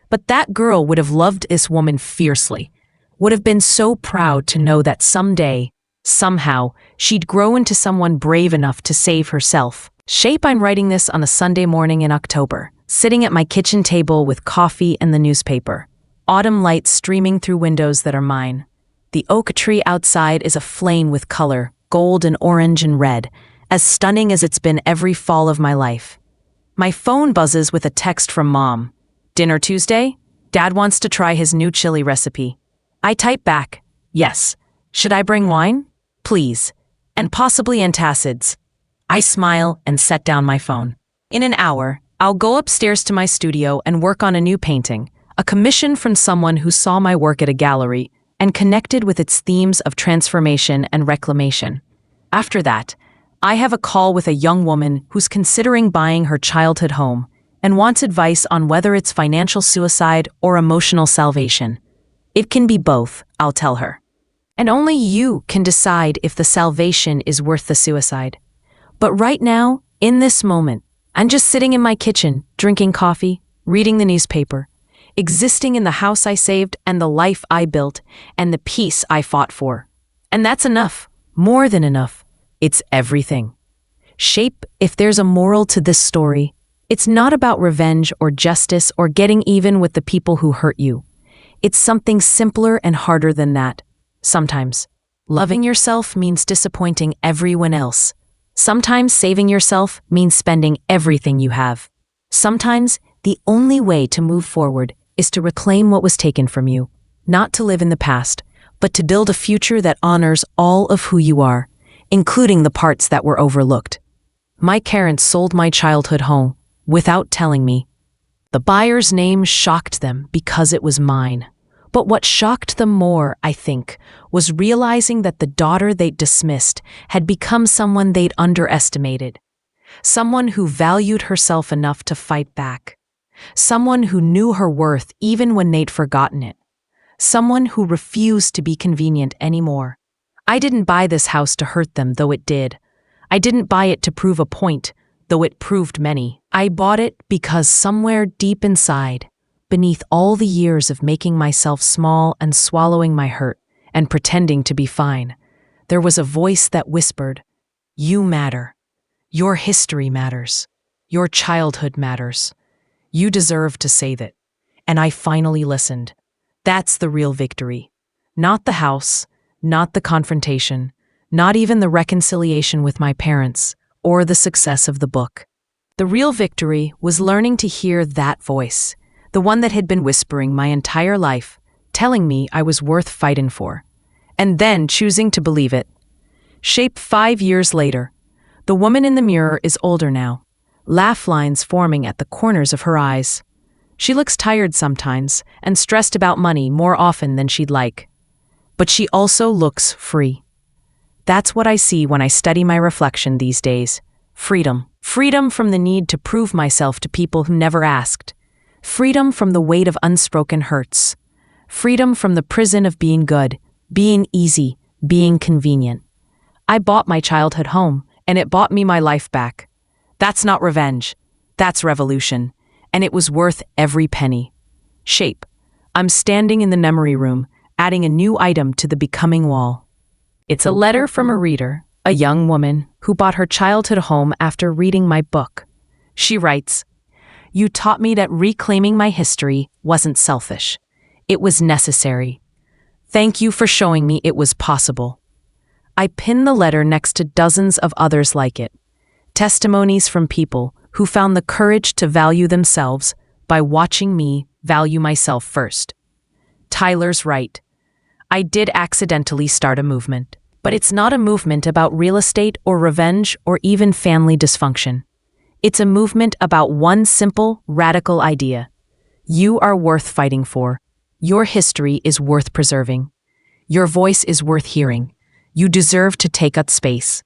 But that girl would have loved this woman fiercely, would have been so proud to know that someday, somehow, she'd grow into someone brave enough to save herself. I'm writing this on a Sunday morning in October, sitting at my kitchen table with coffee and the newspaper. Autumn light streaming through windows that are mine. The oak tree outside is aflame with color, gold and orange and red, as stunning as it's been every fall of my life. My phone buzzes with a text from Mom. Dinner Tuesday? Dad wants to try his new chili recipe. I type back, yes. Should I bring wine? Please. And possibly antacids. I smile and set down my phone. In an hour, I'll go upstairs to my studio and work on a new painting, a commission from someone who saw my work at a gallery and connected with its themes of transformation and reclamation. After that, I have a call with a young woman who's considering buying her childhood home and wants advice on whether it's financial suicide or emotional salvation. It can be both, I'll tell her. And only you can decide if the salvation is worth the suicide. But right now, in this moment, I'm just sitting in my kitchen, drinking coffee, reading the newspaper, existing in the house I saved and the life I built and the peace I fought for. And that's enough, more than enough. It's everything. If there's a moral to this story, it's not about revenge or justice or getting even with the people who hurt you. It's something simpler and harder than that. Sometimes, loving yourself means disappointing everyone else. Sometimes saving yourself means spending everything you have. Sometimes, the only way to move forward is to reclaim what was taken from you, not to live in the past, but to build a future that honors all of who you are, including the parts that were overlooked. My parents sold my childhood home without telling me. The buyer's name shocked them because it was mine. But what shocked them more, I think, was realizing that the daughter they'd dismissed had become someone they'd underestimated. Someone who valued herself enough to fight back. Someone who knew her worth even when they'd forgotten it. Someone who refused to be convenient anymore. I didn't buy this house to hurt them, though it did. I didn't buy it to prove a point, though it proved many. I bought it because somewhere deep inside, beneath all the years of making myself small and swallowing my hurt and pretending to be fine, there was a voice that whispered, "You matter. Your history matters. Your childhood matters. You deserve to save it." And I finally listened. That's the real victory. Not the house, not the confrontation, not even the reconciliation with my parents, or the success of the book. The real victory was learning to hear that voice, the one that had been whispering my entire life, telling me I was worth fighting for, and then choosing to believe it. 5 years later, the woman in the mirror is older now, laugh lines forming at the corners of her eyes. She looks tired sometimes and stressed about money more often than she'd like. But she also looks free. That's what I see when I study my reflection these days. Freedom. Freedom from the need to prove myself to people who never asked. Freedom from the weight of unspoken hurts. Freedom from the prison of being good, being easy, being convenient. I bought my childhood home, and it bought me my life back. That's not revenge. That's revolution. And it was worth every penny. I'm standing in the memory room, adding a new item to the becoming wall. It's a letter from a reader, a young woman who bought her childhood home after reading my book. She writes, "You taught me that reclaiming my history wasn't selfish. It was necessary. Thank you for showing me it was possible." I pin the letter next to dozens of others like it. Testimonies from people who found the courage to value themselves by watching me value myself first. Tyler's right. I did accidentally start a movement, but it's not a movement about real estate or revenge or even family dysfunction. It's a movement about one simple, radical idea. You are worth fighting for. Your history is worth preserving. Your voice is worth hearing. You deserve to take up space.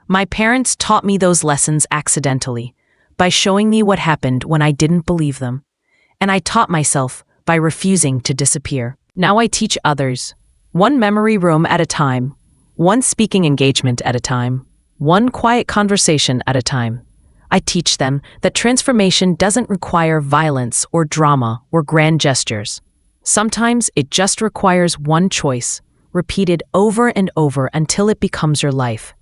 My parents taught me those lessons accidentally, by showing me what happened when I didn't believe them. And I taught myself by refusing to disappear. Now I teach others, one memory room at a time, one speaking engagement at a time, one quiet conversation at a time. I teach them that transformation doesn't require violence or drama or grand gestures. Sometimes it just requires one choice, repeated over and over until it becomes your life.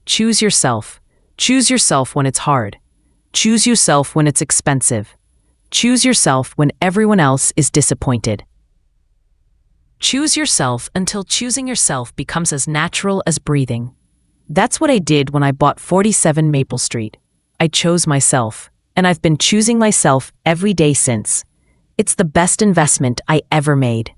Choose yourself. Choose yourself when it's hard. Choose yourself when it's expensive. Choose yourself when everyone else is disappointed. Choose yourself until choosing yourself becomes as natural as breathing. That's what I did when I bought 47 Maple Street. I chose myself, and I've been choosing myself every day since. It's the best investment I ever made.